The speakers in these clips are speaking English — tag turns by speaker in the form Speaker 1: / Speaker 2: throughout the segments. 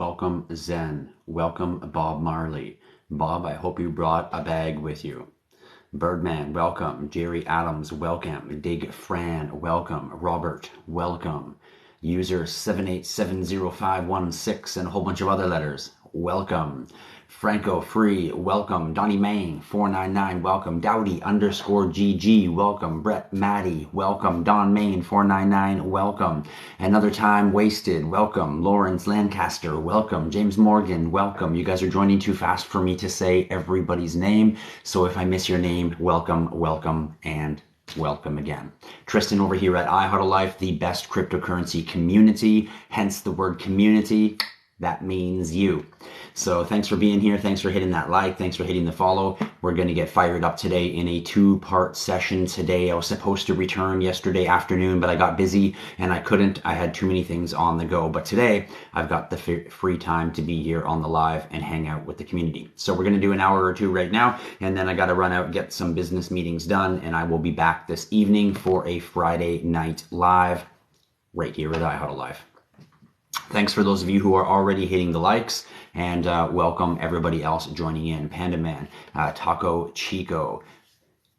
Speaker 1: welcome Zen, welcome Bob Marley. Bob, I hope you brought a bag with you. Birdman, welcome. Jerry Adams, welcome. Dig Fran, welcome. Robert, welcome. User 7870516 and a whole bunch of other letters, welcome. Franco Free, welcome. Donnie Main, 499, welcome. Dowdy _GG, welcome. Brett Maddie, welcome. Don Main, 499, welcome. Another Time Wasted, welcome. Lawrence Lancaster, welcome. James Morgan, welcome. You guys are joining too fast for me to say everybody's name, so if I miss your name, welcome, welcome, and welcome again. Tristan over here at IHodlLife, the best cryptocurrency community, hence the word community. That means you. So thanks for being here. Thanks for hitting that like. Thanks for hitting the follow. We're going to get fired up today in a two-part session today. I was supposed to return yesterday afternoon, but I got busy and I couldn't. I had too many things on the go. But today I've got the free time to be here on the live and hang out with the community. So we're going to do an hour or two right now, and then I got to run out, get some business meetings done, and I will be back this evening for a Friday night live right here at IHodlLife. Thanks for those of you who are already hitting the likes, and welcome everybody else joining in. Panda Man, Taco Chico,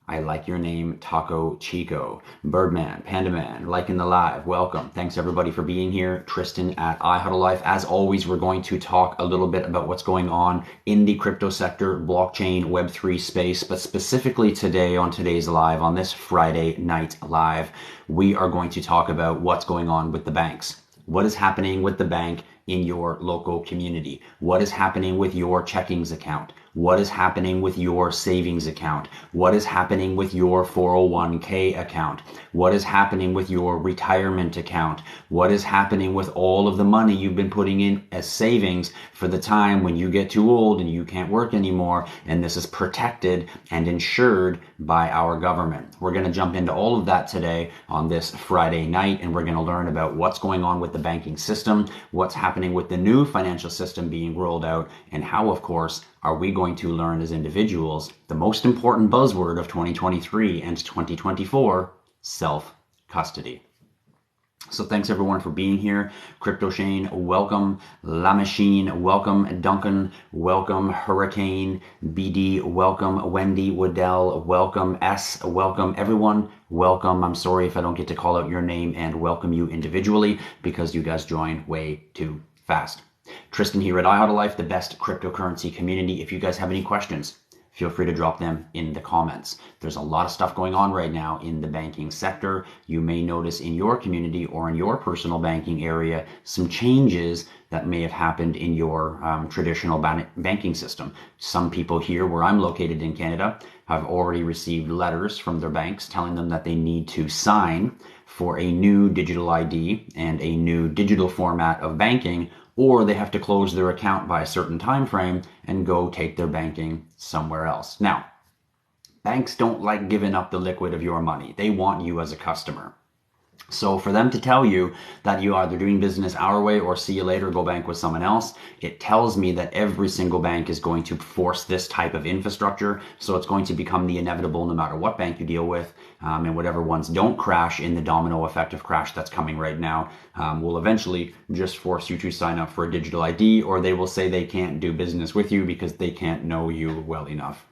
Speaker 1: I like your name, Taco Chico. Birdman, Panda Man, liking the live, welcome. Thanks everybody for being here. Tristan at IHodlLife. As always, we're going to talk a little bit about what's going on in the crypto sector, blockchain, Web3 space, but specifically today on today's live, on this Friday night live, we are going to talk about what's going on with the banks. What is happening with the bank in your local community? What is happening with your checkings account? What is happening with your savings account? What is happening with your 401k account? What is happening with your retirement account? What is happening with all of the money you've been putting in as savings for the time when you get too old and you can't work anymore, and this is protected and insured by our government? We're going to jump into all of that today on this Friday night, and we're going to learn about what's going on with the banking system, what's happening with the new financial system being rolled out, and how, of course, are we going to learn as individuals the most important buzzword of 2023 and 2024, self-custody. So thanks everyone for being here. Crypto Shane, welcome. La Machine, welcome. Duncan, welcome. Hurricane, BD, welcome. Wendy, Waddell, welcome. S, welcome. Everyone, welcome. I'm sorry if I don't get to call out your name and welcome you individually because you guys join way too fast. Tristan here at IHodlLife, the best cryptocurrency community. If you guys have any questions, feel free to drop them in the comments. There's a lot of stuff going on right now in the banking sector. You may notice in your community or in your personal banking area some changes that may have happened in your traditional banking system. Some people here where I'm located in Canada have already received letters from their banks telling them that they need to sign for a new digital ID and a new digital format of banking, or they have to close their account by a certain time frame and go take their banking somewhere else. Now, banks don't like giving up the liquid of your money. They want you as a customer. So for them to tell you that you are either doing business our way or see you later, go bank with someone else, it tells me that every single bank is going to force this type of infrastructure. So it's going to become the inevitable no matter what bank you deal with. And whatever ones don't crash in the domino effect of crash that's coming right now will eventually just force you to sign up for a digital ID, or they will say they can't do business with you because they can't know you well enough.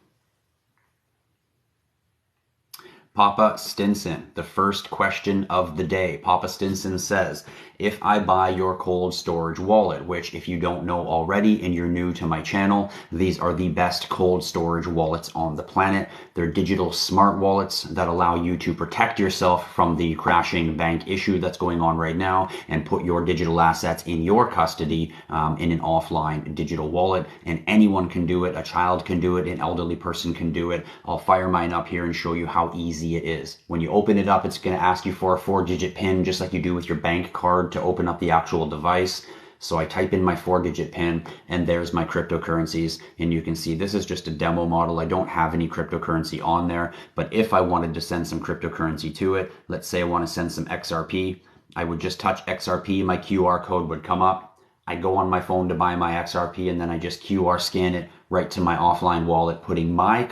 Speaker 1: Papa Stinson, the first question of the day. Papa Stinson says, if I buy your cold storage wallet, which if you don't know already and you're new to my channel, these are the best cold storage wallets on the planet. They're digital smart wallets that allow you to protect yourself from the crashing bank issue that's going on right now and put your digital assets in your custody in an offline digital wallet. And anyone can do it. A child can do it. An elderly person can do it. I'll fire mine up here and show you how easy it is. When you open it up, it's going to ask you for a 4-digit PIN, just like you do with your bank card to open up the actual device. So I type in my 4-digit PIN and there's my cryptocurrencies. And you can see this is just a demo model. I don't have any cryptocurrency on there, but if I wanted to send some cryptocurrency to it, let's say I want to send some XRP, I would just touch XRP, my QR code would come up. I go on my phone to buy my XRP and then I just QR scan it right to my offline wallet, putting my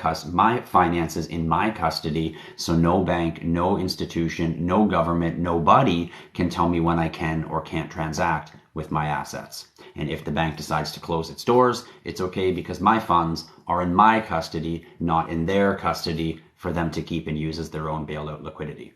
Speaker 1: finances in my custody, so no bank, no institution, no government, nobody can tell me when I can or can't transact with my assets. And if the bank decides to close its doors, it's okay because my funds are in my custody, not in their custody for them to keep and use as their own bailout liquidity.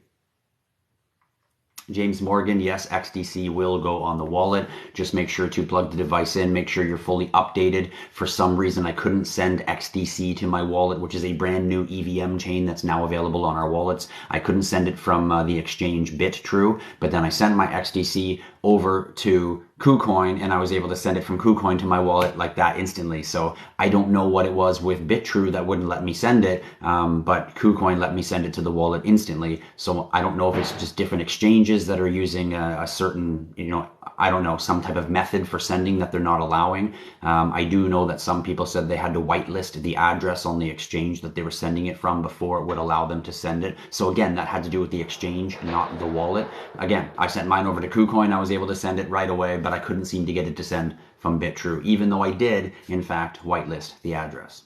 Speaker 1: James Morgan, yes, XDC will go on the wallet. Just make sure to plug the device in. Make sure you're fully updated. For some reason, I couldn't send XDC to my wallet, which is a brand new EVM chain that's now available on our wallets. I couldn't send it from the exchange BitTrue, but then I sent my XDC over to KuCoin, and I was able to send it from KuCoin to my wallet like that instantly. So I don't know what it was with BitTrue that wouldn't let me send it, but KuCoin let me send it to the wallet instantly. So I don't know if it's just different exchanges that are using a certain, I don't know, some type of method for sending that they're not allowing. I do know that some people said they had to whitelist the address on the exchange that they were sending it from before it would allow them to send it. So again, that had to do with the exchange, not the wallet. Again, I sent mine over to KuCoin. I was able to send it right away, but I couldn't seem to get it to send from BitTrue, even though I did, in fact, whitelist the address.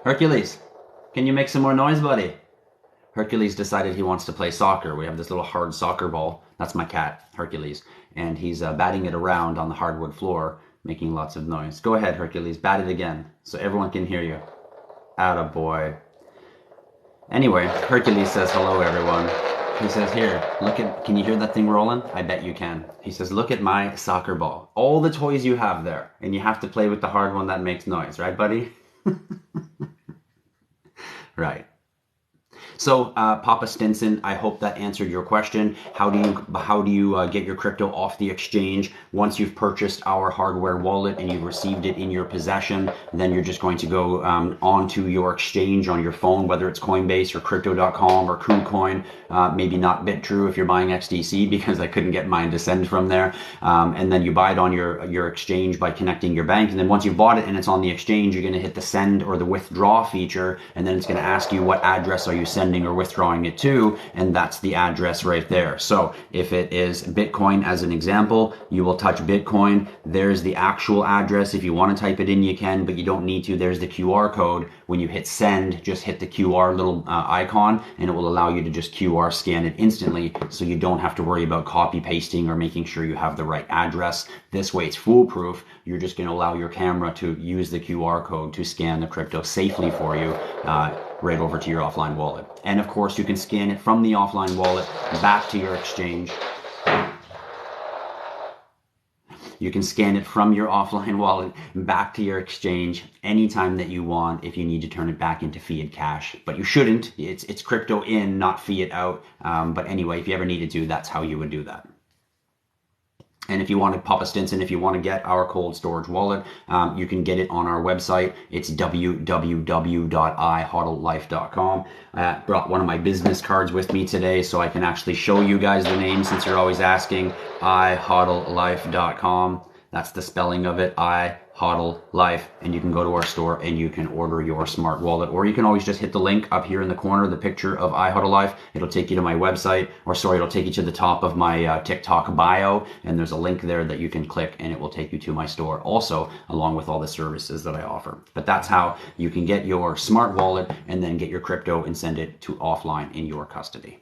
Speaker 1: Hercules, can you make some more noise, buddy? Hercules decided he wants to play soccer. We have this little hard soccer ball. That's my cat, Hercules. And he's batting it around on the hardwood floor, making lots of noise. Go ahead, Hercules, bat it again so everyone can hear you. Attaboy. Anyway, Hercules says hello, everyone. He says, here, can you hear that thing rolling? I bet you can. He says, look at my soccer ball. All the toys you have there, and you have to play with the hard one that makes noise, right, buddy? Right. So, Papa Stinson, I hope that answered your question. How do you get your crypto off the exchange? Once you've purchased our hardware wallet and you've received it in your possession, then you're just going to go onto your exchange on your phone, whether it's Coinbase or Crypto.com or KuCoin, maybe not BitTrue if you're buying XDC, because I couldn't get mine to send from there. And then you buy it on your exchange by connecting your bank. And then once you've bought it and it's on the exchange, you're going to hit the send or the withdraw feature, and then it's going to ask you what address are you sending or withdrawing it to, and that's the address right there. So if it is Bitcoin as an example, you will touch Bitcoin. There's the actual address. If you want to type it in, you can, but you don't need to. There's the QR code. When you hit send, just hit the QR little icon, and it will allow you to just QR scan it instantly, so you don't have to worry about copy pasting or making sure you have the right address. This way it's foolproof. You're just going to allow your camera to use the QR code to scan the crypto safely for you right over to your offline wallet. And of course, you can scan it from the offline wallet back to your exchange. You can scan it from your offline wallet back to your exchange anytime that you want if you need to turn it back into fiat cash. But you shouldn't. It's crypto in, not fiat out. But anyway, if you ever needed to, that's how you would do that. And if you wanted, Papa Stinson, if you want to get our cold storage wallet, you can get it on our website. It's www.IHodlLife.com. I brought one of my business cards with me today so I can actually show you guys the name since you're always asking. IHodlLife.com. That's the spelling of it, IHodlLife. And you can go to our store and you can order your smart wallet. Or you can always just hit the link up here in the corner, the picture of IHodlLife. It'll take you to my website, it'll take you to the top of my TikTok bio. And there's a link there that you can click and it will take you to my store also, along with all the services that I offer. But that's how you can get your smart wallet and then get your crypto and send it to offline in your custody.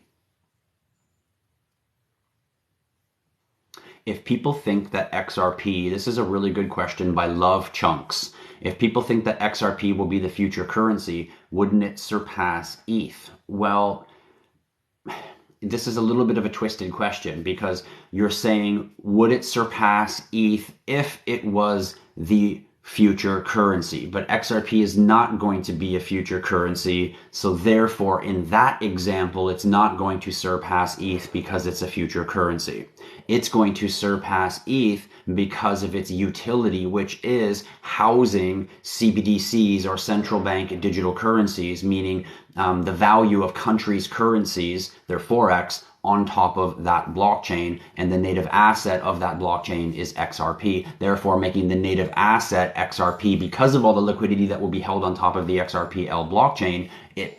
Speaker 1: If people think that XRP, this is a really good question by Love Chunks. If people think that XRP will be the future currency, wouldn't it surpass ETH? Well, this is a little bit of a twisted question because you're saying, would it surpass ETH if it was the future currency? But XRP is not going to be a future currency, so therefore in that example it's not going to surpass ETH because it's a future currency. It's going to surpass ETH because of its utility, which is housing CBDCs or central bank digital currencies, meaning the value of countries' currencies, their forex, on top of that blockchain, and the native asset of that blockchain is XRP, therefore making the native asset XRP, because of all the liquidity that will be held on top of the XRPL blockchain,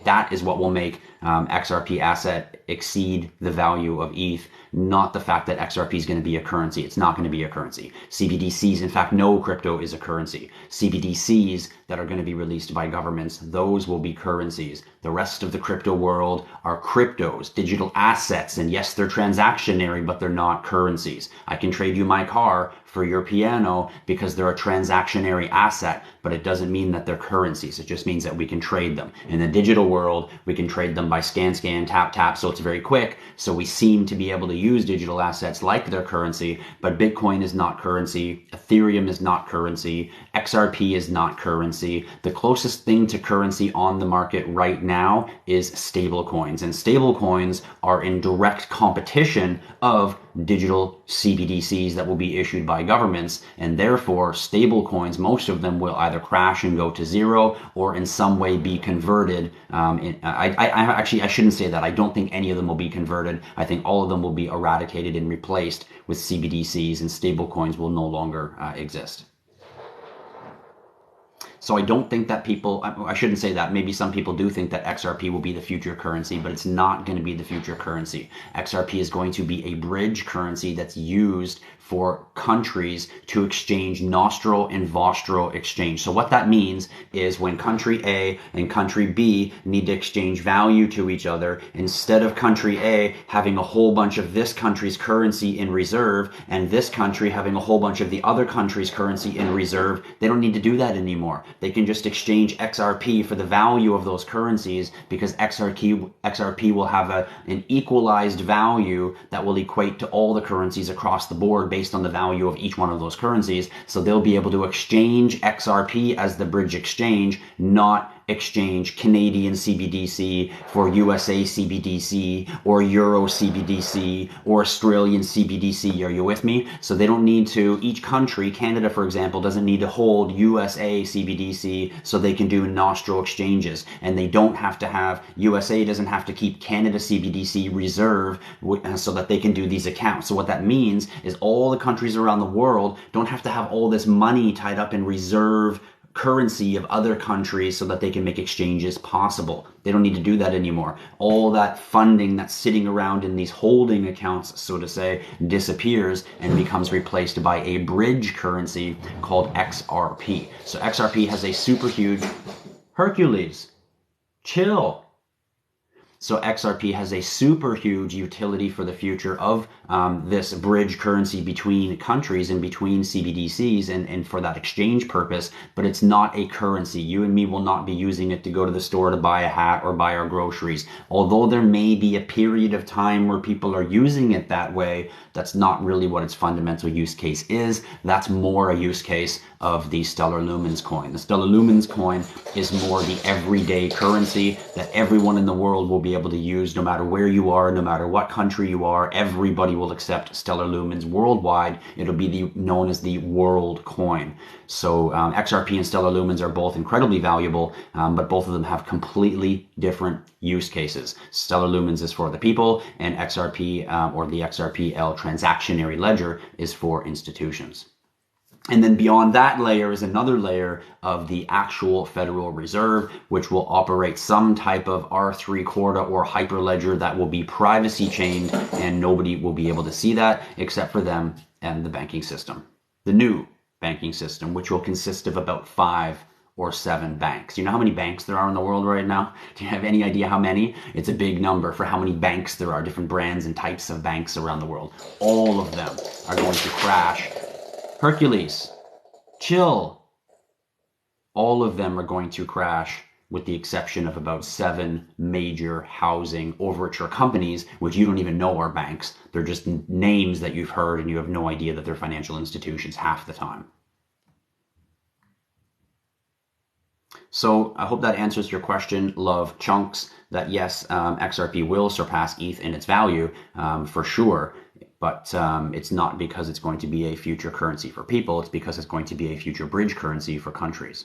Speaker 1: That is what will make XRP asset exceed the value of ETH, not the fact that XRP is going to be a currency. It's not going to be a currency. CBDCs, in fact, no crypto is a currency. CBDCs that are going to be released by governments, those will be currencies. The rest of the crypto world are cryptos, digital assets, and yes, they're transactionary, but they're not currencies. I can trade you my car for your piano because they're a transactionary asset, but it doesn't mean that they're currencies. It just means that we can trade them. In the digital world, we can trade them by scan, tap, tap, so it's very quick. So we seem to be able to use digital assets like their currency, but Bitcoin is not currency, Ethereum is not currency, XRP is not currency. The closest thing to currency on the market right now is stable coins, and stable coins are in direct competition of digital CBDCs that will be issued by governments, and therefore stable coins, most of them will either crash and go to zero or in some way be converted. I shouldn't say that. I don't think any of them will be converted. I think all of them will be eradicated and replaced with CBDCs, and stable coins will no longer exist. So I don't think that I shouldn't say that. Maybe some people do think that XRP will be the future currency, but it's not going to be the future currency. XRP is going to be a bridge currency that's used for countries to exchange nostril and vostro exchange. So what that means is when country A and country B need to exchange value to each other, instead of country A having a whole bunch of this country's currency in reserve and this country having a whole bunch of the other country's currency in reserve, they don't need to do that anymore. They can just exchange XRP for the value of those currencies, because XRP will have an equalized value that will equate to all the currencies across the board based on the value of each one of those currencies. So they'll be able to exchange XRP as the bridge exchange, not exchange Canadian CBDC for USA CBDC or Euro CBDC or Australian CBDC. Are you with me? So they don't need to, each country, Canada for example, doesn't need to hold USA CBDC so they can do nostril exchanges, and they don't have to have, USA doesn't have to keep Canada CBDC reserve so that they can do these accounts. So what that means is all the countries around the world don't have to have all this money tied up in reserve currency of other countries so that they can make exchanges possible. They don't need to do that anymore. All that funding that's sitting around in these holding accounts, so to say, disappears and becomes replaced by a bridge currency called XRP. So XRP has a super huge, Hercules, chill. So XRP has a super huge utility for the future of this bridge currency between countries and between CBDCs and for that exchange purpose, but it's not a currency. You and me will not be using it to go to the store to buy a hat or buy our groceries. Although there may be a period of time where people are using it that way, that's not really what its fundamental use case is. That's more a use case of the Stellar Lumens coin. The Stellar Lumens coin is more the everyday currency that everyone in the world will be able to use, no matter where you are, no matter what country you are. Everybody will accept Stellar Lumens worldwide. It'll be known as the world coin. So XRP and Stellar Lumens are both incredibly valuable, but both of them have completely different use cases. Stellar Lumens is for the people, and XRP or the XRPL transactionary ledger is for institutions. And then beyond that layer is another layer of the actual Federal Reserve, which will operate some type of R3 Corda or hyperledger that will be privacy chained, and nobody will be able to see that except for them and the banking system. The new banking system, which will consist of about 5 or 7 banks. You know how many banks there are in the world right now? Do you have any idea how many? It's a big number for how many banks there are, different brands and types of banks around the world. All of them are going to crash. Hercules, chill. All of them are going to crash, with the exception of about 7 major housing overture companies, which you don't even know are banks. They're just names that you've heard and you have no idea that they're financial institutions half the time. So I hope that answers your question, Love Chunks, that yes, XRP will surpass ETH in its value for sure. But it's not because it's going to be a future currency for people. It's because it's going to be a future bridge currency for countries.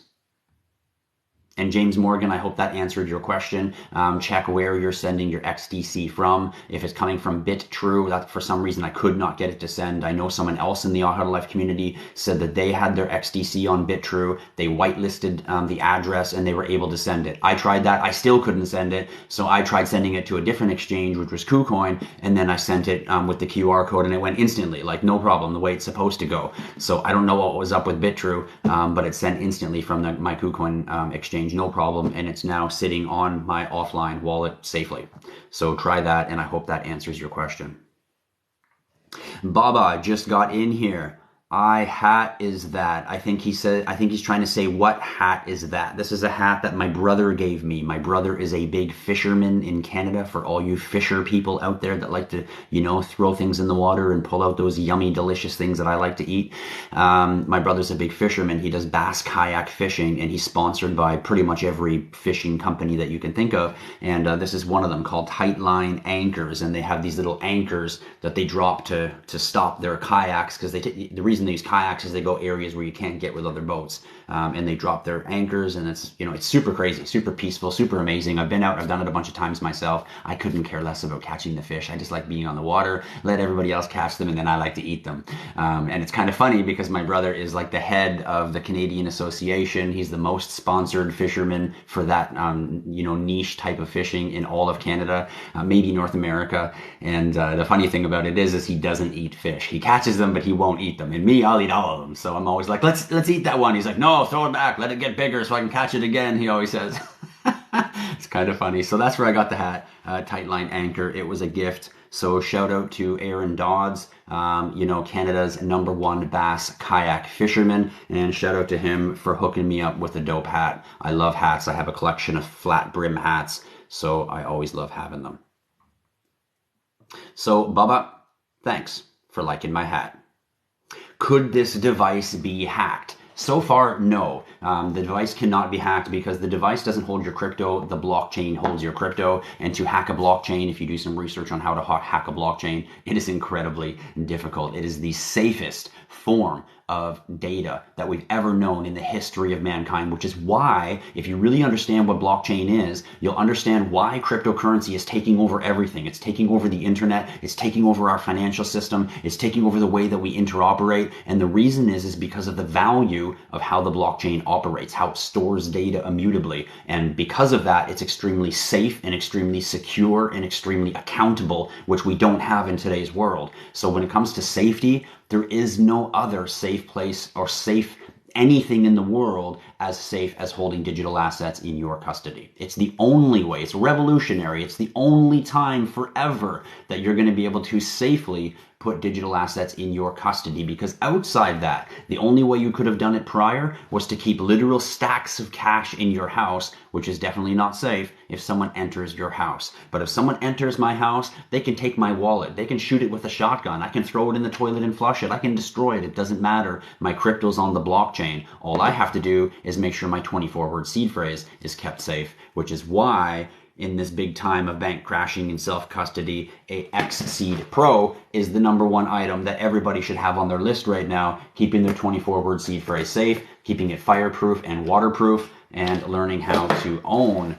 Speaker 1: And James Morgan, I hope that answered your question. Check where you're sending your XDC from. If it's coming from BitTrue, that for some reason I could not get it to send. I know someone else in the IHodlLife community said that they had their XDC on BitTrue. They whitelisted the address and they were able to send it. I tried that. I still couldn't send it. So I tried sending it to a different exchange, which was KuCoin, and then I sent it with the QR code and it went instantly, like no problem, the way it's supposed to go. So I don't know what was up with BitTrue, but it sent instantly from my KuCoin exchange, no problem, and it's now sitting on my offline wallet safely. So try that, and I hope that answers your question. Baba just got in here. Hat is that? I think he's trying to say, what hat is that? This is a hat that my brother gave me. My brother is a big fisherman in Canada, for all you fisher people out there that like to, throw things in the water and pull out those yummy, delicious things that I like to eat. My brother's a big fisherman. He does bass kayak fishing, and he's sponsored by pretty much every fishing company that you can think of. And this is one of them, called Tightline Anchors. And they have these little anchors that they drop to stop their kayaks, because the reason they use kayaks is they go areas where you can't get with other boats, and they drop their anchors, and it's super crazy, super peaceful, super amazing. I've been out, I've done it a bunch of times myself. I couldn't care less about catching the fish. I just like being on the water, let everybody else catch them, and then I like to eat them. And it's kind of funny because my brother is like the head of the Canadian Association. He's the most sponsored fisherman for that niche type of fishing in all of Canada, maybe North America. And the funny thing about it is he doesn't eat fish. He catches them, but he won't eat them. And me, I'll eat all of them. So I'm always like, let's eat that one. He's like, no, throw it back, let it get bigger so I can catch it again, he always says. It's kind of funny. So that's where I got the hat, Tightline Anchor. It was a gift. So shout out to Aaron Dodds, Canada's #1 bass kayak fisherman, and shout out to him for hooking me up with a dope hat. I love hats. I have a collection of flat brim hats, so I always love having them. So Bubba, thanks for liking my hat. Could this device be hacked? So far, no. The device cannot be hacked because the device doesn't hold your crypto. The blockchain holds your crypto. And to hack a blockchain, if you do some research on how to hack a blockchain, it is incredibly difficult. It is the safest form of data that we've ever known in the history of mankind, which is why, if you really understand what blockchain is, you'll understand why cryptocurrency is taking over everything. It's taking over the internet. It's taking over our financial system. It's taking over the way that we interoperate. And the reason is because of the value of how the blockchain operates, how it stores data immutably. And because of that, it's extremely safe and extremely secure and extremely accountable, which we don't have in today's world. So when it comes to safety, there is no other safe place or safe anything in the world as safe as holding digital assets in your custody. It's the only way. It's revolutionary. It's the only time forever that you're going to be able to safely put digital assets in your custody, because outside that, the only way you could have done it prior was to keep literal stacks of cash in your house, which is definitely not safe if someone enters your house. But if someone enters my house, they can take my wallet. They can shoot it with a shotgun. I can throw it in the toilet and flush it. I can destroy it. It doesn't matter. My crypto's on the blockchain. All I have to do is make sure my 24-word seed phrase is kept safe, which is why in this big time of bank crashing and self-custody, a X-Seed Pro is the #1 item that everybody should have on their list right now, keeping their 24-word seed phrase safe, keeping it fireproof and waterproof, and learning how to own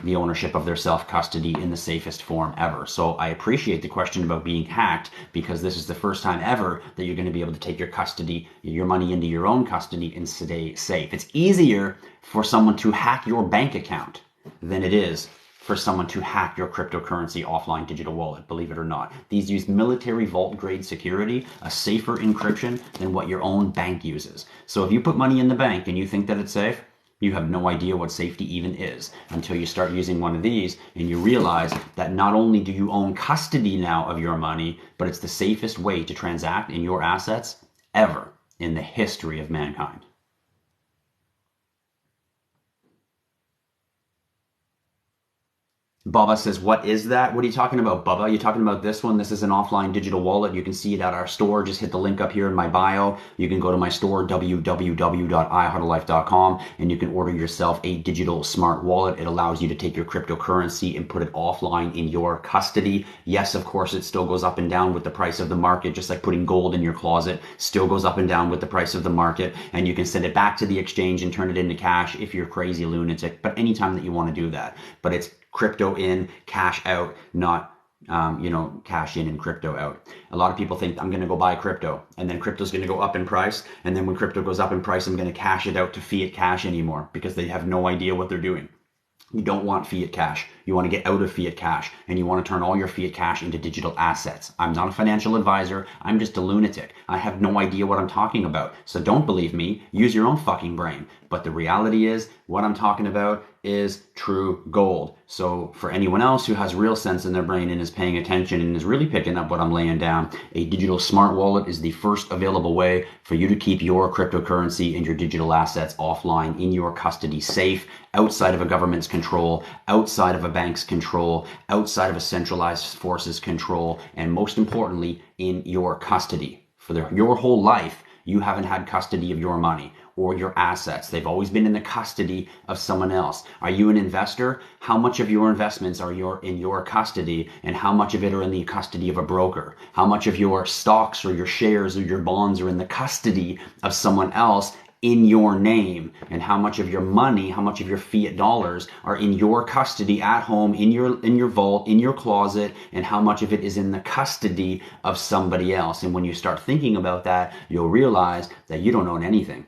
Speaker 1: the ownership of their self-custody in the safest form ever. So I appreciate the question about being hacked, because this is the first time ever that you're going to be able to take your money into your own custody and stay safe. It's easier for someone to hack your bank account than it is for someone to hack your cryptocurrency offline digital wallet, believe it or not. These use military vault grade security, a safer encryption than what your own bank uses. So if you put money in the bank and you think that it's safe, you have no idea what safety even is until you start using one of these and you realize that not only do you own custody now of your money, but it's the safest way to transact in your assets ever in the history of mankind. Bubba says, what is that? What are you talking about, Bubba? You're talking about this one? This is an offline digital wallet. You can see it at our store. Just hit the link up here in my bio. You can go to my store, www.IHodlLife.com, and you can order yourself a digital smart wallet. It allows you to take your cryptocurrency and put it offline in your custody. Yes, of course, it still goes up and down with the price of the market, just like putting gold in your closet still goes up and down with the price of the market. And you can send it back to the exchange and turn it into cash if you're crazy lunatic, but anytime that you want to do that. But it's crypto in, cash out, not cash in and crypto out. A lot of people think I'm going to go buy crypto and then crypto's going to go up in price. And then when crypto goes up in price, I'm going to cash it out to fiat cash anymore because they have no idea what they're doing. You don't want fiat cash. You want to get out of fiat cash and you want to turn all your fiat cash into digital assets. I'm not a financial advisor. I'm just a lunatic. I have no idea what I'm talking about. So don't believe me. Use your own fucking brain. But the reality is what I'm talking about is true gold. So for anyone else who has real sense in their brain and is paying attention and is really picking up what I'm laying down, a digital smart wallet is the first available way for you to keep your cryptocurrency and your digital assets offline in your custody, safe, outside of a government's control, outside of a bank's control, outside of a centralized force's control, and most importantly, in your custody. For your whole life, you haven't had custody of your money or your assets. They've always been in the custody of someone else. Are you an investor? How much of your investments are in your custody and how much of it are in the custody of a broker? How much of your stocks or your shares or your bonds are in the custody of someone else in your name? And how much of your money, how much of your fiat dollars are in your custody at home, in your vault, in your closet, and how much of it is in the custody of somebody else? And when you start thinking about that, you'll realize that you don't own anything.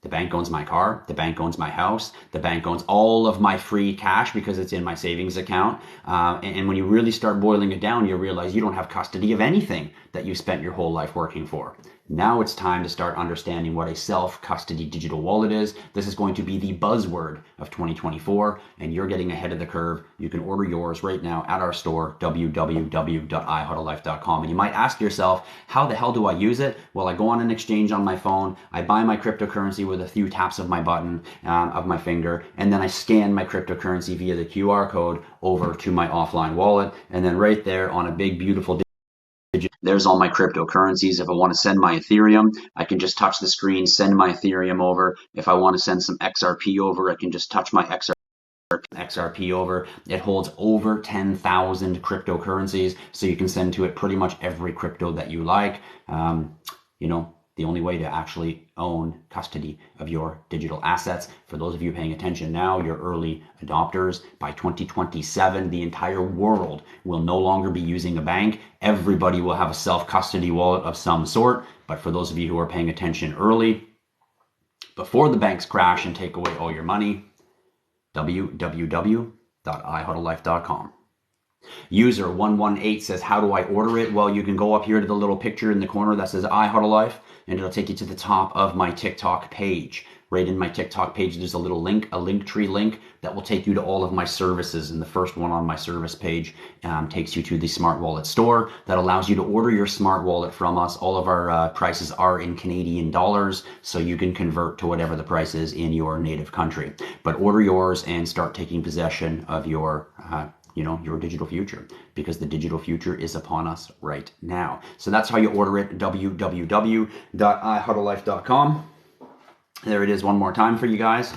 Speaker 1: The bank owns my car, the bank owns my house, the bank owns all of my free cash because it's in my savings account. And when you really start boiling it down, you realize you don't have custody of anything that you spent your whole life working for. Now it's time to start understanding what a self-custody digital wallet is. This is going to be the buzzword of 2024, and you're getting ahead of the curve. You can order yours right now at our store, www.IHodlLife.com. And you might ask yourself, how the hell do I use it? Well, I go on an exchange on my phone, I buy my cryptocurrency with a few taps of my button, of my finger, and then I scan my cryptocurrency via the QR code over to my offline wallet, and then right there on a big, beautiful there's all my cryptocurrencies. If I want to send my Ethereum, I can just touch the screen, send my Ethereum over. If I want to send some XRP over, I can just touch my XRP over. It holds over 10,000 cryptocurrencies, so you can send to it pretty much every crypto that you like. The only way to actually own custody of your digital assets. For those of you paying attention now, you're early adopters. By 2027, the entire world will no longer be using a bank. Everybody will have a self-custody wallet of some sort. But for those of you who are paying attention early, before the banks crash and take away all your money, www.IHodlLife.com. User 118 says, how do I order it? Well, you can go up here to the little picture in the corner that says IHodlLife, and it'll take you to the top of my TikTok page. Right in my TikTok page, there's a little link, a Linktree link that will take you to all of my services. And the first one on my service page takes you to the Smart Wallet store that allows you to order your Smart Wallet from us. All of our prices are in Canadian dollars, so you can convert to whatever the price is in your native country. But order yours and start taking possession of your your digital future, because the digital future is upon us right now. So that's how you order it, www.IHodlLife.com. There it is one more time for you guys,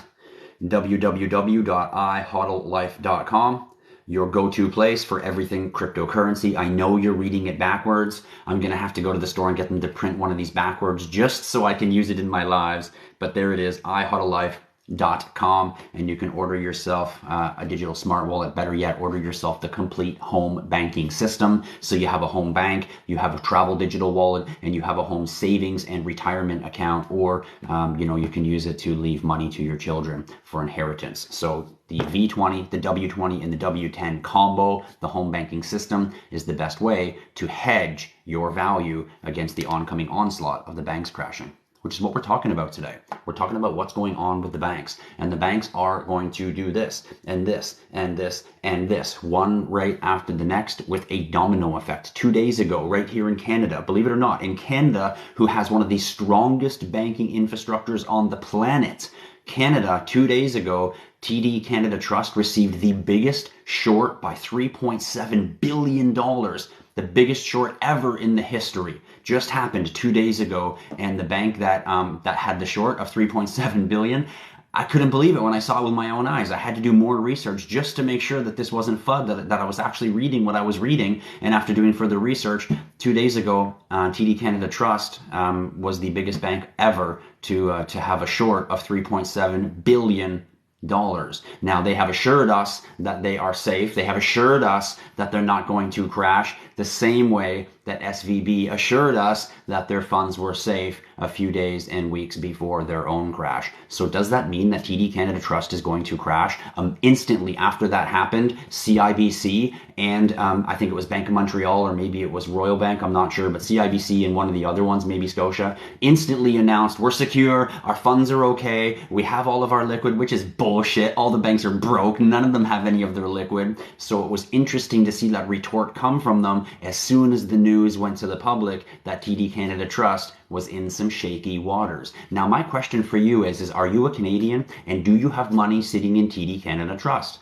Speaker 1: www.IHodlLife.com. Your go-to place for everything cryptocurrency. I know you're reading it backwards. I'm going to have to go to the store and get them to print one of these backwards just so I can use it in my lives. But there it is, IHodlLife.com, and you can order yourself a digital smart wallet. Better yet, order yourself the complete home banking system. So you have a home bank, you have a travel digital wallet, and you have a home savings and retirement account, or you can use it to leave money to your children for inheritance. So the V20, the W20, and the W10 combo, the home banking system, is the best way to hedge your value against the oncoming onslaught of the banks crashing, which is what we're talking about today. We're talking about what's going on with the banks. And the banks are going to do this, and this, and this, and this, one right after the next, with a domino effect. 2 days ago, right here in Canada, believe it or not, in Canada, who has one of the strongest banking infrastructures on the planet, Canada, 2 days ago, TD Canada Trust received the biggest short by $3.7 billion. The biggest short ever in the history just happened 2 days ago, and the bank that had the short of 3.7 billion, I couldn't believe it when I saw it with my own eyes. I had to do more research just to make sure that this wasn't FUD, that I was actually reading what I was reading. And after doing further research, 2 days ago, TD Canada Trust was the biggest bank ever to have a short of $3.7 billion. Now, they have assured us that they are safe. They have assured us that they're not going to crash, the same way that SVB assured us that their funds were safe a few days and weeks before their own crash. So does that mean that TD Canada Trust is going to crash? Instantly after that happened, CIBC and I think it was Bank of Montreal, or maybe it was Royal Bank, I'm not sure, but CIBC and one of the other ones, maybe Scotia, instantly announced, we're secure, our funds are okay, we have all of our liquid, which is bullshit. All the banks are broke, none of them have any of their liquid. So it was interesting to see that retort come from them as soon as the news went to the public that TD Canada Trust was in some shaky waters. Now, my question for you is are you a Canadian, and do you have money sitting in TD Canada Trust?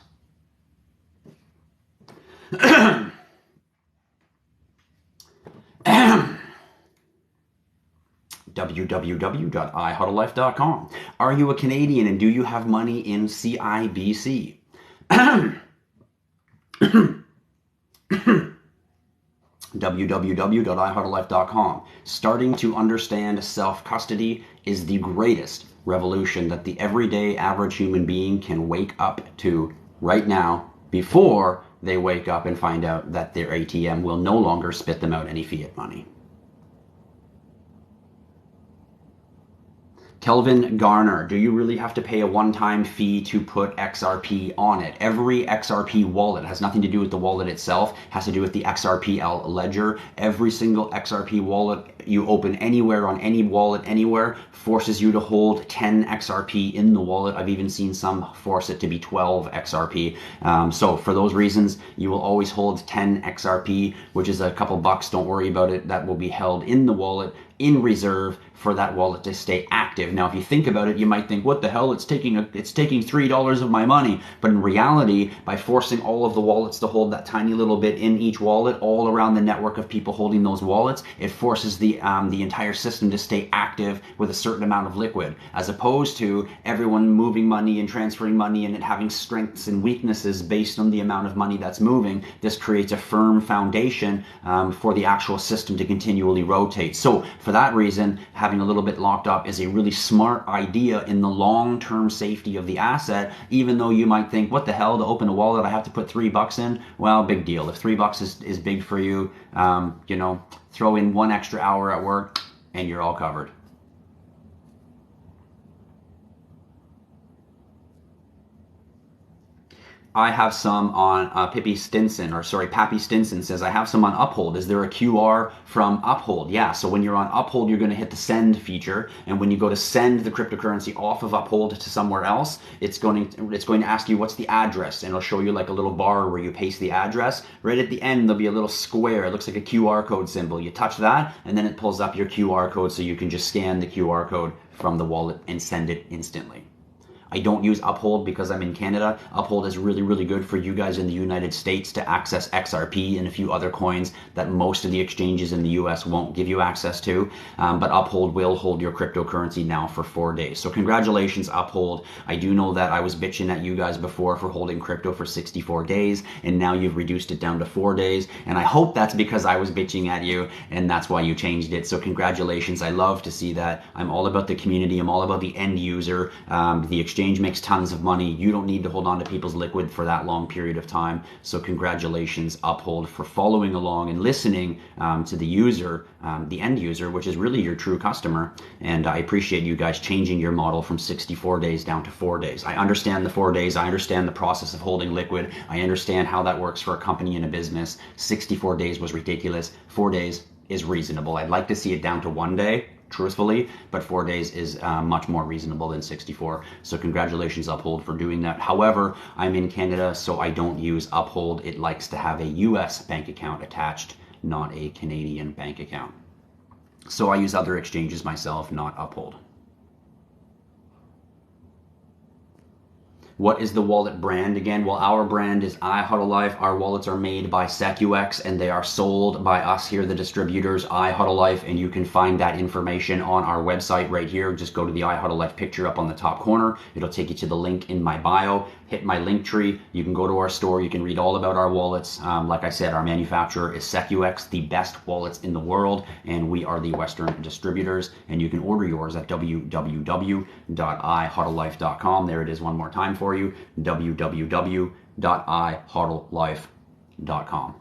Speaker 1: www.IHodlLife.com. Are you a Canadian, and do you have money in CIBC? www.IHodlLife.com. Starting to understand self-custody is the greatest revolution that the everyday average human being can wake up to right now, before they wake up and find out that their ATM will no longer spit them out any fiat money. Kelvin Garner, do you really have to pay a one-time fee to put XRP on it? Every XRP wallet has nothing to do with the wallet itself, has to do with the XRPL ledger. Every single XRP wallet you open anywhere on any wallet anywhere forces you to hold 10 XRP in the wallet. I've even seen some force it to be 12 XRP. So for those reasons, you will always hold 10 XRP, which is a couple bucks. Don't worry about it. That will be held in the wallet in reserve for that wallet to stay active. Now, if you think about it, you might think, what the hell, it's taking $3 of my money. But in reality, by forcing all of the wallets to hold that tiny little bit in each wallet, all around the network of people holding those wallets, it forces the entire system to stay active with a certain amount of liquid, as opposed to everyone moving money and transferring money and it having strengths and weaknesses based on the amount of money that's moving. This creates a firm foundation for the actual system to continually rotate. So for that reason, having a little bit locked up is a really smart idea in the long-term safety of the asset, even though you might think, what the hell, to open a wallet I have to put $3 in? Well, big deal. If $3 is big for you, throw in 1 extra hour at work and you're all covered. I have some on Pappy Stinson says, I have some on Uphold. Is there a QR from Uphold? Yeah, so when you're on Uphold, you're going to hit the send feature, and when you go to send the cryptocurrency off of Uphold to somewhere else, it's going to ask you what's the address, and it'll show you like a little bar where you paste the address. Right at the end, there'll be a little square. It looks like a QR code symbol. You touch that, and then it pulls up your QR code, so you can just scan the QR code from the wallet and send it instantly. I don't use Uphold because I'm in Canada. Uphold is really, really good for you guys in the United States to access XRP and a few other coins that most of the exchanges in the US won't give you access to. But Uphold will hold your cryptocurrency now for 4 days. So congratulations, Uphold. I do know that I was bitching at you guys before for holding crypto for 64 days, and now you've reduced it down to 4 days. And I hope that's because I was bitching at you, and that's why you changed it. So congratulations. I love to see that. I'm all about the community. I'm all about the end user. The exchange makes tons of money. You don't need to hold on to people's liquid for that long period of time. So congratulations, Uphold, for following along and listening to the user, the end user, which is really your true customer. And I appreciate you guys changing your model from 64 days down to 4 days. I understand the 4 days. I understand the process of holding liquid. I understand how that works for a company and a business. 64 days was ridiculous. 4 days is reasonable. I'd like to see it down to 1 day, truthfully, but 4 days is much more reasonable than 64. So congratulations, Uphold, for doing that. However, I'm in Canada, so I don't use Uphold. It likes to have a US bank account attached, not a Canadian bank account. So I use other exchanges myself, not Uphold. What is the wallet brand again? Well, our brand is IHodlLife. Our wallets are made by SecuX and they are sold by us here, the distributors, IHodlLife, and you can find that information on our website right here. Just go to the IHodlLife picture up on the top corner. It'll take you to the link in my bio. Hit my link tree. You can go to our store. You can read all about our wallets. Like I said, our manufacturer is SecuX, the best wallets in the world, and we are the Western distributors. And you can order yours at www.IHodlLife.com. There it is one more time for you, www.IHodlLife.com.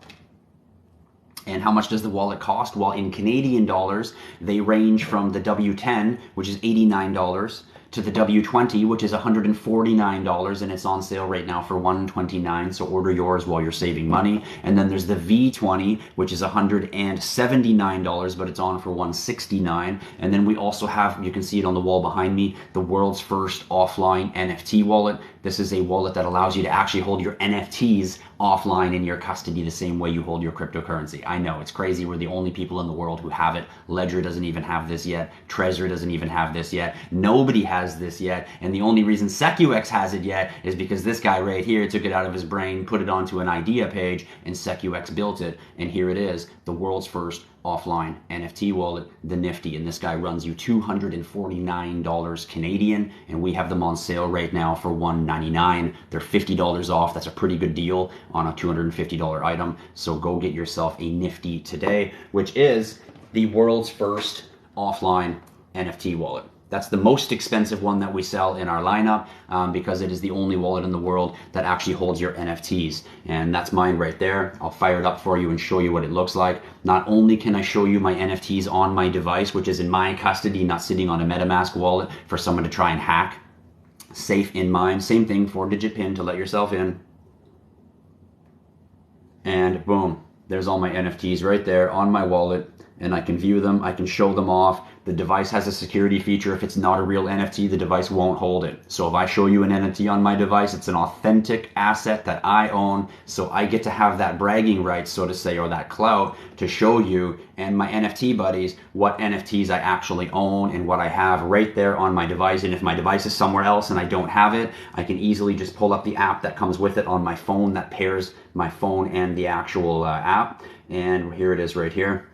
Speaker 1: And how much does the wallet cost? Well, in Canadian dollars, they range from the W10, which is $89, to the W20, which is $149, and it's on sale right now for $129, so order yours while you're saving money. And then there's the V20, which is $179, but it's on for $169. And then we also have, you can see it on the wall behind me, the world's first offline NFT wallet. This is a wallet that allows you to actually hold your NFTs offline in your custody the same way you hold your cryptocurrency. I know, it's crazy. We're the only people in the world who have it. Ledger doesn't even have this yet. Trezor doesn't even have this yet. Nobody has this yet. And the only reason SecuX has it yet is because this guy right here took it out of his brain, put it onto an idea page, and SecuX built it. And here it is, the world's first offline NFT wallet, the Nifty, and this guy runs you $249 Canadian, and we have them on sale right now for $199. They're $50 off. That's a pretty good deal on a $250 item. So go get yourself a Nifty today, which is the world's first offline NFT wallet. That's the most expensive one that we sell in our lineup because it is the only wallet in the world that actually holds your NFTs. And that's mine right there. I'll fire it up for you and show you what it looks like. Not only can I show you my NFTs on my device, which is in my custody, not sitting on a MetaMask wallet for someone to try and hack. Safe in mind. Same thing, 4-digit PIN to let yourself in. And boom, there's all my NFTs right there on my wallet. And I can view them, I can show them off. The device has a security feature. If it's not a real NFT, the device won't hold it. So if I show you an NFT on my device, it's an authentic asset that I own. So I get to have that bragging rights, so to say, or that clout to show you and my NFT buddies what NFTs I actually own and what I have right there on my device. And if my device is somewhere else and I don't have it, I can easily just pull up the app that comes with it on my phone that pairs my phone and the actual app. And here it is right here.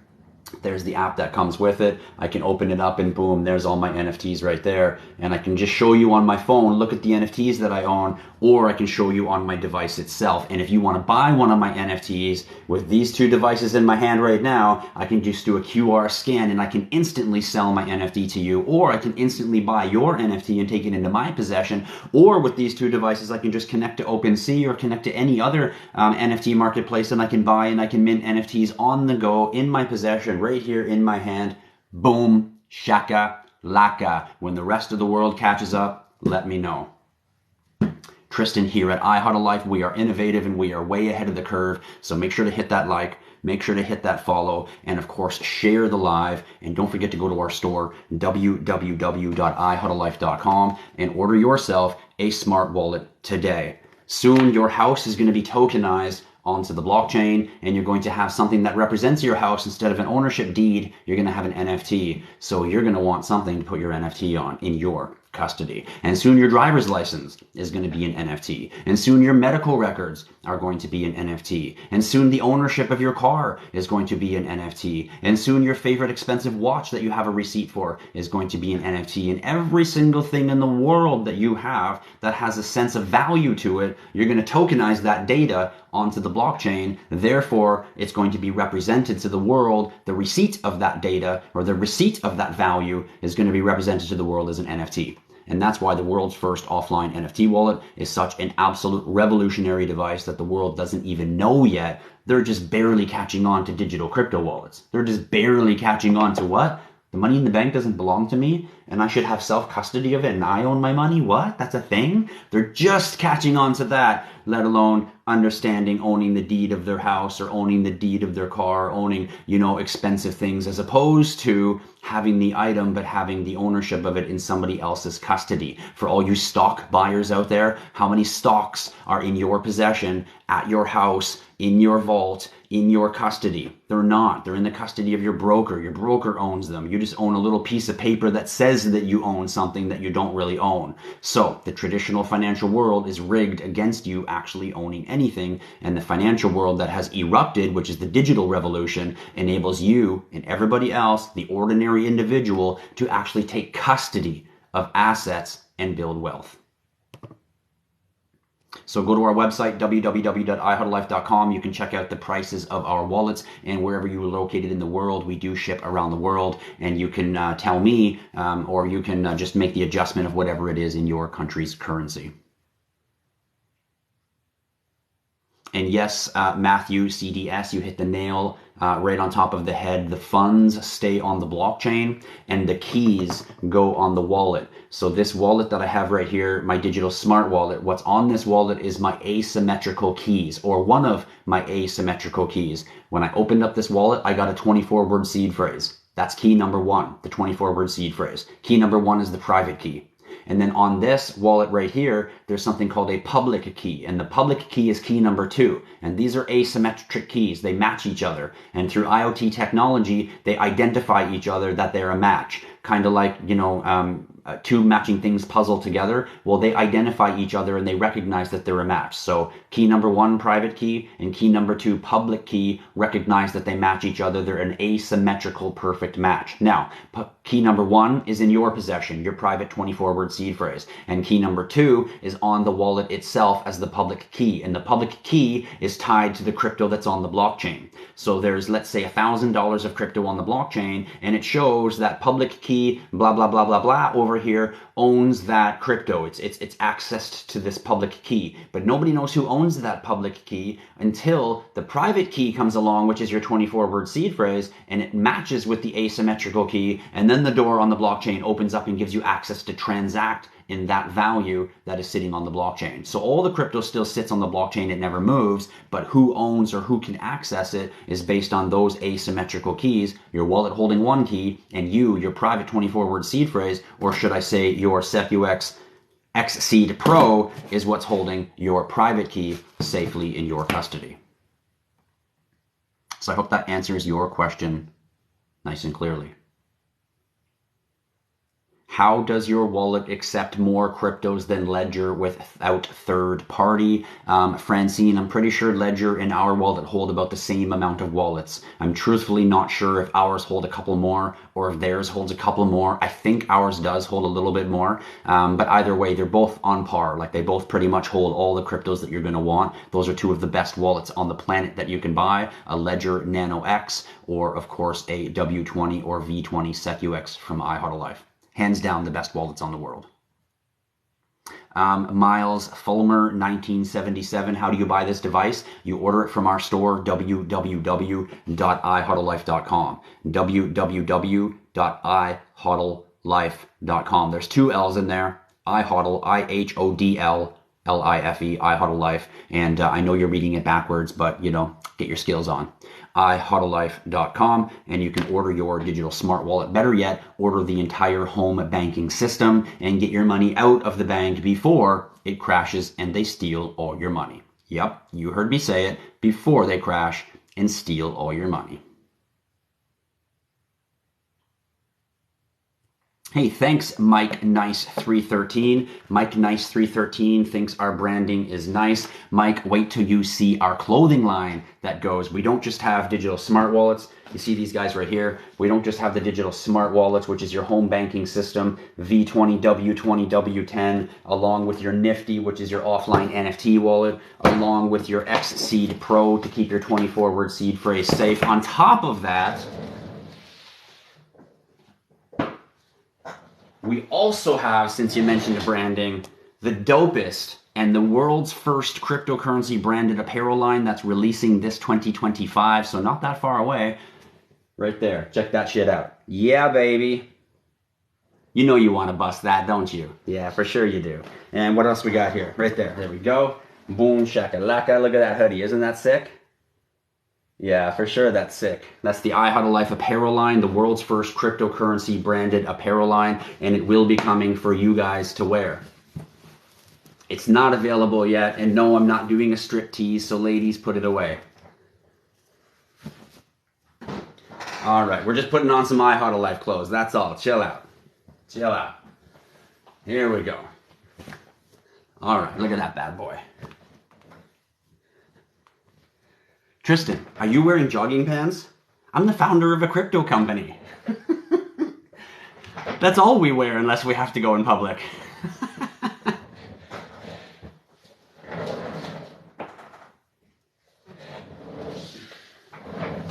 Speaker 1: There's the app that comes with it. I can open it up and boom, there's all my NFTs right there. And I can just show you on my phone, look at the NFTs that I own, or I can show you on my device itself. And if you want to buy one of my NFTs with these two devices in my hand right now, I can just do a QR scan and I can instantly sell my NFT to you, or I can instantly buy your NFT and take it into my possession. Or with these two devices, I can just connect to OpenSea or connect to any other NFT marketplace, and I can buy and I can mint NFTs on the go in my possession right here in my hand. Boom, shaka, laka. When the rest of the world catches up, let me know. Tristan here at IHodlLife. We are innovative and we are way ahead of the curve. So make sure to hit that like, make sure to hit that follow, and of course, share the live. And don't forget to go to our store, www.IHodlLife.com, and order yourself a smart wallet today. Soon, your house is going to be tokenized onto the blockchain, and you're going to have something that represents your house. Instead of an ownership deed, you're going to have an NFT. So you're going to want something to put your NFT on in your custody. And soon your driver's license is going to be an NFT. And soon your medical records are going to be an NFT. And soon the ownership of your car is going to be an NFT. And soon your favorite expensive watch that you have a receipt for is going to be an NFT. And every single thing in the world that you have that has a sense of value to it, you're going to tokenize that data onto the blockchain. Therefore, it's going to be represented to the world. The receipt of that data or the receipt of that value is going to be represented to the world as an NFT. And that's why the world's first offline NFT wallet is such an absolute revolutionary device that the world doesn't even know yet. They're just barely catching on to digital crypto wallets. They're just barely catching on to what? The money in the bank doesn't belong to me and I should have self-custody of it and I own my money? What? That's a thing? They're just catching on to that, let alone understanding owning the deed of their house or owning the deed of their car, owning, expensive things, as opposed to having the item but having the ownership of it in somebody else's custody. For all you stock buyers out there, how many stocks are in your possession, at your house, in your vault, in your custody? They're not. They're in the custody of your broker. Your broker owns them. You just own a little piece of paper that says says that you own something that you don't really own. So the traditional financial world is rigged against you actually owning anything, and the financial world that has erupted, which is the digital revolution, enables you and everybody else, the ordinary individual, to actually take custody of assets and build wealth. So go to our website, www.IHodlLife.com. You can check out the prices of our wallets, and wherever you are located in the world, we do ship around the world, and you can tell me, or you can just make the adjustment of whatever it is in your country's currency. And yes, Matthew, CDS, you hit the nail right on top of the head. The funds stay on the blockchain and the keys go on the wallet. So this wallet that I have right here, my digital smart wallet, what's on this wallet is my asymmetrical keys, or one of my asymmetrical keys. When I opened up this wallet, I got a 24-word seed phrase. That's key number one, the 24-word seed phrase. Key number one is the private key. And then on this wallet right here, there's something called a public key. And the public key is key number two. And these are asymmetric keys. They match each other. And through IoT technology, they identify each other that they're a match. Kind of like, two matching things puzzle together. Well, they identify each other and they recognize that they're a match. So key number one, private key, and key number two, public key, recognize that they match each other. They're an asymmetrical perfect match. Now, key number one is in your possession, your private 24-word seed phrase. And key number two is on the wallet itself as the public key. And the public key is tied to the crypto that's on the blockchain. So there's, let's say, $1,000 of crypto on the blockchain, and it shows that public key, blah, blah, blah, blah, blah, over here owns that crypto. It's accessed to this public key, but nobody knows who owns that public key until the private key comes along, which is your 24-word seed phrase, and it matches with the asymmetrical key, and then the door on the blockchain opens up and gives you access to transact in that value that is sitting on the blockchain. So all the crypto still sits on the blockchain, it never moves, but who owns or who can access it is based on those asymmetrical keys, your wallet holding one key, and you, your private 24-word seed phrase, or should I say your SecUX X-Seed Pro, is what's holding your private key safely in your custody. So I hope that answers your question nice and clearly. How does your wallet accept more cryptos than Ledger without third party? Francine, I'm pretty sure Ledger and our wallet hold about the same amount of wallets. I'm truthfully not sure if ours hold a couple more or if theirs holds a couple more. I think ours does hold a little bit more, but either way, they're both on par. Like, they both pretty much hold all the cryptos that you're going to want. Those are two of the best wallets on the planet that you can buy, a Ledger Nano X, or of course a W20 or V20 SecUX from IHodlLife. Hands down, the best wallets on the world. Miles Fulmer, 1977. How do you buy this device? You order it from our store, www.IHodlLife.com. www.IHodlLife.com. There's two L's in there. IHodl, IHodlLife, IHodlLife. And I know you're reading it backwards, but, get your skills on. IHodlLife.com, and you can order your digital smart wallet. Better yet, order the entire home banking system and get your money out of the bank before it crashes and they steal all your money. Yep, you heard me say it, before they crash and steal all your money. Hey, thanks, Mike Nice 313. Mike Nice 313 thinks our branding is nice. Mike, wait till you see our clothing line that goes. We don't just have digital smart wallets. You see these guys right here. We don't just have the digital smart wallets, which is your home banking system, V20, W20, W10, along with your Nifty, which is your offline NFT wallet, along with your X-Seed Pro to keep your 24-word seed phrase safe. On top of that, we also have, since you mentioned branding, the dopest and the world's first cryptocurrency branded apparel line that's releasing this 2025, so not that far away. Right there. Check that shit out. Yeah, baby. You know you want to bust that, don't you? Yeah, for sure you do. And what else we got here? Right there. There we go. Boom, shakalaka. Look at that hoodie. Isn't that sick? Yeah, for sure that's sick. That's the IHodlLife apparel line, the world's first cryptocurrency branded apparel line, and it will be coming for you guys to wear. It's not available yet, and no, I'm not doing a strip tease, so ladies, put it away. All right, we're just putting on some IHodlLife clothes. That's all. Chill out. Chill out. Here we go. All right, look at that bad boy. Tristan, are you wearing jogging pants? I'm the founder of a crypto company. That's all we wear unless we have to go in public.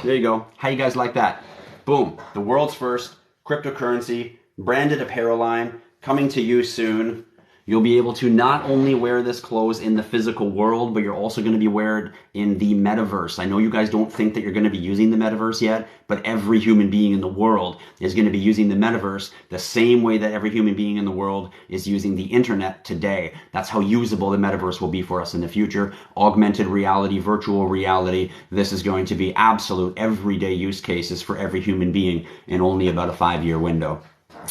Speaker 1: There you go. How you guys like that? Boom. The world's first cryptocurrency, branded apparel line, coming to you soon. You'll be able to not only wear this clothes in the physical world, but you're also going to be wearing it in the metaverse. I know you guys don't think that you're going to be using the metaverse yet, but every human being in the world is going to be using the metaverse the same way that every human being in the world is using the internet today. That's how usable the metaverse will be for us in the future. Augmented reality, virtual reality. This is going to be absolute everyday use cases for every human being in only about a 5-year window.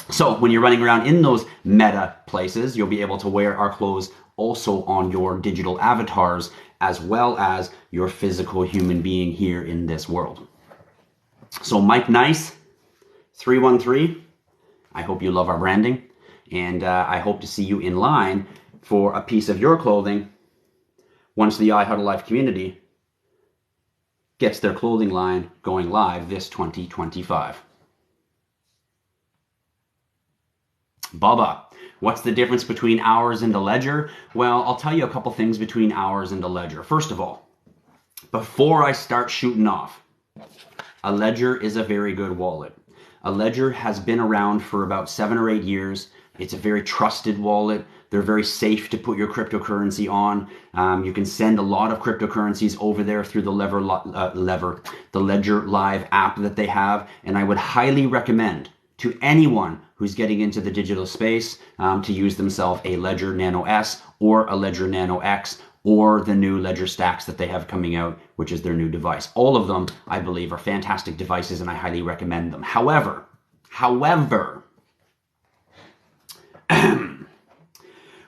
Speaker 1: So when you're running around in those meta places, you'll be able to wear our clothes also on your digital avatars as well as your physical human being here in this world. So Mike Nice, 313, I hope you love our branding, and I hope to see you in line for a piece of your clothing once the IHodlLife community gets their clothing line going live this 2025. Bubba, what's the difference between ours and a ledger? Well, I'll tell you a couple things between ours and a ledger. First of all, before I start shooting off, a ledger is a very good wallet. A ledger has been around for about 7 or 8 years. It's a very trusted wallet. They're very safe to put your cryptocurrency on. You can send a lot of cryptocurrencies over there through the Ledger Live app that they have, and I would highly recommend to anyone who's getting into the digital space to use themselves a Ledger Nano S or a Ledger Nano X or the new Ledger Stacks that they have coming out, which is their new device. All of them, I believe, are fantastic devices and I highly recommend them. However,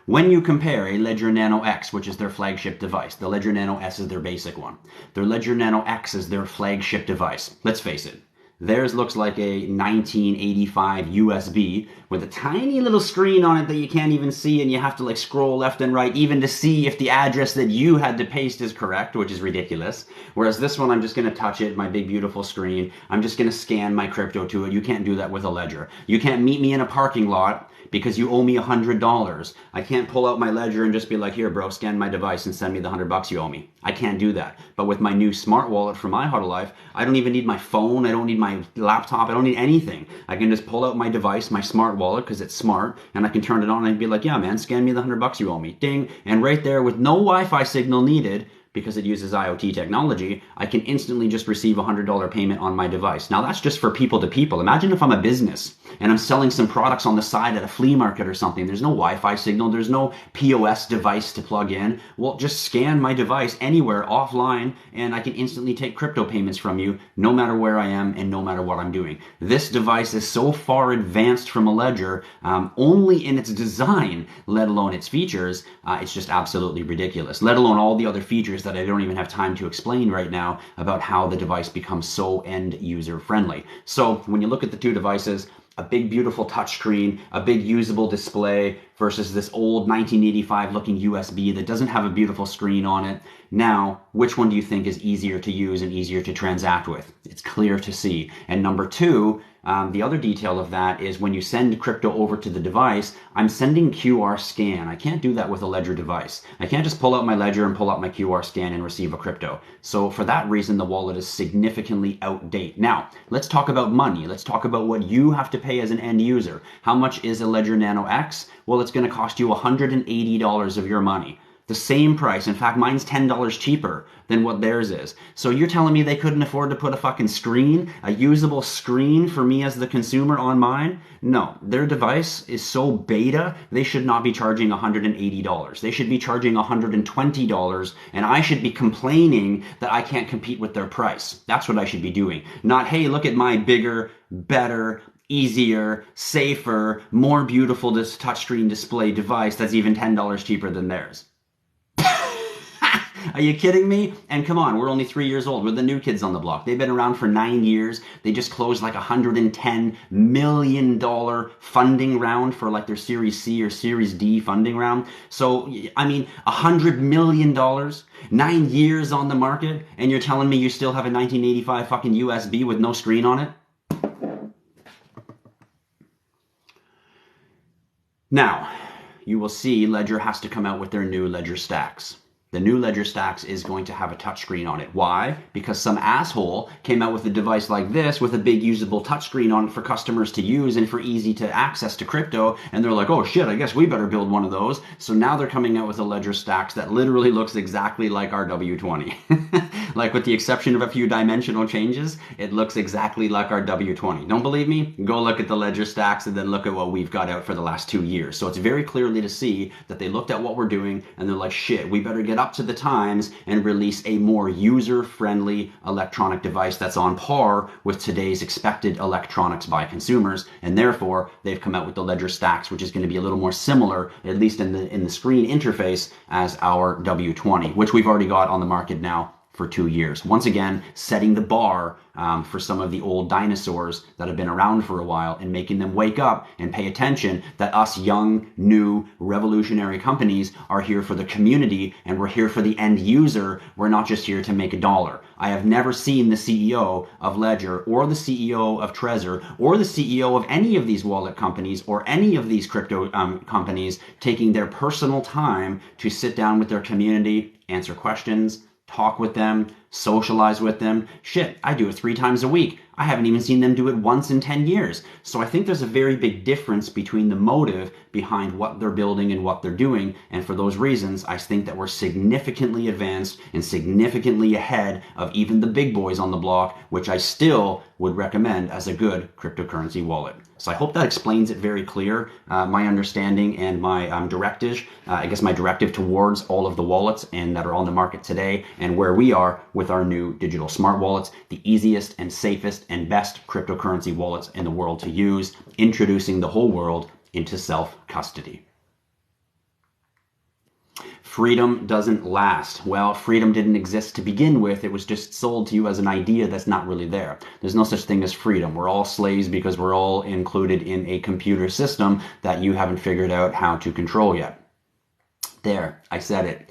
Speaker 1: when you compare a Ledger Nano X, which is their flagship device, the Ledger Nano S is their basic one, their Ledger Nano X is their flagship device. Let's face it. Theirs looks like a 1985 USB with a tiny little screen on it that you can't even see, and you have to like scroll left and right even to see if the address that you had to paste is correct, which is ridiculous. Whereas this one, I'm just going to touch it, my big beautiful screen. I'm just going to scan my crypto to it. You can't do that with a Ledger. You can't meet me in a parking lot because you owe me $100. I can't pull out my Ledger and just be like, here bro, scan my device and send me the $100 you owe me. I can't do that. But with my new smart wallet from IHodlLife, I don't even need my phone, I don't need my laptop, I don't need anything. I can just pull out my device, my smart wallet, because it's smart, and I can turn it on and be like, yeah man, scan me the $100 you owe me. Ding. And right there with no Wi-Fi signal needed, because it uses IoT technology, I can instantly just receive a $100 payment on my device. Now that's just for people to people. Imagine if I'm a business and I'm selling some products on the side at a flea market or something. There's no Wi-Fi signal. There's no POS device to plug in. Well, just scan my device anywhere offline and I can instantly take crypto payments from you no matter where I am and no matter what I'm doing. This device is so far advanced from a Ledger, only in its design, let alone its features, it's just absolutely ridiculous. Let alone all the other features that I don't even have time to explain right now about how the device becomes so end user friendly. So when you look at the two devices, a big beautiful touchscreen, a big usable display versus this old 1985 looking USB that doesn't have a beautiful screen on it. Now, which one do you think is easier to use and easier to transact with? It's clear to see. And number two, the other detail of that is when you send crypto over to the device, I'm sending QR scan. I can't do that with a Ledger device. I can't just pull out my Ledger and pull out my QR scan and receive a crypto. So for that reason, the wallet is significantly outdated. Now, let's talk about money. Let's talk about what you have to pay as an end user. How much is a Ledger Nano X? Well, it's going to cost you $180 of your money. The same price. In fact, mine's $10 cheaper than what theirs is. So you're telling me they couldn't afford to put a fucking screen, a usable screen for me as the consumer on mine? No, their device is so beta, they should not be charging $180. They should be charging $120, and I should be complaining that I can't compete with their price. That's what I should be doing. Not, hey, look at my bigger, better, easier, safer, more beautiful touchscreen display device that's even $10 cheaper than theirs. Are you kidding me? And come on, we're only 3 years old. We're the new kids on the block. They've been around for 9 years. They just closed like $110 million funding round for like their Series C or Series D funding round. So, I mean, $100 million, 9 years on the market, and you're telling me you still have a 1985 fucking USB with no screen on it? Now, you will see Ledger has to come out with their new Ledger Stacks. The new Ledger Stacks is going to have a touchscreen on it. Why? Because some asshole came out with a device like this with a big usable touchscreen on it for customers to use and for easy to access to crypto. And they're like, oh shit, I guess we better build one of those. So now they're coming out with a Ledger Stacks that literally looks exactly like our W20. Like with the exception of a few dimensional changes, it looks exactly like our W20. Don't believe me? Go look at the Ledger Stacks and then look at what we've got out for the last 2 years. So it's very clearly to see that they looked at what we're doing and they're like, shit, we better get up to the times and release a more user-friendly electronic device that's on par with today's expected electronics by consumers. And therefore, they've come out with the Ledger Stacks, which is going to be a little more similar, at least in the screen interface, as our W20, which we've already got on the market now for 2 years. Once again, setting the bar for some of the old dinosaurs that have been around for a while and making them wake up and pay attention that us young, new, revolutionary companies are here for the community and we're here for the end user. We're not just here to make a dollar. I have never seen the CEO of Ledger or the CEO of Trezor or the CEO of any of these wallet companies or any of these crypto companies taking their personal time to sit down with their community, answer questions, talk with them, socialize with them. Shit, I do it 3 times a week. I haven't even seen them do it once in 10 years. So I think there's a very big difference between the motive behind what they're building and what they're doing. And for those reasons, I think that we're significantly advanced and significantly ahead of even the big boys on the block, which I still would recommend as a good cryptocurrency wallet. So I hope that explains it very clear, my understanding and my directive, my directive towards all of the wallets and that are on the market today and where we are with our new digital smart wallets, the easiest and safest and best cryptocurrency wallets in the world to use, introducing the whole world into self-custody. Freedom doesn't last. Well, freedom didn't exist to begin with. It was just sold to you as an idea that's not really there. There's no such thing as freedom. We're all slaves because we're all included in a computer system that you haven't figured out how to control yet. There, I said it.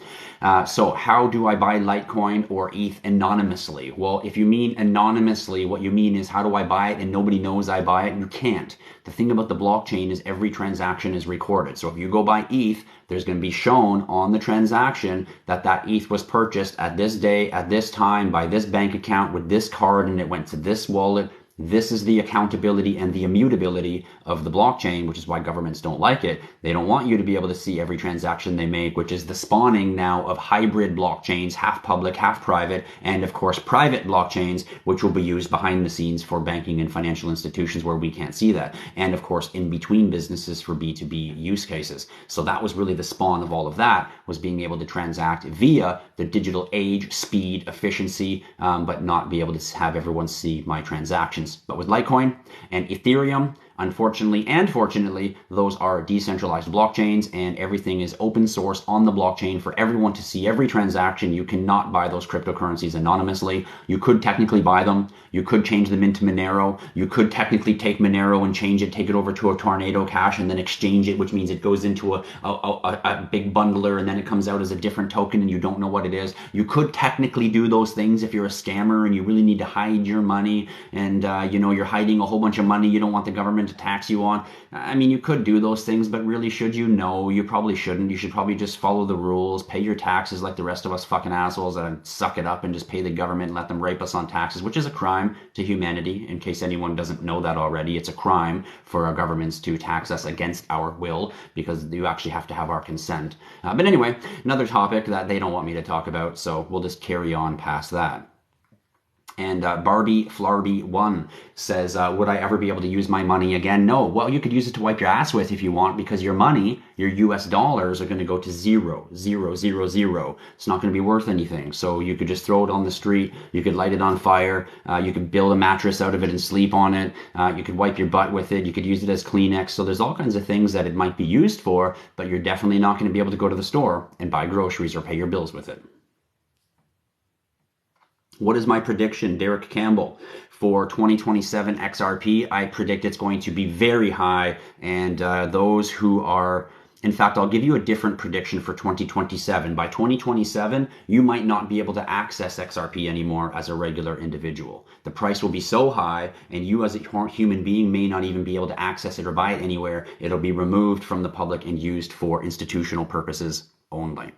Speaker 1: So how do I buy Litecoin or ETH anonymously? Well, if you mean anonymously, what you mean is how do I buy it and nobody knows I buy it? You can't. The thing about the blockchain is every transaction is recorded. So if you go buy ETH, there's going to be shown on the transaction that that ETH was purchased at this day, at this time, by this bank account with this card, and it went to this wallet. This is the accountability and the immutability of the blockchain, which is why governments don't like it. They don't want you to be able to see every transaction they make, which is the spawning now of hybrid blockchains, half public, half private, and of course private blockchains, which will be used behind the scenes for banking and financial institutions where we can't see that. And of course in between businesses for B2B use cases. So that was really the spawn of all of that, was being able to transact via the digital age, speed, efficiency, but not be able to have everyone see my transactions. But with Litecoin and Ethereum, unfortunately and fortunately, those are decentralized blockchains and everything is open source on the blockchain for everyone to see every transaction. You cannot buy those cryptocurrencies anonymously. You could technically buy them. You could change them into Monero. You could technically take Monero and change it, take it over to a Tornado Cash and then exchange it, which means it goes into a big bundler and then it comes out as a different token and you don't know what it is. You could technically do those things if you're a scammer and you really need to hide your money and you're hiding a whole bunch of money you don't want the government to tax you on. I mean, you could do those things, but really, should you? No, you probably shouldn't. You should probably just follow the rules, pay your taxes like the rest of us fucking assholes and suck it up and just pay the government and let them rape us on taxes, which is a crime to humanity. In case anyone doesn't know that already, it's a crime for our governments to tax us against our will because you actually have to have our consent. But anyway, another topic that they don't want me to talk about, so we'll just carry on past that. And Barbie Flarby 1 says, would I ever be able to use my money again? No. Well, you could use it to wipe your ass with if you want, because your money, your US dollars, are going to go to 0, 0, 0, 0. It's not going to be worth anything. So you could just throw it on the street. You could light it on fire. You could build a mattress out of it and sleep on it. You could wipe your butt with it. You could use it as Kleenex. So there's all kinds of things that it might be used for, but you're definitely not going to be able to go to the store and buy groceries or pay your bills with it. What is my prediction, Derek Campbell? For 2027 XRP, I predict it's going to be very high. And those who are, in fact, I'll give you a different prediction for 2027. By 2027, you might not be able to access XRP anymore as a regular individual. The price will be so high, and you as a human being may not even be able to access it or buy it anywhere. It'll be removed from the public and used for institutional purposes only.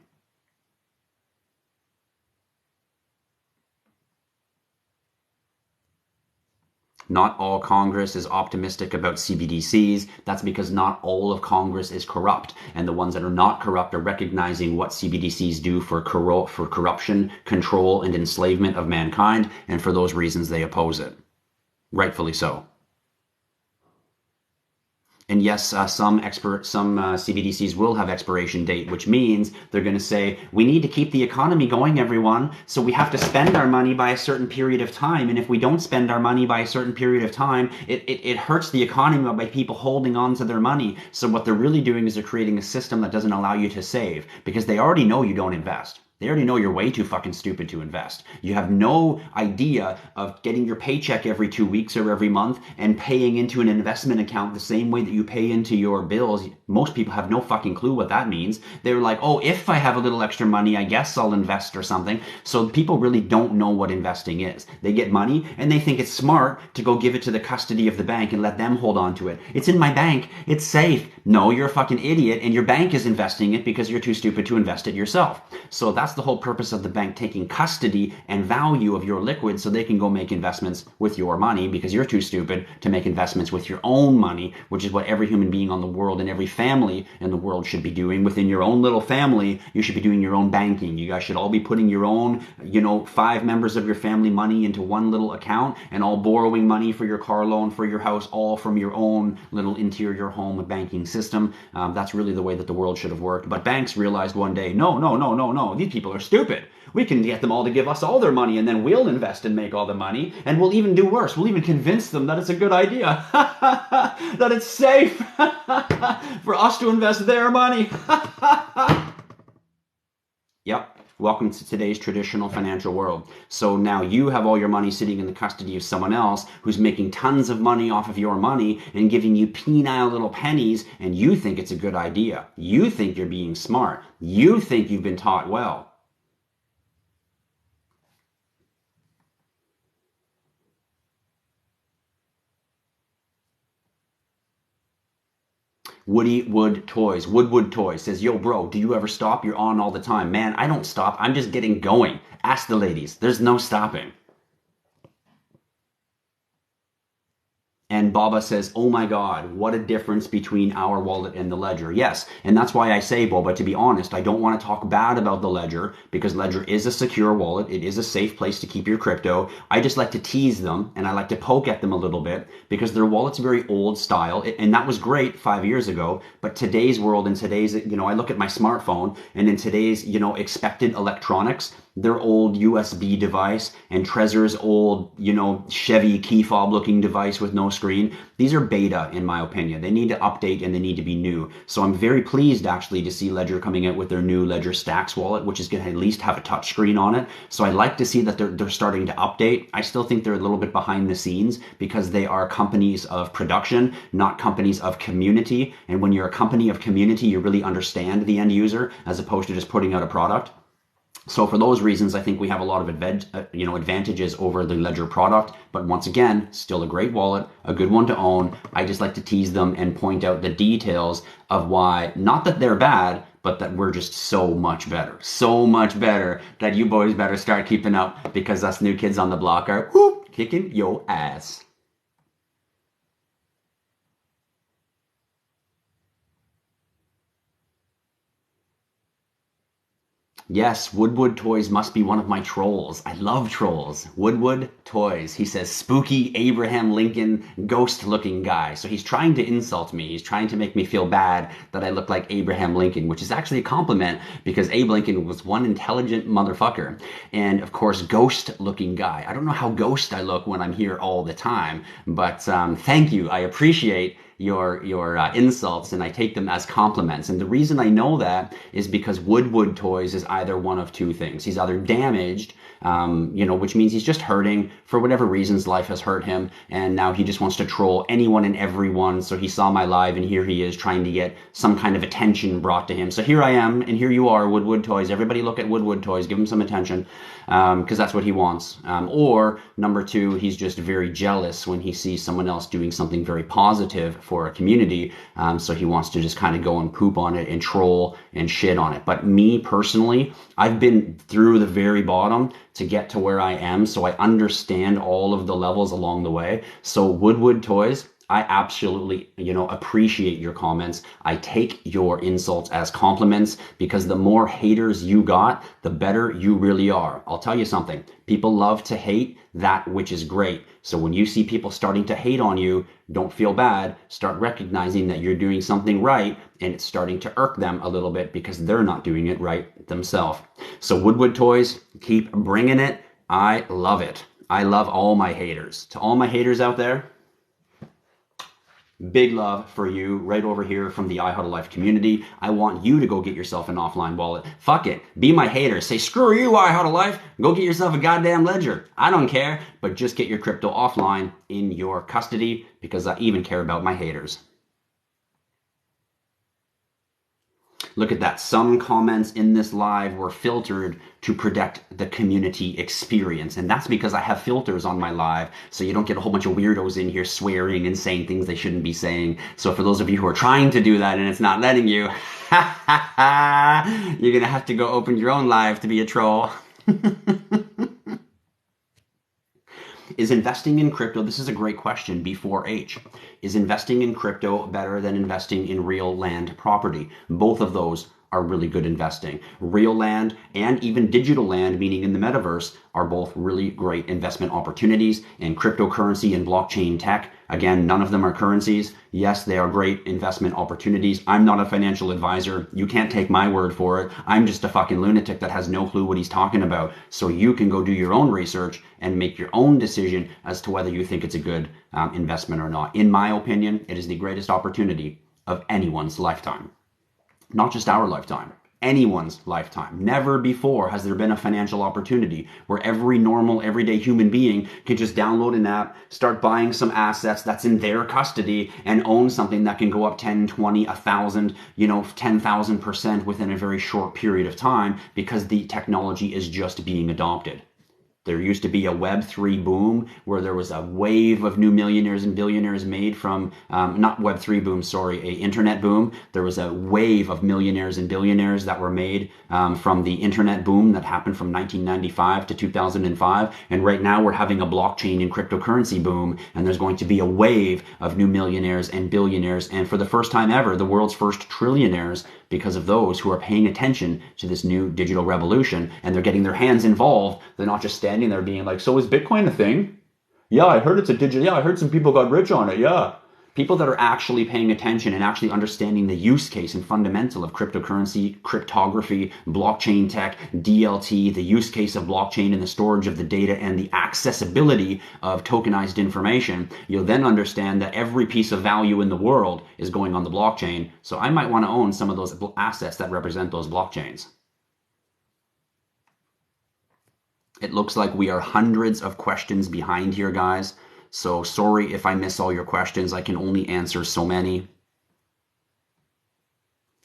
Speaker 1: Not all Congress is optimistic about CBDCs. That's because not all of Congress is corrupt. And the ones that are not corrupt are recognizing what CBDCs do for corruption, control, and enslavement of mankind. And for those reasons, they oppose it. Rightfully so. And yes, some CBDCs will have expiration date, which means they're going to say, we need to keep the economy going, everyone. So we have to spend our money by a certain period of time. And if we don't spend our money by a certain period of time, it hurts the economy by people holding on to their money. So what they're really doing is they're creating a system that doesn't allow you to save because they already know you don't invest. They already know you're way too fucking stupid to invest. You have no idea of getting your paycheck every 2 weeks or every month and paying into an investment account the same way that you pay into your bills. Most people have no fucking clue what that means. They're like, oh, if I have a little extra money, I guess I'll invest or something. So people really don't know what investing is. They get money and they think it's smart to go give it to the custody of the bank and let them hold on to it. It's in my bank. It's safe. No, you're a fucking idiot and your bank is investing it because you're too stupid to invest it yourself. So that's the whole purpose of the bank taking custody and value of your liquid so they can go make investments with your money because you're too stupid to make investments with your own money, which is what every human being on the world and every family in the world should be doing. Within your own little family, you should be doing your own banking. You guys should all be putting your own, 5 members of your family money into one little account and all borrowing money for your car loan, for your house, all from your own little interior home banking system. That's really the way that the world should have worked. But banks realized one day, no, these people are stupid. We can get them all to give us all their money and then we'll invest and make all the money. And we'll even do worse. We'll even convince them that it's a good idea. That it's safe for us to invest their money. Yep. Welcome to today's traditional financial world. So now you have all your money sitting in the custody of someone else who's making tons of money off of your money and giving you penile little pennies, and you think it's a good idea. You think you're being smart. You think you've been taught well. Woodwood Toys says, yo, bro, do you ever stop? You're on all the time. Man, I don't stop. I'm just getting going. Ask the ladies. There's no stopping. And Baba says, oh my God, what a difference between our wallet and the Ledger. Yes, and that's why I say, Boba, to be honest, I don't want to talk bad about the Ledger because Ledger is a secure wallet. It is a safe place to keep your crypto. I just like to tease them and I like to poke at them a little bit because their wallet's very old style. And that was great 5 years ago. But today's world and today's, I look at my smartphone and in today's, expected electronics, their old USB device and Trezor's old, Chevy key fob looking device with no screen. These are beta in my opinion. They need to update and they need to be new. So I'm very pleased actually to see Ledger coming out with their new Ledger Stacks wallet, which is going to at least have a touch screen on it. So I like to see that they're starting to update. I still think they're a little bit behind the scenes because they are companies of production, not companies of community. And when you're a company of community, you really understand the end user as opposed to just putting out a product. So for those reasons, I think we have a lot of advantages over the Ledger product. But once again, still a great wallet, a good one to own. I just like to tease them and point out the details of why, not that they're bad, but that we're just so much better that you boys better start keeping up because us new kids on the block are kicking your ass. Yes, Woodwood Toys must be one of my trolls. I love trolls. Woodwood Toys. He says, spooky Abraham Lincoln ghost-looking guy. So he's trying to insult me. He's trying to make me feel bad that I look like Abraham Lincoln, which is actually a compliment because Abe Lincoln was one intelligent motherfucker. And of course, ghost-looking guy. I don't know how ghost I look when I'm here all the time, but thank you. I appreciate your insults and I take them as compliments. And the reason I know that is because Woodwood Toys is either one of two things. He's either damaged, which means he's just hurting for whatever reasons life has hurt him, and now he just wants to troll anyone and everyone. So he saw my live, and here he is trying to get some kind of attention brought to him. So here I am, and here you are, Woodwood Toys. Everybody look at Woodwood Toys, give him some attention, because that's what he wants. Or number two, he's just very jealous when he sees someone else doing something very positive for a community. So he wants to just kind of go and poop on it and troll and shit on it. But me personally, I've been through the very bottom to get to where I am, so I understand all of the levels along the way. So Woodwood Toys, I absolutely, appreciate your comments. I take your insults as compliments, because the more haters you got, the better you really are. I'll tell you something. People love to hate that which is great. So when you see people starting to hate on you, don't feel bad. Start recognizing that you're doing something right, and it's starting to irk them a little bit because they're not doing it right themselves. So Woodwood Toys, keep bringing it. I love it. I love all my haters. To all my haters out there, big love for you right over here from the IHodlLife community. I want you to go get yourself an offline wallet. Fuck it. Be my hater. Say, screw you, IHodlLife. Go get yourself a goddamn ledger. I don't care, but just get your crypto offline in your custody, because I even care about my haters. Look at that. Some comments in this live were filtered to protect the community experience. And that's because I have filters on my live, so you don't get a whole bunch of weirdos in here swearing and saying things they shouldn't be saying. So for those of you who are trying to do that and it's not letting you, you're going to have to go open your own live to be a troll. Is investing in crypto, this is a great question, B4H. Is investing in crypto better than investing in real land property? Both of those are really good investing. Real land and even digital land, meaning in the metaverse, are both really great investment opportunities. And cryptocurrency and blockchain tech, again, none of them are currencies. Yes, they are great investment opportunities. I'm not a financial advisor. You can't take my word for it. I'm just a fucking lunatic that has no clue what he's talking about. So you can go do your own research and make your own decision as to whether you think it's a good investment or not. In my opinion, it is the greatest opportunity of anyone's lifetime. Not just our lifetime, anyone's lifetime. Never before has there been a financial opportunity where every normal, everyday human being can just download an app, start buying some assets that's in their custody, and own something that can go up 10, 20, 1,000, 10,000% within a very short period of time, because the technology is just being adopted. There used to be a Web3 boom where there was a wave of new millionaires and billionaires made from, not Web3 boom, sorry, a internet boom. There was a wave of millionaires and billionaires that were made from the internet boom that happened from 1995 to 2005. And right now we're having a blockchain and cryptocurrency boom, and there's going to be a wave of new millionaires and billionaires. And for the first time ever, the world's first trillionaires, because of those who are paying attention to this new digital revolution, and they're getting their hands involved. They're not just standing there being like, so is Bitcoin a thing? Yeah, I heard it's a digital. Yeah, I heard some people got rich on it. Yeah. People that are actually paying attention and actually understanding the use case and fundamental of cryptocurrency, cryptography, blockchain tech, DLT, the use case of blockchain and the storage of the data and the accessibility of tokenized information, you'll then understand that every piece of value in the world is going on the blockchain. So I might want to own some of those assets that represent those blockchains. It looks like we are hundreds of questions behind here, guys. So sorry if I miss all your questions. I can only answer so many.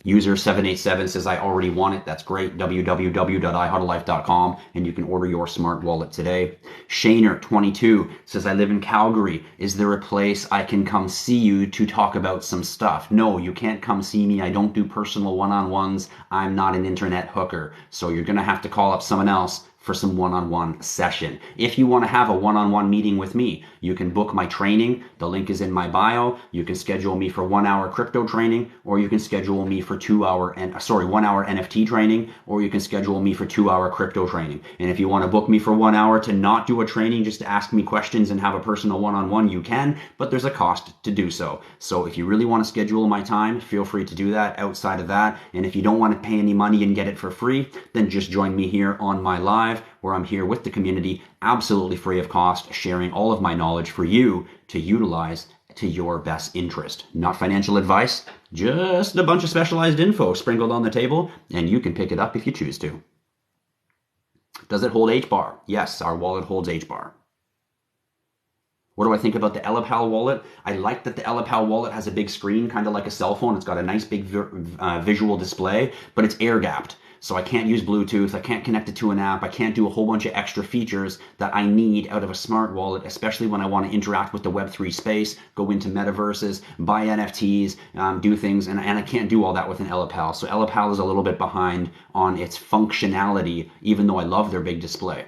Speaker 1: User 787 says, I already want it. That's great. www.IHodlLife.com, and you can order your smart wallet today. Shaner 22 says, I live in Calgary. Is there a place I can come see you to talk about some stuff? No, you can't come see me. I don't do personal one-on-ones. I'm not an internet hooker. So you're going to have to call up someone else for some one-on-one session. If you want to have a one-on-one meeting with me, you can book my training. The link is in my bio. You can schedule me for 1 hour crypto training, or you can schedule me for 1 hour NFT training, or you can schedule me for 2 hour crypto training. And if you want to book me for 1 hour to not do a training, just to ask me questions and have a personal one-on-one, you can, but there's a cost to do so. So if you really want to schedule my time, feel free to do that outside of that. And if you don't want to pay any money and get it for free, then just join me here on my live, where I'm here with the community, absolutely free of cost, sharing all of my knowledge for you to utilize to your best interest. Not financial advice, just a bunch of specialized info sprinkled on the table, and you can pick it up if you choose to. Does it hold HBAR? Yes, our wallet holds HBAR. What do I think about the Ellipal wallet? I like that the Ellipal wallet has a big screen, kind of like a cell phone. It's got a nice big visual display, but it's air gapped. So I can't use Bluetooth, I can't connect it to an app, I can't do a whole bunch of extra features that I need out of a smart wallet, especially when I want to interact with the Web3 space, go into metaverses, buy NFTs, do things, and I can't do all that with an Ellipal. So Ellipal is a little bit behind on its functionality, even though I love their big display.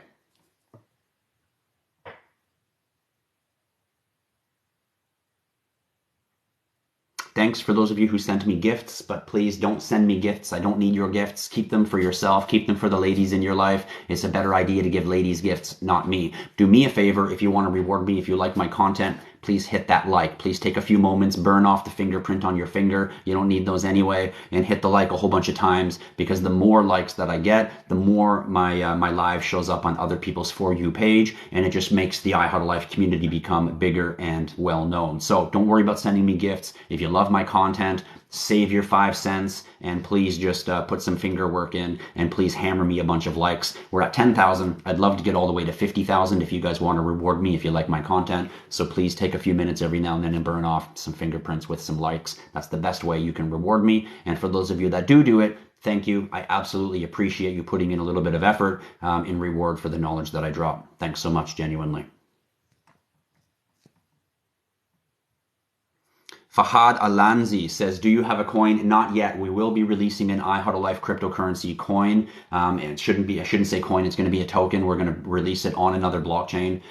Speaker 1: Thanks for those of you who sent me gifts, but please don't send me gifts. I don't need your gifts. Keep them for yourself. Keep them for the ladies in your life. It's a better idea to give ladies gifts, not me. Do me a favor if you want to reward me, if you like my content, please hit that like. Please take a few moments, burn off the fingerprint on your finger. You don't need those anyway, and hit the like a whole bunch of times, because the more likes that I get, the more my live shows up on other people's For You page, and it just makes the IHodlLife community become bigger and well known. So don't worry about sending me gifts. If you love my content, save your 5 cents and please just put some finger work in, and please hammer me a bunch of likes. We're at 10,000. I'd love to get all the way to 50,000 if you guys want to reward me, if you like my content. So please take a few minutes every now and then and burn off some fingerprints with some likes. That's the best way you can reward me. And for those of you that do it, thank you. I absolutely appreciate you putting in a little bit of effort in reward for the knowledge that I drop. Thanks so much, genuinely. Fahad Alanzi says, do you have a coin? Not yet. We will be releasing an IHodlLife cryptocurrency coin. I shouldn't say coin, it's going to be a token. We're going to release it on another blockchain.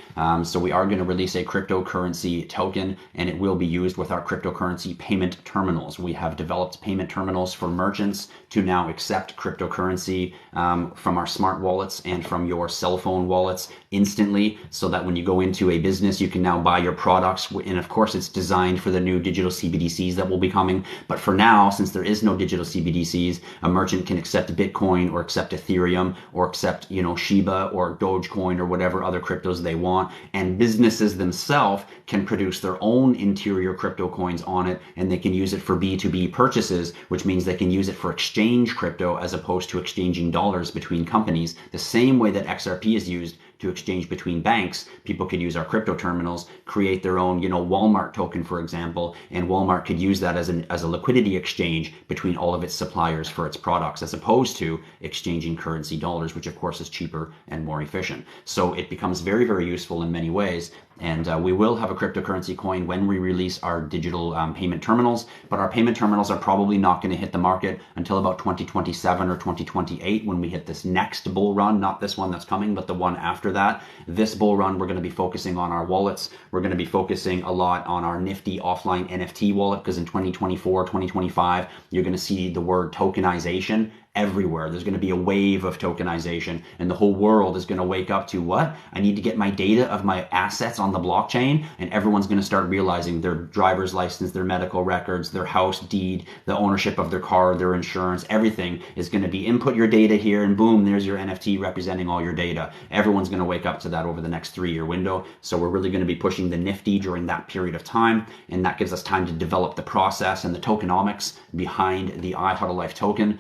Speaker 1: So we are going to release a cryptocurrency token, and it will be used with our cryptocurrency payment terminals. We have developed payment terminals for merchants to now accept cryptocurrency from our smart wallets and from your cell phone wallets instantly, so that when you go into a business, you can now buy your products. And of course, it's designed for the new digital CBDCs that will be coming. But for now, since there is no digital CBDCs, a merchant can accept Bitcoin or accept Ethereum or accept, Shiba or Dogecoin or whatever other cryptos they want. And businesses themselves can produce their own interior crypto coins on it, and they can use it for B2B purchases, which means they can use it for exchange crypto as opposed to exchanging dollars between companies. The same way that XRP is used to exchange between banks, people could use our crypto terminals, create their own, Walmart token, for example, and Walmart could use that as a liquidity exchange between all of its suppliers for its products, as opposed to exchanging currency dollars, which of course is cheaper and more efficient. So it becomes very, very useful in many ways. And we will have a cryptocurrency coin when we release our digital payment terminals, but our payment terminals are probably not going to hit the market until about 2027 or 2028, when we hit this next bull run, not this one that's coming, but the one after that. This bull run, we're going to be focusing on our wallets. We're going to be focusing a lot on our nifty offline NFT wallet, because in 2024, 2025, you're going to see the word tokenization everywhere. There's going to be a wave of tokenization, and the whole world is going to wake up to, what? I need to get my data of my assets on the blockchain, and everyone's going to start realizing their driver's license, their medical records, their house deed, the ownership of their car, their insurance, everything is going to be input your data here, and boom, there's your NFT representing all your data. Everyone's going to wake up to that over the next 3-year window. So we're really going to be pushing the nifty during that period of time, and that gives us time to develop the process and the tokenomics behind the IHodlLife token.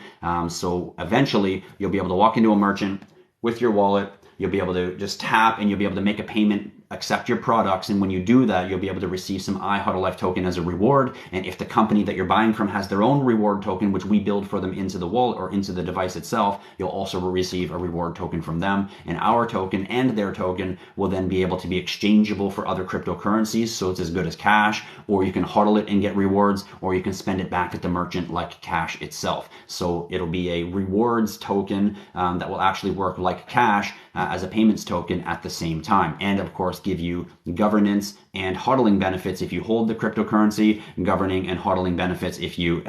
Speaker 1: So eventually you'll be able to walk into a merchant with your wallet, you'll be able to just tap and you'll be able to make a payment, accept your products, and when you do that, you'll be able to receive some IHodlLife token as a reward. And if the company that you're buying from has their own reward token, which we build for them into the wallet or into the device itself, you'll also receive a reward token from them. And our token and their token will then be able to be exchangeable for other cryptocurrencies, so it's as good as cash, or you can hodl it and get rewards, or you can spend it back at the merchant like cash itself. So it'll be a rewards token that will actually work like cash as a payments token at the same time. And of course, give you governance and hodling benefits if you hold the cryptocurrency, governing and hodling benefits if you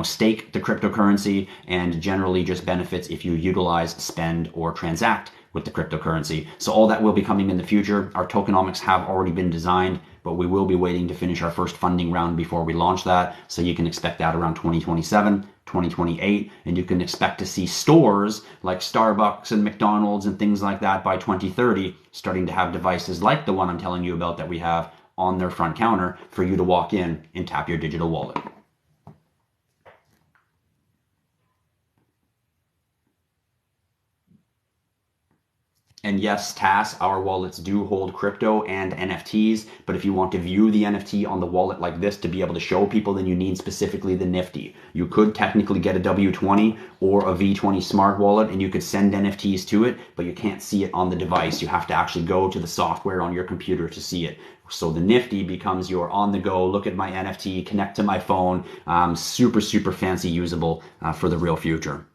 Speaker 1: stake the cryptocurrency, and generally just benefits if you utilize, spend, or transact with the cryptocurrency. So all that will be coming in the future. Our tokenomics have already been designed, but we will be waiting to finish our first funding round before we launch that. So you can expect that around 2027, 2028, and you can expect to see stores like Starbucks and McDonald's and things like that by 2030 starting to have devices like the one I'm telling you about that we have on their front counter for you to walk in and tap your digital wallet. And yes, TAS, our wallets do hold crypto and NFTs, but if you want to view the NFT on the wallet like this to be able to show people, then you need specifically the Nifty. You could technically get a W20 or a V20 smart wallet and you could send NFTs to it, but you can't see it on the device. You have to actually go to the software on your computer to see it. So the Nifty becomes your on the go, look at my NFT, connect to my phone, super, super fancy usable for the real future.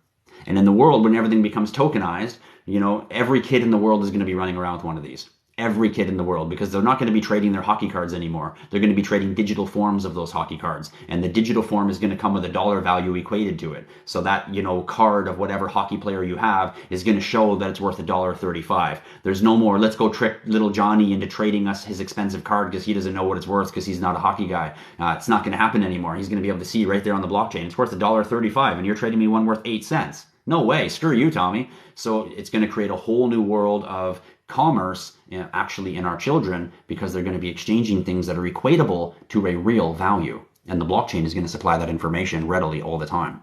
Speaker 1: And in the world, when everything becomes tokenized, you know, every kid in the world is going to be running around with one of these. Every kid in the world, because they're not going to be trading their hockey cards anymore. They're going to be trading digital forms of those hockey cards. And the digital form is going to come with a dollar value equated to it. So that, you know, card of whatever hockey player you have is going to show that it's worth $1.35. There's no more, let's go trick little Johnny into trading us his expensive card because he doesn't know what it's worth because he's not a hockey guy. It's not going to happen anymore. He's going to be able to see right there on the blockchain, it's worth $1.35 and you're trading me one worth 8 cents. No way, screw you, Tommy. So it's going to create a whole new world of commerce actually in our children because they're going to be exchanging things that are equatable to a real value. And the blockchain is going to supply that information readily all the time.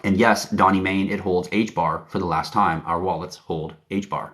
Speaker 1: And yes, Donnie Main, it holds HBAR for the last time. Our wallets hold HBAR.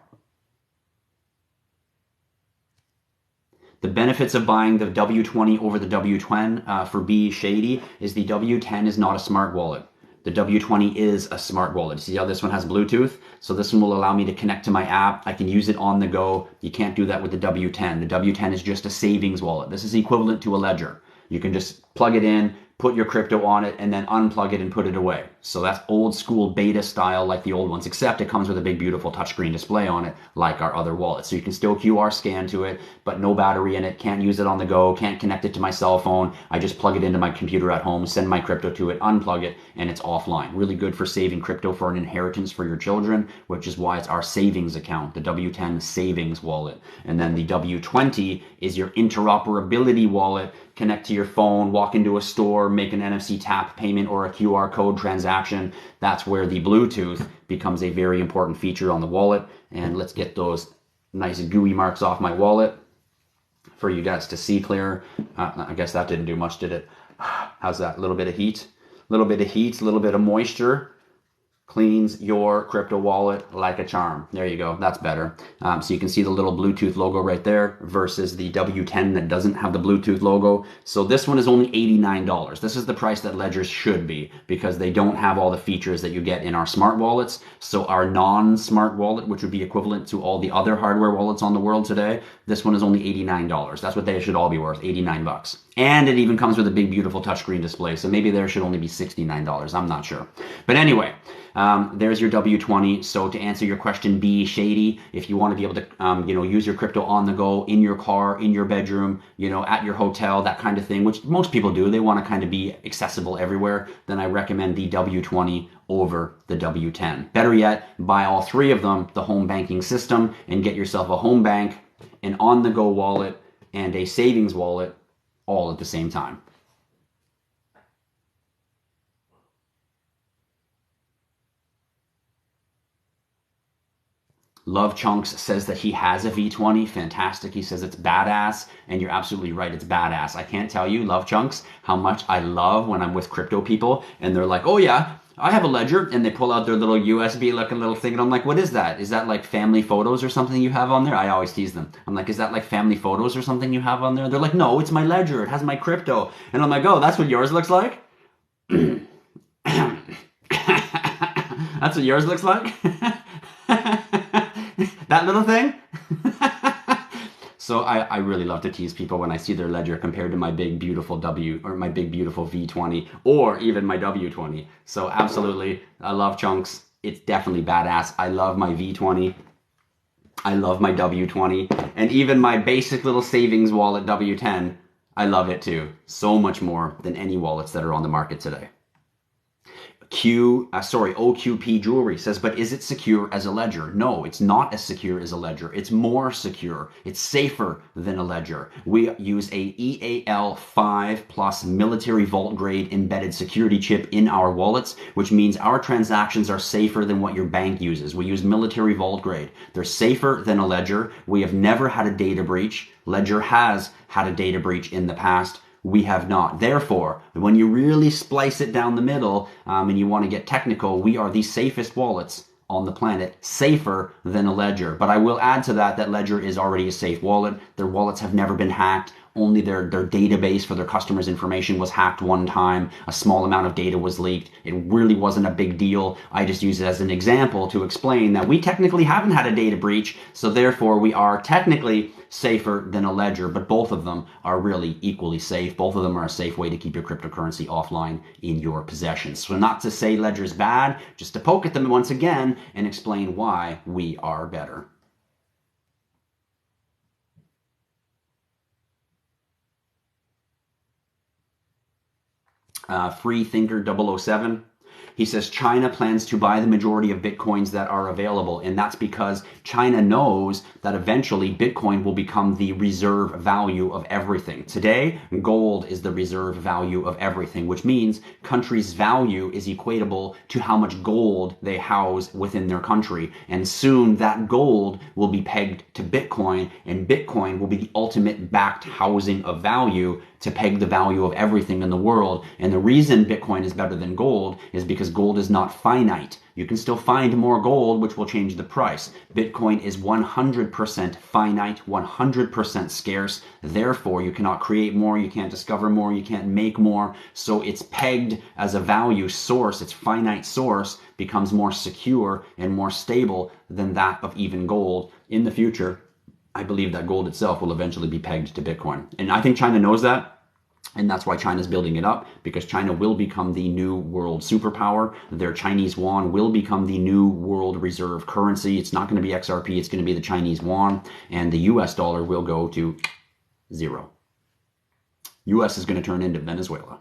Speaker 1: The benefits of buying the W20 over the W10 for B Shady is the W10 is not a smart wallet. The W20 is a smart wallet. See how this one has Bluetooth? So this one will allow me to connect to my app. I can use it on the go. You can't do that with the W10. The W10 is just a savings wallet. This is equivalent to a ledger. You can just plug it in, put your crypto on it, and then unplug it and put it away. So that's old school beta style like the old ones, except it comes with a big beautiful touchscreen display on it like our other wallets. So you can still QR scan to it, but no battery in it, can't use it on the go, can't connect it to my cell phone. I just plug it into my computer at home, send my crypto to it, unplug it, and it's offline. Really good for saving crypto for an inheritance for your children, which is why it's our savings account, the W10 savings wallet. And then the W20 is your interoperability wallet. Connect to your phone, walk into a store, make an NFC tap payment or a QR code transaction. That's where the Bluetooth becomes a very important feature on the wallet. And let's get those nice gooey marks off my wallet for you guys to see clear. I guess that didn't do much, did it? How's that? A little bit of heat, a little bit of heat, a little bit of moisture. Cleans your crypto wallet like a charm. There you go. That's better. So you can see the little Bluetooth logo right there versus the W10 that doesn't have the Bluetooth logo. So this one is only $89. This is the price that ledgers should be because they don't have all the features that you get in our smart wallets. So our non-smart wallet, which would be equivalent to all the other hardware wallets on the world today, this one is only $89. That's what they should all be worth, 89 bucks. And it even comes with a big, beautiful touchscreen display. So maybe there should only be $69. I'm not sure. But anyway, there's your W20. So to answer your question, be shady. If you want to be able to, use your crypto on the go, in your car, in your bedroom, at your hotel, that kind of thing, which most people do. They want to kind of be accessible everywhere. Then I recommend the W20 over the W10. Better yet, buy all three of them, the home banking system, and get yourself a home bank, an on-the-go wallet, and a savings wallet all at the same time. Love Chunks says that he has a V20. Fantastic. He says it's badass. And you're absolutely right. It's badass. I can't tell you, Love Chunks, how much I love when I'm with crypto people and they're like, oh yeah, I have a ledger. And they pull out their little USB looking little thing. And I'm like, what is that? Is that like family photos or something you have on there? I always tease them. I'm like, is that like family photos or something you have on there? They're like, no, it's my ledger. It has my crypto. And I'm like, oh, that's what yours looks like? That's what yours looks like? That little thing? So I really love to tease people when I see their ledger compared to my big beautiful my big beautiful V20 or even my W20. So absolutely, I love Chunks. It's definitely badass. I love my V20. I love my W20. And even my basic little savings wallet W10, I love it too. So much more than any wallets that are on the market today. OQP Jewelry says, but is it secure as a ledger? No, it's not as secure as a ledger. It's more secure. It's safer than a ledger. We use a EAL5 plus military vault grade embedded security chip in our wallets, which means our transactions are safer than what your bank uses. We use military vault grade. They're safer than a ledger. We have never had a data breach. Ledger has had a data breach in the past. We have not. Therefore, when you really splice it down the middle and you want to get technical, we are the safest wallets on the planet, safer than a Ledger. But I will add to that Ledger is already a safe wallet. Their wallets have never been hacked. Only their database for their customers' information was hacked one time. A small amount of data was leaked. It really wasn't a big deal. I just use it as an example to explain that we technically haven't had a data breach, so therefore we are technically safer than a Ledger, but both of them are really equally safe. Both of them are a safe way to keep your cryptocurrency offline in your possession. So not to say Ledger's bad, just to poke at them once again and explain why we are better. Free Thinker 007. He says China plans to buy the majority of Bitcoins that are available, and that's because China knows that eventually Bitcoin will become the reserve value of everything. Today, gold is the reserve value of everything, which means countries' value is equatable to how much gold they house within their country. And soon that gold will be pegged to Bitcoin, and Bitcoin will be the ultimate backed housing of value to peg the value of everything in the world. And the reason Bitcoin is better than gold is because gold is not finite. You can still find more gold, which will change the price. Bitcoin is 100% finite, 100% scarce. Therefore, you cannot create more, you can't discover more, you can't make more. So it's pegged as a value source. Its finite source becomes more secure and more stable than that of even gold. In the future, I believe that gold itself will eventually be pegged to Bitcoin. And I think China knows that. And that's why China's building it up, because China will become the new world superpower. Their Chinese yuan will become the new world reserve currency. It's not going to be XRP, it's going to be the Chinese yuan. And the US dollar will go to zero. US is going to turn into Venezuela.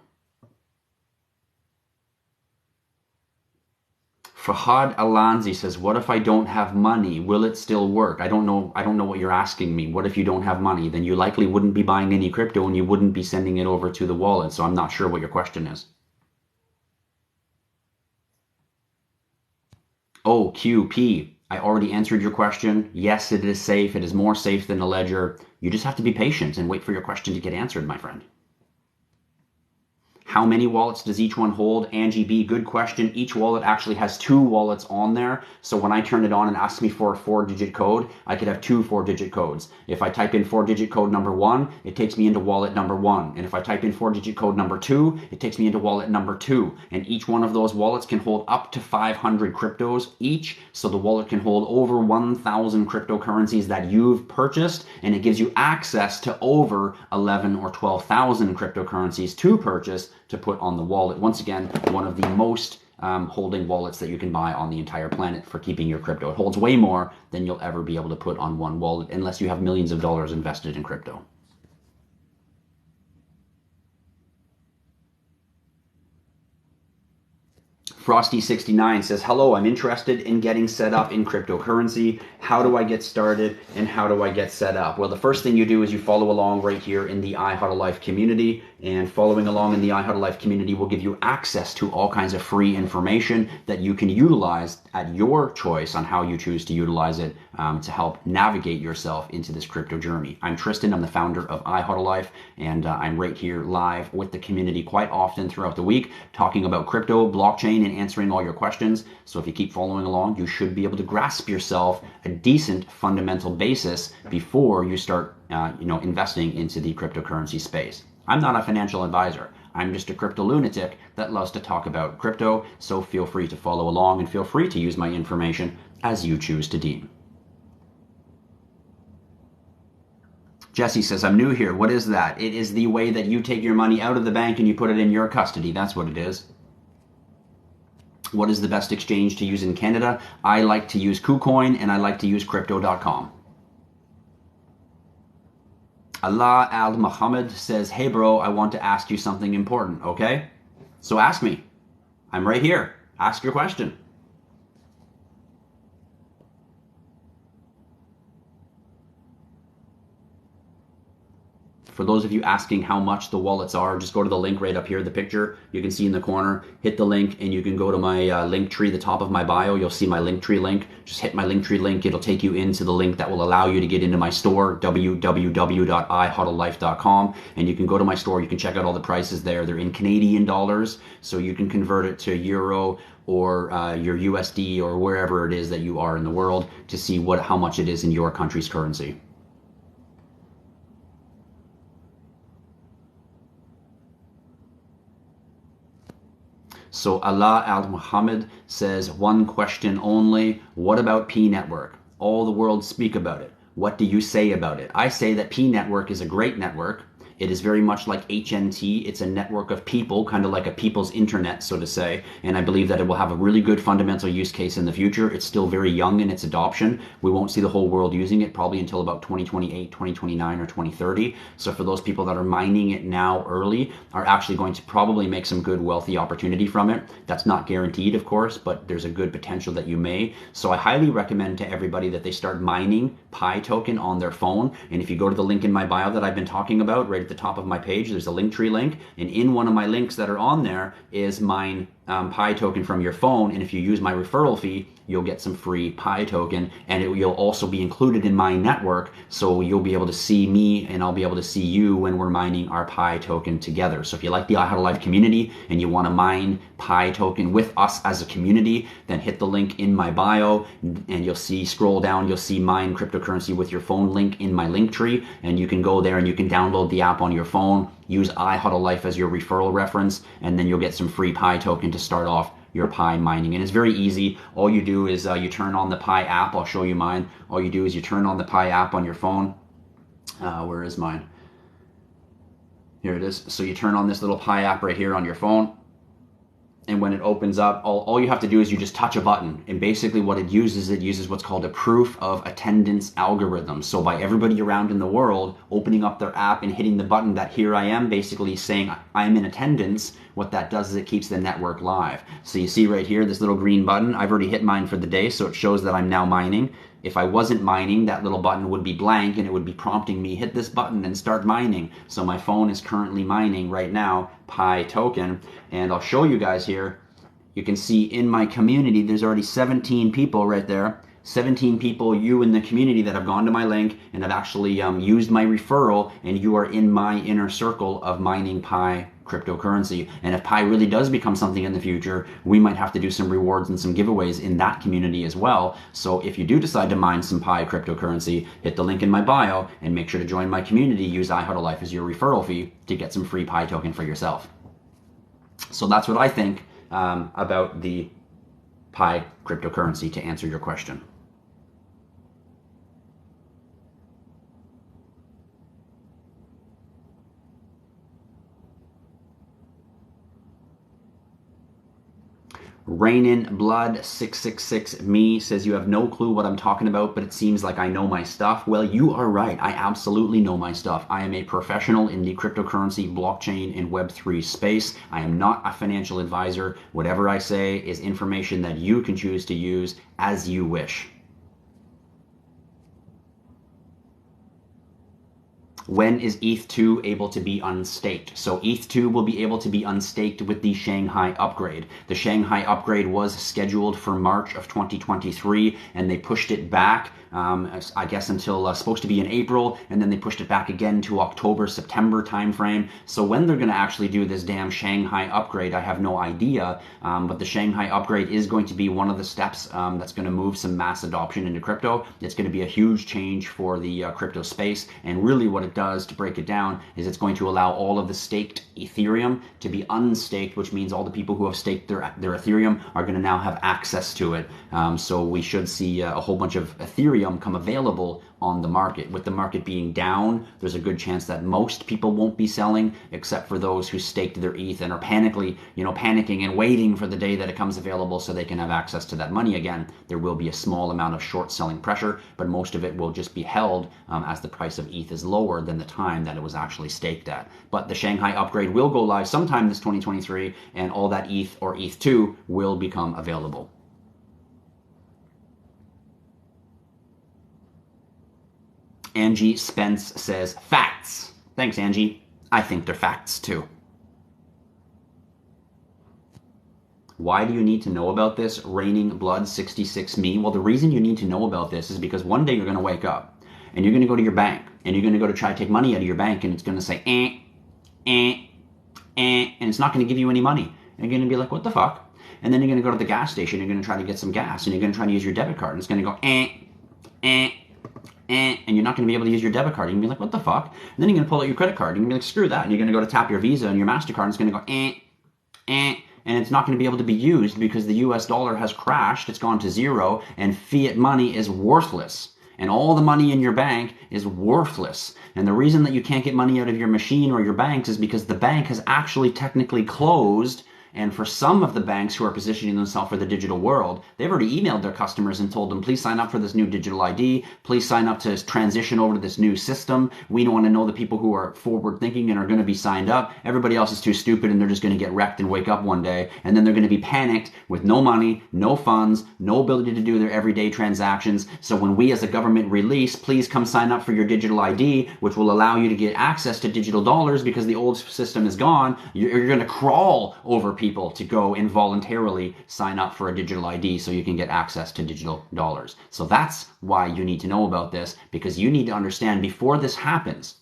Speaker 1: Fahad Alanzi says, what if I don't have money? Will it still work? I don't know what you're asking me. What if you don't have money? Then you likely wouldn't be buying any crypto and you wouldn't be sending it over to the wallet. So I'm not sure what your question is. Oh, QP. I already answered your question. Yes, it is safe. It is more safe than a Ledger. You just have to be patient and wait for your question to get answered, my friend. How many wallets does each one hold? Angie B, good question. Each wallet actually has two wallets on there. So when I turn it on and ask me for a 4-digit code, I could have two 4-digit codes. If I type in 4-digit code number 1, it takes me into wallet number 1. And if I type in 4-digit code number 2, it takes me into wallet number 2. And each one of those wallets can hold up to 500 cryptos each. So the wallet can hold over 1,000 cryptocurrencies that you've purchased. And it gives you access to over 11 or 12,000 cryptocurrencies to purchase to put on the wallet. Once again, one of the most holding wallets that you can buy on the entire planet for keeping your crypto. It holds way more than you'll ever be able to put on one wallet unless you have millions of dollars invested in crypto. Frosty69 says, hello, I'm interested in getting set up in cryptocurrency. How do I get started and how do I get set up? Well, the first thing you do is you follow along right here in the IHodlLife community, and following along in the IHodlLife community will give you access to all kinds of free information that you can utilize at your choice on how you choose to utilize it to help navigate yourself into this crypto journey. I'm Tristan, I'm the founder of IHodlLife, and I'm right here live with the community quite often throughout the week talking about crypto, blockchain, and answering all your questions. So if you keep following along, you should be able to grasp yourself a decent fundamental basis before you start investing into the cryptocurrency space. I'm not a financial advisor. I'm just a crypto lunatic that loves to talk about crypto, so feel free to follow along and feel free to use my information as you choose to deem. Jesse says, I'm new here. What is that? It is the way that you take your money out of the bank and you put it in your custody. That's what it is. What is the best exchange to use in Canada? I like to use KuCoin and I like to use Crypto.com. Allah Al Muhammad says, hey bro, I want to ask you something important, okay? So ask me. I'm right here. Ask your question. For those of you asking how much the wallets are, just go to the link right up here, the picture you can see in the corner. Hit the link and you can go to my link tree, the top of my bio. You'll see my link tree link. Just hit my link tree link. It'll take you into the link that will allow you to get into my store, www.IHodlLife.com. And you can go to my store. You can check out all the prices there. They're in Canadian dollars, so you can convert it to euro or your USD or wherever it is that you are in the world to see how much it is in your country's currency. So Allah Al-Muhammad says, one question only. What about P Network? All the world speak about it. What do you say about it? I say that P Network is a great network. It is very much like HNT. It's a network of people, kind of like a people's internet, so to say. And I believe that it will have a really good fundamental use case in the future. It's still very young in its adoption. We won't see the whole world using it probably until about 2028, 2029, or 2030. So for those people that are mining it now early are actually going to probably make some good wealthy opportunity from it. That's not guaranteed, of course, but there's a good potential that you may. So I highly recommend to everybody that they start mining Pi token on their phone. And if you go to the link in my bio that I've been talking about, right at the top of my page, there's a link tree link, and in one of my links that are on there is mine Pi token from your phone, and if you use my referral fee, you'll get some free Pi token, and you'll also be included in my network, so you'll be able to see me and I'll be able to see you when we're mining our Pi token together. So if you like the IHodlLife community and you want to mine Pi token with us as a community, then hit the link in my bio and you'll see, scroll down, you'll see mine cryptocurrency with your phone link in my link tree, and you can go there and you can download the app on your phone, use IHodlLife as your referral reference, and then you'll get some free Pi token to start off your Pi mining. And it's very easy. All you do is you turn on the Pi app. I'll show you mine. All you do is you turn on the Pi app on your phone. Where is mine? Here it is. So you turn on this little Pi app right here on your phone. And when it opens up, all you have to do is you just touch a button. And basically what it uses what's called a proof of attendance algorithm. So by everybody around in the world opening up their app and hitting the button that here I am, basically saying I'm in attendance, what that does is it keeps the network live. So you see right here, this little green button, I've already hit mine for the day, so it shows that I'm now mining. If I wasn't mining, that little button would be blank and it would be prompting me, hit this button and start mining. So my phone is currently mining right now Pi token, and I'll show you guys here. You can see in my community, there's already 17 people right there. 17 people, you in the community, that have gone to my link and have actually used my referral, and you are in my inner circle of mining Pi cryptocurrency. And if Pi really does become something in the future, we might have to do some rewards and some giveaways in that community as well. So if you do decide to mine some Pi cryptocurrency, hit the link in my bio and make sure to join my community. Use IHodlLife as your referral fee to get some free Pi token for yourself. So that's what I think about the Pi cryptocurrency, to answer your question. Rain in Blood 666 me says, you have no clue what I'm talking about, but it seems like I know my stuff. Well, you are right. I absolutely know my stuff. I am a professional in the cryptocurrency, blockchain, and Web3 space. I am not a financial advisor. Whatever I say is information that you can choose to use as you wish. When is ETH2 able to be unstaked? So ETH2 will be able to be unstaked with the Shanghai upgrade. The Shanghai upgrade was scheduled for March of 2023, and they pushed it back, I guess until supposed to be in April, and then they pushed it back again to October, September timeframe. So when they're going to actually do this damn Shanghai upgrade, I have no idea, but the Shanghai upgrade is going to be one of the steps that's going to move some mass adoption into crypto. It's going to be a huge change for the crypto space, and really what it does, to break it down, is it's going to allow all of the staked Ethereum to be unstaked, which means all the people who have staked their Ethereum are going to now have access to it. So we should see a whole bunch of Ethereum come available on the market. With the market being down, there's a good chance that most people won't be selling, except for those who staked their ETH and are panicking and waiting for the day that it comes available so they can have access to that money again. There will be a small amount of short selling pressure, but most of it will just be held as the price of ETH is lower than the time that it was actually staked at. But the Shanghai upgrade will go live sometime this 2023, and all that ETH or ETH2 will become available. Angie Spence says, facts. Thanks, Angie. I think they're facts, too. Why do you need to know about this? Raining Blood 66 me. Well, the reason you need to know about this is because one day you're going to wake up and you're going to go to your bank and you're going to go to try to take money out of your bank and it's going to say, and it's not going to give you any money. And you're going to be like, what the fuck? And then you're going to go to the gas station, you're going to try to get some gas and you're going to try to use your debit card and it's going to go, and you're not going to be able to use your debit card. You're going to be like, what the fuck? And then you're going to pull out your credit card. You're going to be like, screw that. And you're going to go to tap your Visa and your MasterCard and it's going to go, and it's not going to be able to be used because the US dollar has crashed. It's gone to zero and fiat money is worthless. And all the money in your bank is worthless. And the reason that you can't get money out of your machine or your banks is because the bank has actually technically closed. And for some of the banks who are positioning themselves for the digital world, they've already emailed their customers and told them, please sign up for this new digital ID. Please sign up to transition over to this new system. We don't want to know the people who are forward thinking and are going to be signed up. Everybody else is too stupid and they're just going to get wrecked and wake up one day. And then they're going to be panicked with no money, no funds, no ability to do their everyday transactions. So when we as a government release, please come sign up for your digital ID, which will allow you to get access to digital dollars because the old system is gone, you're going to crawl over people to go involuntarily sign up for a digital ID so you can get access to digital dollars. So that's why you need to know about this, because you need to understand before this happens,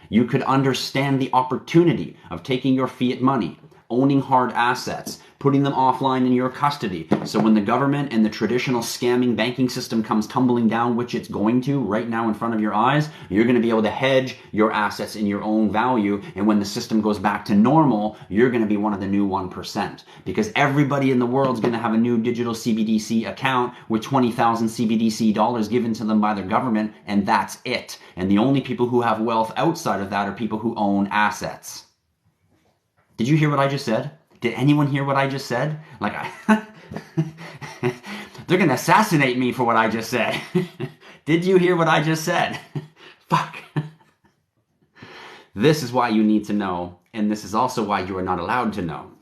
Speaker 1: you could understand the opportunity of taking your fiat money, owning hard assets, putting them offline in your custody. So when the government and the traditional scamming banking system comes tumbling down, which it's going to right now in front of your eyes, you're going to be able to hedge your assets in your own value. And when the system goes back to normal, you're going to be one of the new 1%. Because everybody in the world is going to have a new digital CBDC account with 20,000 CBDC dollars given to them by their government, and that's it. And the only people who have wealth outside of that are people who own assets. Did you hear what I just said? Did anyone hear what I just said? Like, they're going to assassinate me for what I just said. Did you hear what I just said? Fuck. This is why you need to know, and this is also why you are not allowed to know.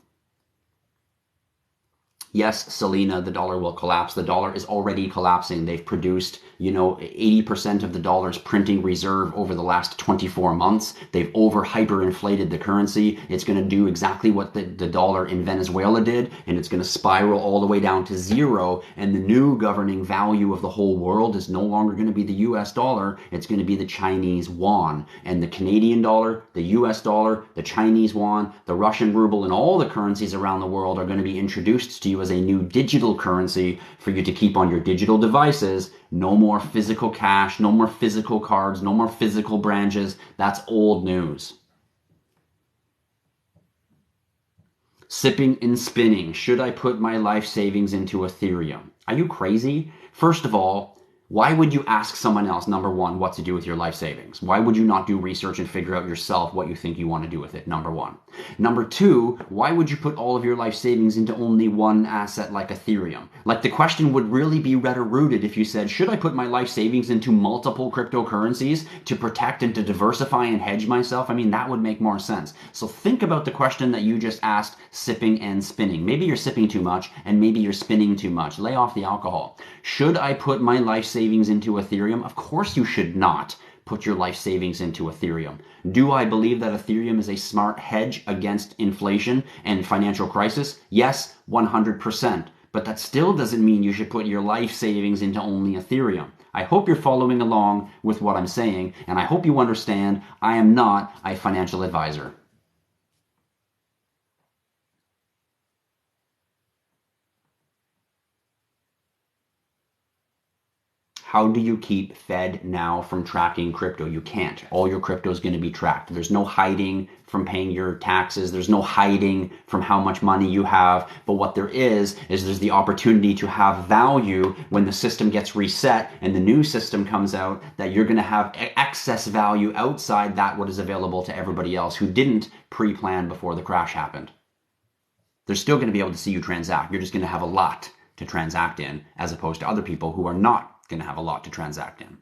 Speaker 1: Yes, Selena, the dollar will collapse. The dollar is already collapsing. They've produced, 80% of the dollar's printing reserve over the last 24 months. They've hyperinflated the currency. It's going to do exactly what the dollar in Venezuela did, and it's going to spiral all the way down to zero. And the new governing value of the whole world is no longer going to be the US dollar. It's going to be the Chinese yuan. And the Canadian dollar, the US dollar, the Chinese yuan, the Russian ruble, and all the currencies around the world are going to be introduced to you as a new digital currency for you to keep on your digital devices. No more physical cash, no more physical cards, no more physical branches. That's old news. Sipping and spinning. Should I put my life savings into Ethereum? Are you crazy? First of all, why would you ask someone else, number one, what to do with your life savings? Why would you not do research and figure out yourself what you think you want to do with it, number one? Number two, why would you put all of your life savings into only one asset like Ethereum? Like, the question would really be better rooted if you said, should I put my life savings into multiple cryptocurrencies to protect and to diversify and hedge myself? I mean, that would make more sense. So think about the question that you just asked, sipping and spinning. Maybe you're sipping too much and maybe you're spinning too much. Lay off the alcohol. Should I put my life savings into Ethereum? Of course you should not put your life savings into Ethereum. Do I believe that Ethereum is a smart hedge against inflation and financial crisis? Yes, 100%. But that still doesn't mean you should put your life savings into only Ethereum. I hope you're following along with what I'm saying, and I hope you understand I am not a financial advisor. How do you keep Fed now from tracking crypto? You can't. All your crypto is going to be tracked. There's no hiding from paying your taxes. There's no hiding from how much money you have. But what there is there's the opportunity to have value when the system gets reset and the new system comes out, that you're going to have excess value outside that what is available to everybody else who didn't pre-plan before the crash happened. They're still going to be able to see you transact. You're just going to have a lot to transact in, as opposed to other people who are not going to have a lot to transact in.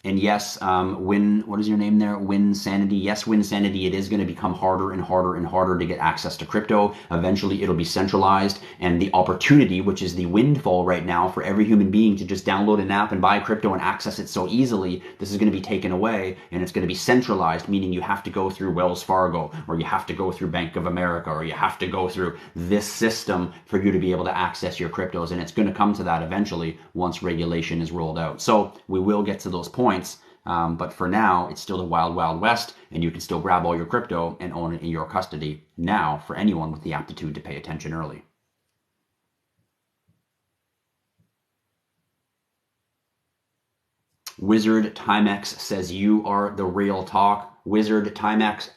Speaker 1: And yes, what is your name there? Winsanity. Yes, Winsanity, it is going to become harder and harder and harder to get access to crypto. Eventually, it'll be centralized, and the opportunity, which is the windfall right now for every human being to just download an app and buy crypto and access it so easily, this is going to be taken away, and it's going to be centralized, meaning you have to go through Wells Fargo, or you have to go through Bank of America, or you have to go through this system for you to be able to access your cryptos, and it's going to come to that eventually once regulation is rolled out. So we will get to those points. But for now, it's still the wild, wild west, and you can still grab all your crypto and own it in your custody now for anyone with the aptitude to pay attention early. Wizard Timex says you are the real talk. Wizard Timex,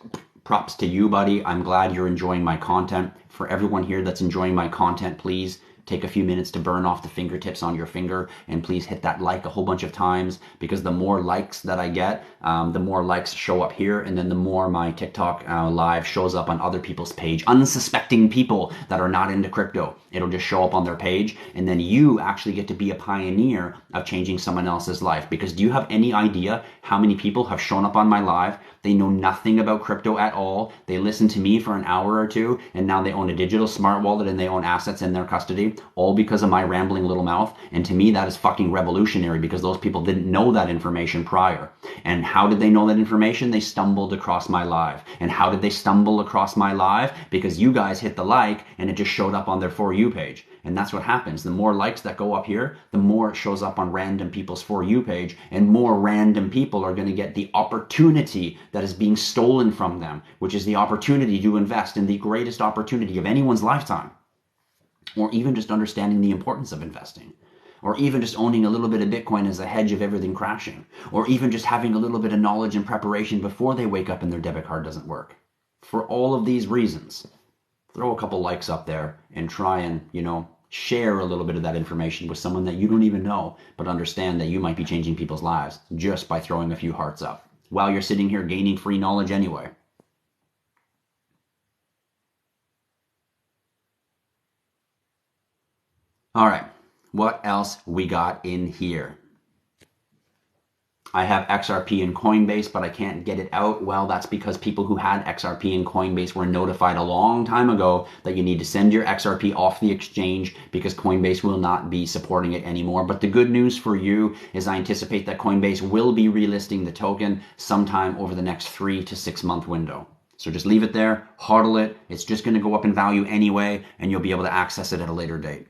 Speaker 1: props to you, buddy. I'm glad you're enjoying my content. For everyone here that's enjoying my content, please take a few minutes to burn off the fingertips on your finger, and please hit that like a whole bunch of times, because the more likes that I get, the more likes show up here, and then the more my TikTok live shows up on other people's page, unsuspecting people that are not into crypto. It'll just show up on their page, and then you actually get to be a pioneer of changing someone else's life. Because do you have any idea how many people have shown up on my live? They know nothing about crypto at all. They listen to me for an hour or two, and now they own a digital smart wallet and they own assets in their custody, all because of my rambling little mouth. And to me, that is fucking revolutionary, because those people didn't know that information prior. And how did they know that information? They stumbled across my live. And how did they stumble across my live? Because you guys hit the like, and it just showed up on their For You page. And that's what happens. The more likes that go up here, the more it shows up on random people's For You page, and more random people are going to get the opportunity that is being stolen from them, which is the opportunity to invest in the greatest opportunity of anyone's lifetime, or even just understanding the importance of investing, or even just owning a little bit of Bitcoin as a hedge of everything crashing, or even just having a little bit of knowledge and preparation before they wake up and their debit card doesn't work. For all of these reasons, throw a couple likes up there and try and, share a little bit of that information with someone that you don't even know, but understand that you might be changing people's lives just by throwing a few hearts up while you're sitting here gaining free knowledge anyway. All right, what else we got in here? I have XRP in Coinbase, but I can't get it out. Well, that's because people who had XRP in Coinbase were notified a long time ago that you need to send your XRP off the exchange, because Coinbase will not be supporting it anymore. But the good news for you is I anticipate that Coinbase will be relisting the token sometime over the next 3 to 6 month window. So just leave it there, hodl it. It's just going to go up in value anyway, and you'll be able to access it at a later date.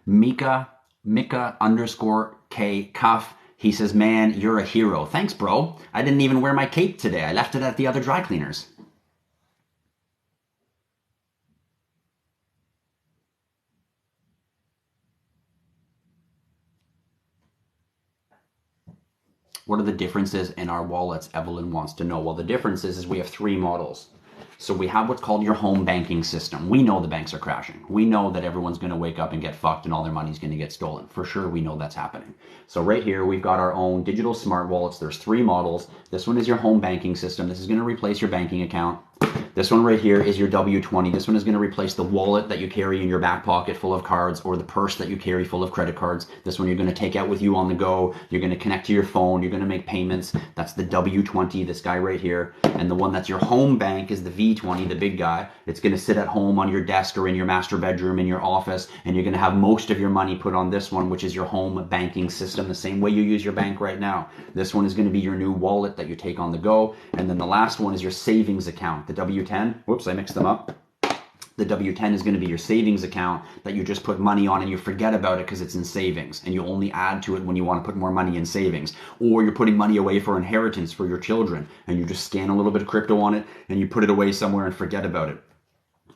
Speaker 1: Mika _ K Cuff. He says, man, you're a hero. Thanks, bro. I didn't even wear my cape today. I left it at the other dry cleaners. What are the differences in our wallets? Evelyn wants to know. Well, the difference is we have 3 models. So we have what's called your home banking system. We know the banks are crashing. We know that everyone's going to wake up and get fucked and all their money's going to get stolen. For sure, we know that's happening. So right here, we've got our own digital smart wallets. There's 3 models. This one is your home banking system. This is going to replace your banking account. This one right here is your W20. This one is going to replace the wallet that you carry in your back pocket full of cards, or the purse that you carry full of credit cards. This one you're going to take out with you on the go. You're going to connect to your phone. You're going to make payments. That's the W20, this guy right here. And the one that's your home bank is the V20, the big guy. It's going to sit at home on your desk or in your master bedroom in your office, and you're going to have most of your money put on this one, which is your home banking system, the same way you use your bank right now. This one is going to be your new wallet that you take on the go. And then the last one is your savings account, the W10. Whoops, I mixed them up. The W-10 is going to be your savings account that you just put money on and you forget about it because it's in savings, and you only add to it when you want to put more money in savings. Or you're putting money away for inheritance for your children and you just scan a little bit of crypto on it and you put it away somewhere and forget about it.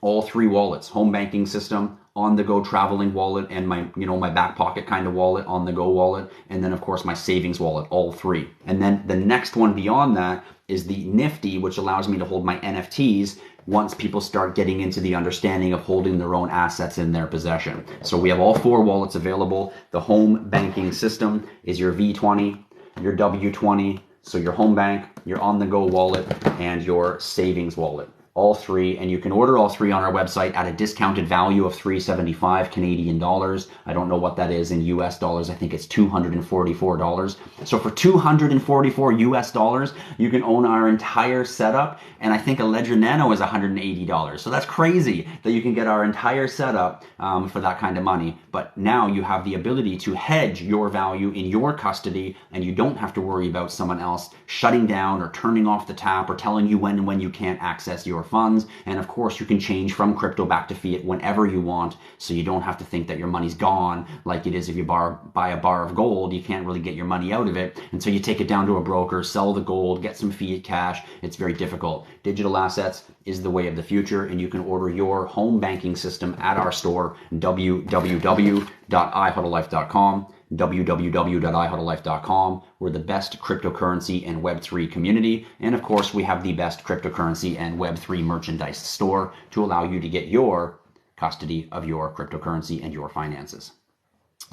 Speaker 1: All three wallets: home banking system, on-the-go traveling wallet, and my back pocket kind of wallet, on-the-go wallet, and then of course my savings wallet, all three. And then the next one beyond that is the Nifty, which allows me to hold my NFTs once people start getting into the understanding of holding their own assets in their possession. So we have all four wallets available. The home banking system is your V20, your W20, so your home bank, your on-the-go wallet, and your savings wallet. All three, and you can order all three on our website at a discounted value of $375 Canadian dollars. I don't know what that is in US dollars. I think it's $244. So for $244 US dollars, you can own our entire setup, and I think a Ledger Nano is $180. So that's crazy that you can get our entire setup for that kind of money. But now you have the ability to hedge your value in your custody, and you don't have to worry about someone else shutting down or turning off the tap or telling you when and when you can't access your funds. And of course, you can change from crypto back to fiat whenever you want, so you don't have to think that your money's gone like it is if you buy a bar of gold. You can't really get your money out of it, and so you take it down to a broker, sell the gold, get some fiat cash. It's very difficult. Digital assets is the way of the future, and you can order your home banking system at our store, www.IHodlLife.com. www.IHodlLife.com. We're the best cryptocurrency and Web3 community. And of course, we have the best cryptocurrency and Web3 merchandise store to allow you to get your custody of your cryptocurrency and your finances.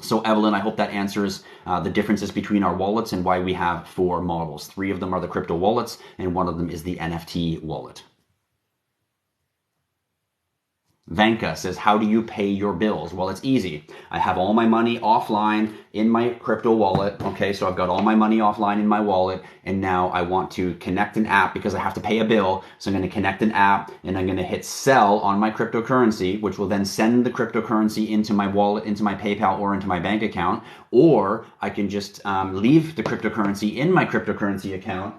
Speaker 1: So Evelyn, I hope that answers the differences between our wallets and why we have four models. Three of them are the crypto wallets, and one of them is the NFT wallet. Vanka says, how do you pay your bills? Well, it's easy. I have all my money offline in my crypto wallet. Okay, so I've got all my money offline in my wallet, and now I want to connect an app because I have to pay a bill. So I'm going to connect an app, and I'm going to hit sell on my cryptocurrency, which will then send the cryptocurrency into my wallet, into my PayPal, or into my bank account. Or I can just leave the cryptocurrency in my cryptocurrency account,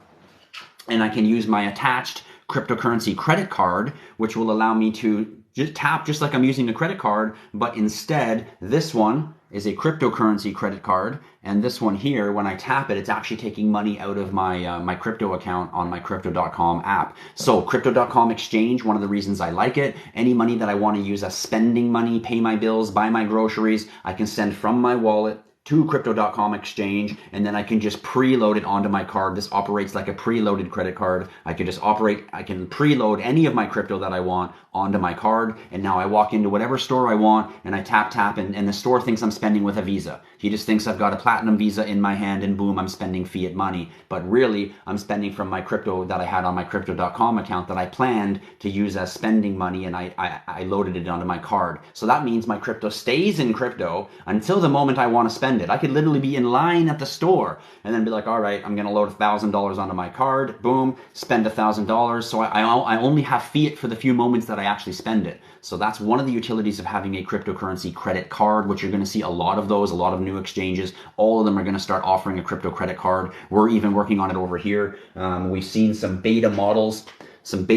Speaker 1: and I can use my attached cryptocurrency credit card, which will allow me to just tap just like I'm using a credit card, but instead this one is a cryptocurrency credit card, and this one here, when I tap it, it's actually taking money out of my my crypto account on my Crypto.com app. So Crypto.com exchange, one of the reasons I like it, any money that I want to use as spending money, pay my bills, buy my groceries, I can send from my wallet to Crypto.com exchange, and then I can just preload it onto my card. This operates like a preloaded credit card. I can preload any of my crypto that I want onto my card, and now I walk into whatever store I want, and I tap, and the store thinks I'm spending with a Visa. He just thinks I've got a platinum Visa in my hand, and boom, I'm spending fiat money. But really, I'm spending from my crypto that I had on my Crypto.com account that I planned to use as spending money, and I loaded it onto my card. So that means my crypto stays in crypto until the moment I want to spend it. I could literally be in line at the store and then be like, all right, I'm going to load $1,000 onto my card. Boom, spend $1,000. So I only have fiat for the few moments that I actually spend it. So that's one of the utilities of having a cryptocurrency credit card, which you're going to see a lot of those, a lot of new exchanges. All of them are going to start offering a crypto credit card. We're even working on it over here. We've seen some beta models of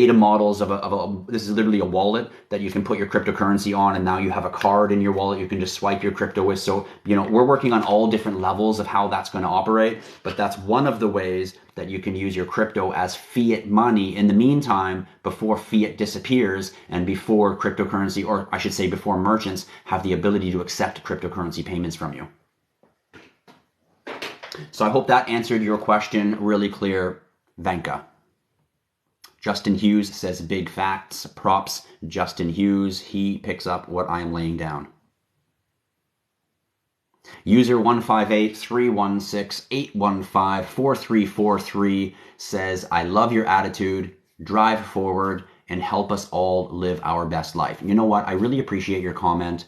Speaker 1: this is literally a wallet that you can put your cryptocurrency on, and now you have a card in your wallet you can just swipe your crypto with. So, we're working on all different levels of how that's going to operate, but that's one of the ways that you can use your crypto as fiat money in the meantime, before fiat disappears and before cryptocurrency, or I should say before merchants have the ability to accept cryptocurrency payments from you. So I hope that answered your question really clear, Vanka. Justin Hughes says, big facts, props. Justin Hughes, he picks up what I'm laying down. User 158-316-815-4343 says, I love your attitude, drive forward, and help us all live our best life. You know what? I really appreciate your comment,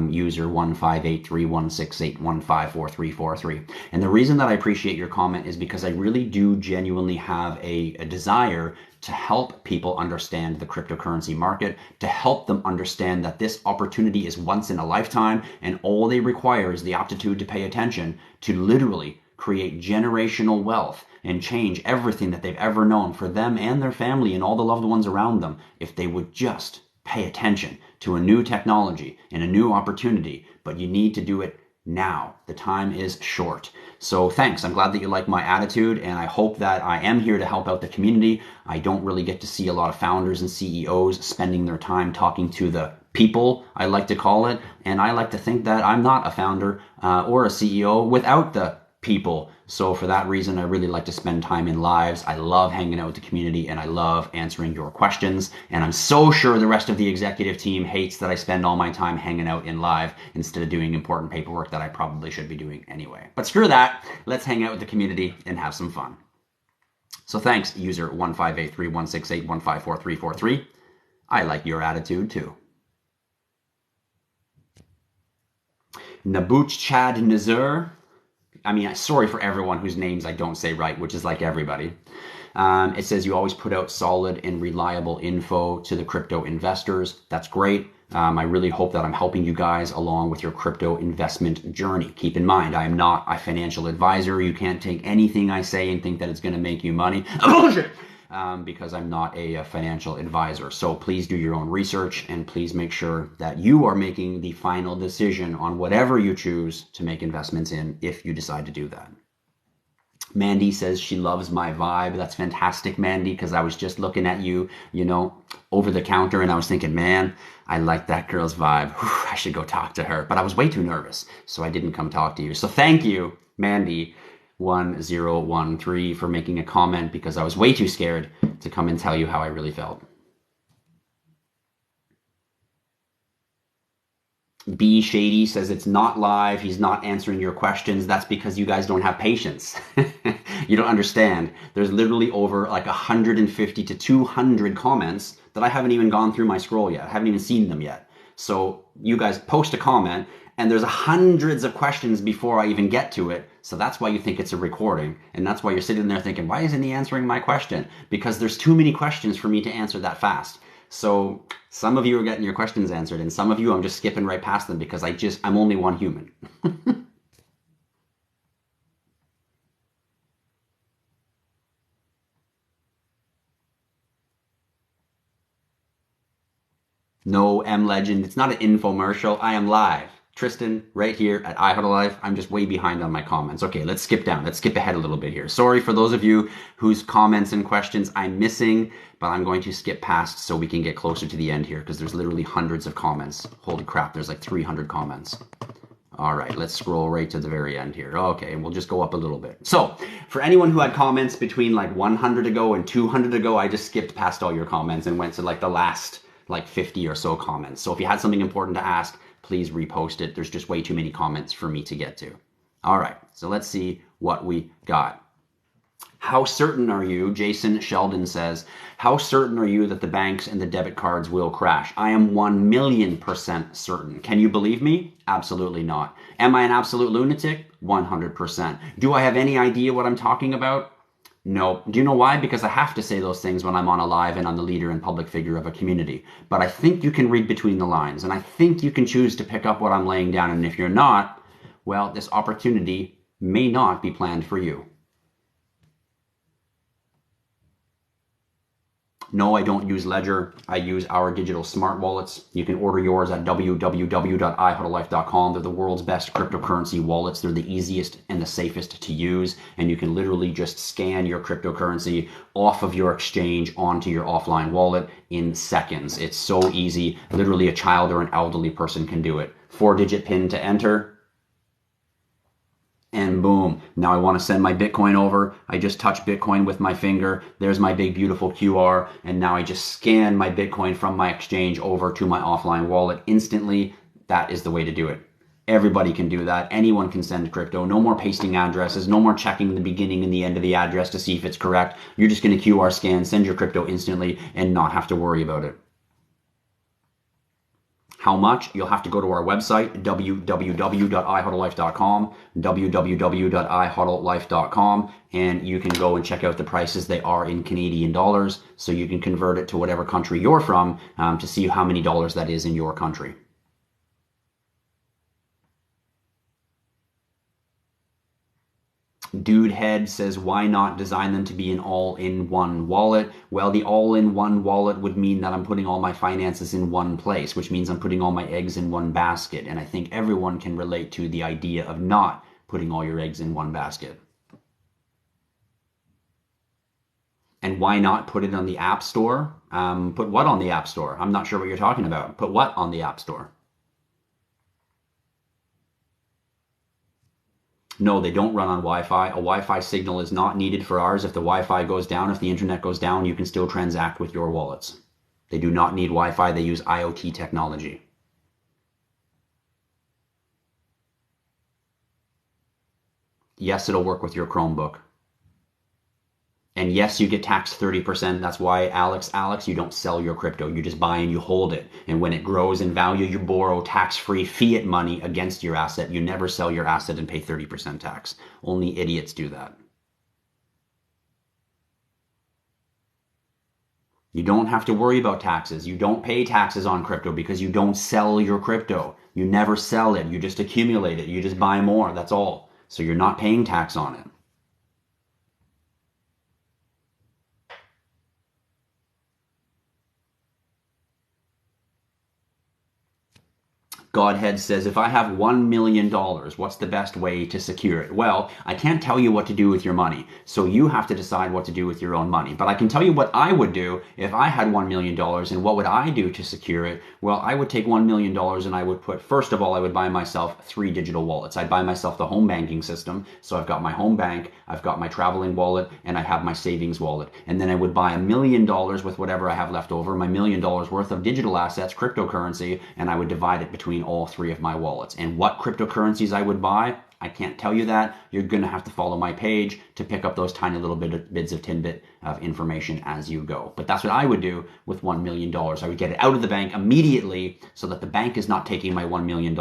Speaker 1: user 158-316-815-4343. And the reason that I appreciate your comment is because I really do genuinely have a desire to help people understand the cryptocurrency market, to help them understand that this opportunity is once in a lifetime, and all they require is the aptitude to pay attention to literally create generational wealth and change everything that they've ever known for them and their family and all the loved ones around them, if they would just pay attention to a new technology and a new opportunity, but you need to do it now. The time is short. So thanks. I'm glad that you like my attitude, and I hope that I am here to help out the community. I don't really get to see a lot of founders and CEOs spending their time talking to the people, I like to call it, and I like to think that I'm not a founder or a CEO without the people. So for that reason, I really like to spend time in lives. I love hanging out with the community, and I love answering your questions. And I'm so sure the rest of the executive team hates that I spend all my time hanging out in live instead of doing important paperwork that I probably should be doing anyway. But screw that. Let's hang out with the community and have some fun. So thanks, user 1583168154343. I like your attitude too. Nabuch Chad Nazur. I mean, sorry for everyone whose names I don't say right, which is like everybody. It says you always put out solid and reliable info to the crypto investors. That's great. I really hope that I'm helping you guys along with your crypto investment journey. Keep in mind, I am not a financial advisor. You can't take anything I say and think that it's going to make you money. Bullshit! Because I'm not a financial advisor. So please do your own research, and please make sure that you are making the final decision on whatever you choose to make investments in if you decide to do that. Mandy says she loves my vibe. That's fantastic, Mandy, because I was just looking at you, over the counter, and I was thinking, man, I like that girl's vibe. Whew, I should go talk to her. But I was way too nervous, so I didn't come talk to you. So thank you, Mandy 1013, for making a comment, because I was way too scared to come and tell you how I really felt. B Shady says it's not live. He's not answering your questions. That's because you guys don't have patience. You don't understand. There's literally over like 150 to 200 comments that I haven't even gone through my scroll yet. I haven't even seen them yet. So you guys post a comment, and there's hundreds of questions before I even get to it. So that's why you think it's a recording. And that's why you're sitting there thinking, why isn't he answering my question? Because there's too many questions for me to answer that fast. So some of you are getting your questions answered, and some of you I'm just skipping right past them because I'm only one human. No, M Legend, it's not an infomercial. I am live. Tristan, right here at IHodlLife. I'm just way behind on my comments. Okay, let's skip down. Let's skip ahead a little bit here. Sorry for those of you whose comments and questions I'm missing, but I'm going to skip past so we can get closer to the end here, because there's literally hundreds of comments. Holy crap, there's like 300 comments. All right, let's scroll right to the very end here. Okay, and we'll just go up a little bit. So, for anyone who had comments between like 100 ago and 200 ago, I just skipped past all your comments and went to like the last like 50 or so comments. So if you had something important to ask, please repost it. There's just way too many comments for me to get to. All right, so let's see what we got. How certain are you, Jason Sheldon says, how certain are you that the banks and the debit cards will crash? I am 1,000,000% certain. Can you believe me? Absolutely not. Am I an absolute lunatic? 100%. Do I have any idea what I'm talking about? No. Do you know why? Because I have to say those things when I'm on a live and I'm the leader and public figure of a community. But I think you can read between the lines, and I think you can choose to pick up what I'm laying down. And if you're not, well, this opportunity may not be planned for you. No, I don't use Ledger. I use our digital smart wallets. You can order yours at www.IHodlLife.com. They're the world's best cryptocurrency wallets. They're the easiest and the safest to use. And you can literally just scan your cryptocurrency off of your exchange onto your offline wallet in seconds. It's so easy. Literally a child or an elderly person can do it. 4-digit PIN to enter. And boom, now I want to send my Bitcoin over. I just touch Bitcoin with my finger. There's my big, beautiful QR. And now I just scan my Bitcoin from my exchange over to my offline wallet instantly. That is the way to do it. Everybody can do that. Anyone can send crypto. No more pasting addresses. No more checking the beginning and the end of the address to see if it's correct. You're just going to QR scan, send your crypto instantly, and not have to worry about it. How much? You'll have to go to our website, www.IHodlLife.com, www.IHodlLife.com, and you can go and check out the prices. They are in Canadian dollars, so you can convert it to whatever country you're from to see how many dollars that is in your country. Dude Head says, why not design them to be an all-in-one wallet? Well, the all-in-one wallet would mean that I'm putting all my finances in one place, which means I'm putting all my eggs in one basket. And I think everyone can relate to the idea of not putting all your eggs in one basket. And why not put it on the App Store? Put what on the App Store? I'm not sure what you're talking about. Put what on the App Store? No, they don't run on Wi-Fi. A Wi-Fi signal is not needed for ours. If the Wi-Fi goes down, if the internet goes down, you can still transact with your wallets. They do not need Wi-Fi. They use IoT technology. Yes, it'll work with your Chromebook. And yes, you get taxed 30%. That's why, Alex, you don't sell your crypto. You just buy and you hold it. And when it grows in value, you borrow tax-free fiat money against your asset. You never sell your asset and pay 30% tax. Only idiots do that. You don't have to worry about taxes. You don't pay taxes on crypto because you don't sell your crypto. You never sell it. You just accumulate it. You just buy more. That's all. So you're not paying tax on it. Godhead says, if I have $1 million, what's the best way to secure it? Well, I can't tell you what to do with your money, so you have to decide what to do with your own money. But I can tell you what I would do if I had $1 million, and what would I do to secure it? Well, I would take $1 million and I would put, first of all, I would buy myself 3 digital wallets. I'd buy myself the home banking system, so I've got my home bank, I've got my traveling wallet, and I have my savings wallet. And then I would buy $1 million with whatever I have left over, my $1 million worth of digital assets, cryptocurrency, and I would divide it between all 3 of my wallets. And what cryptocurrencies I would buy, I can't tell you that. You're going to have to follow my page to pick up those tiny little bits of tidbit of information as you go. But that's what I would do with $1 million. I would get it out of the bank immediately so that the bank is not taking my $1 million.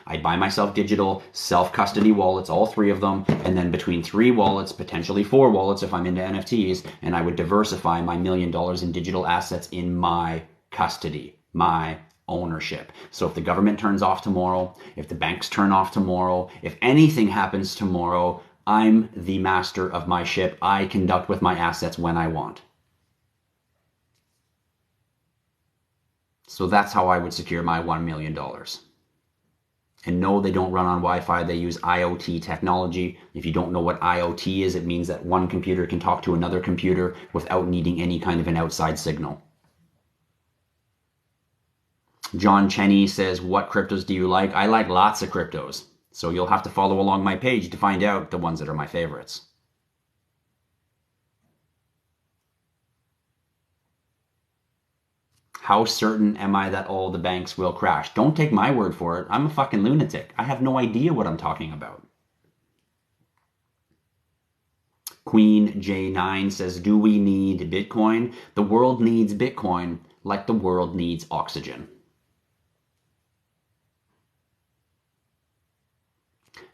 Speaker 1: I'd buy myself digital self-custody wallets, all 3 of them, and then between 3 wallets, potentially 4 wallets if I'm into NFTs, and I would diversify my $1 million in digital assets in my custody, my ownership. So if the government turns off tomorrow, if the banks turn off tomorrow, if anything happens tomorrow, I'm the master of my ship. I conduct with my assets when I want. So that's how I would secure my $1 million. And no, they don't run on Wi-Fi. They use IoT technology. If you don't know what IoT is, it means that one computer can talk to another computer without needing any kind of an outside signal. John Cheney says, what cryptos do you like? I like lots of cryptos. So you'll have to follow along my page to find out the ones that are my favorites. How certain am I that all the banks will crash? Don't take my word for it. I'm a fucking lunatic. I have no idea what I'm talking about. Queen J9 says, do we need Bitcoin? The world needs Bitcoin like the world needs oxygen.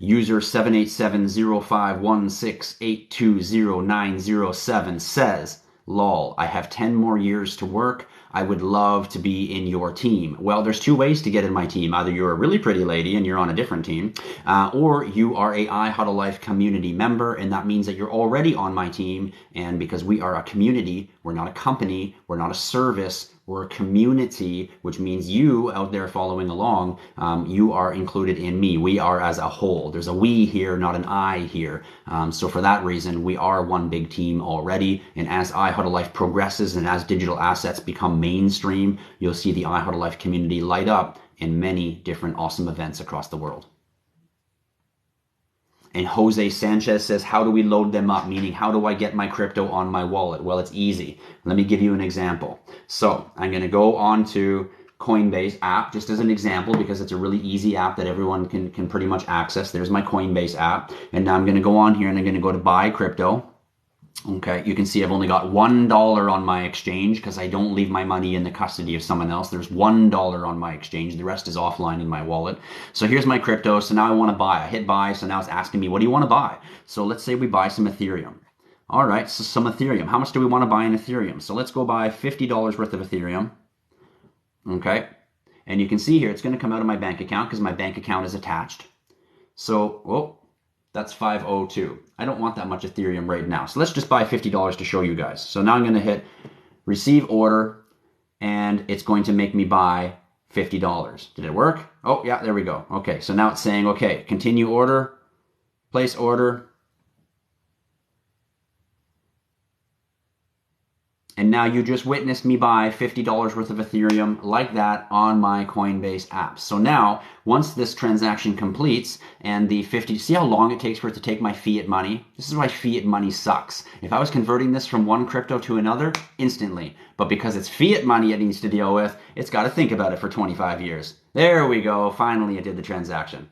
Speaker 1: User 7870516820907 says, lol, I have 10 more years to work. I would love to be in your team. Well, there's 2 ways to get in my team. Either you're a really pretty lady and you're on a different team, or you are a IHodlLife community member, and that means that you're already on my team. And because we are a community, we're not a company, we're not a service, we're a community, which means you out there following along, you are included in me. We are as a whole. There's a we here, not an I here. So for that reason, we are one big team already. And as IHodlLife progresses and as digital assets become mainstream, you'll see the IHodlLife community light up in many different awesome events across the world. And Jose Sanchez says, how do we load them up? Meaning, how do I get my crypto on my wallet? Well, it's easy. Let me give you an example. So I'm going to go on to Coinbase app, just as an example, because it's a really easy app that everyone can pretty much access. There's my Coinbase app. And now I'm going to go on here and I'm going to go to buy crypto. Okay, you can see I've only got $1 on my exchange because I don't leave my money in the custody of someone else. There's $1 on my exchange. The rest is offline in my wallet. So here's my crypto. So now I want to buy. I hit buy. So now it's asking me, what do you want to buy? So let's say we buy some Ethereum. All right, so some Ethereum. How much do we want to buy in Ethereum? So let's go buy $50 worth of Ethereum. Okay, and you can see here it's going to come out of my bank account because my bank account is attached. So, That's 502. I don't want that much Ethereum right now. So let's just buy $50 to show you guys. So now I'm going to hit receive order, and it's going to make me buy $50. Did it work? Oh, yeah, there we go. Okay, so now it's saying, okay, continue order, place order. And now you just witnessed me buy $50 worth of Ethereum like that on my Coinbase app. So now, once this transaction completes and the 50, see how long it takes for it to take my fiat money? This is why fiat money sucks. If I was converting this from one crypto to another, instantly. But because it's fiat money it needs to deal with, it's got to think about it for 25 years. There we go. Finally, it did the transaction.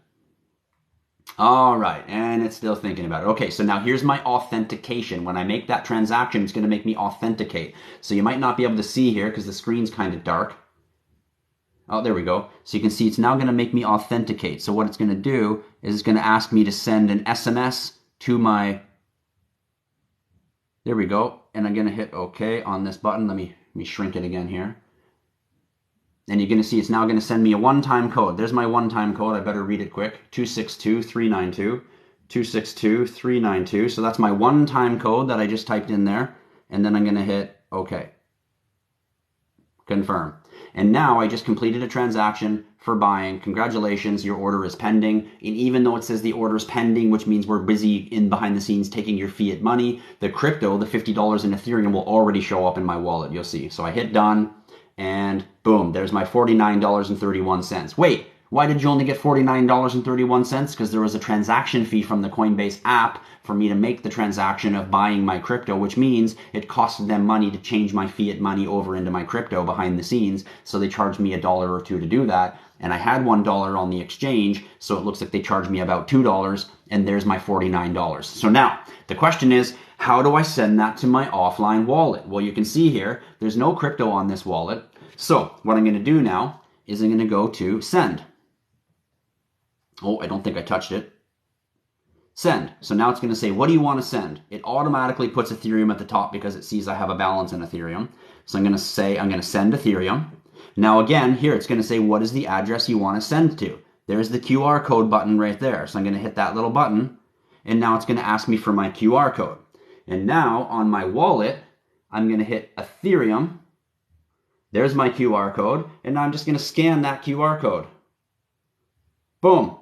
Speaker 1: All right, and it's still thinking about it. Okay, so now here's my authentication. When I make that transaction, it's going to make me authenticate. So you might not be able to see here because the screen's kind of dark. Oh, there we go. So you can see it's now going to make me authenticate. So what it's going to do is it's going to ask me to send an SMS to my... There we go. And I'm going to hit OK on this button. Let me shrink it again here. And you're going to see it's now going to send me a one-time code. There's my one-time code. I better read it quick. 262392. 262392. So that's my one-time code that I just typed in there. And then I'm going to hit OK. Confirm. And now I just completed a transaction for buying. Congratulations, your order is pending. And even though it says the order is pending, which means we're busy in behind the scenes taking your fiat money, the crypto, the $50 in Ethereum will already show up in my wallet. You'll see. So I hit done. And boom, there's my $49.31. Wait, why did you only get $49.31? Because there was a transaction fee from the Coinbase app for me to make the transaction of buying my crypto, which means it costed them money to change my fiat money over into my crypto behind the scenes. So they charged me $1 or $2 to do that. And I had $1 on the exchange, so it looks like they charged me about $2, and there's my $49. So now, the question is, how do I send that to my offline wallet? Well, you can see here, there's no crypto on this wallet. So what I'm going to do now is I'm going to go to send. Oh, I don't think I touched it. Send. So now it's going to say, what do you want to send? It automatically puts Ethereum at the top because it sees I have a balance in Ethereum. So I'm going to say, I'm going to send Ethereum. Now again, here it's going to say, what is the address you want to send to? There's the QR code button right there. So I'm going to hit that little button, and now it's going to ask me for my QR code. And now on my wallet, I'm going to hit Ethereum. There's my QR code. And now I'm just going to scan that QR code. Boom.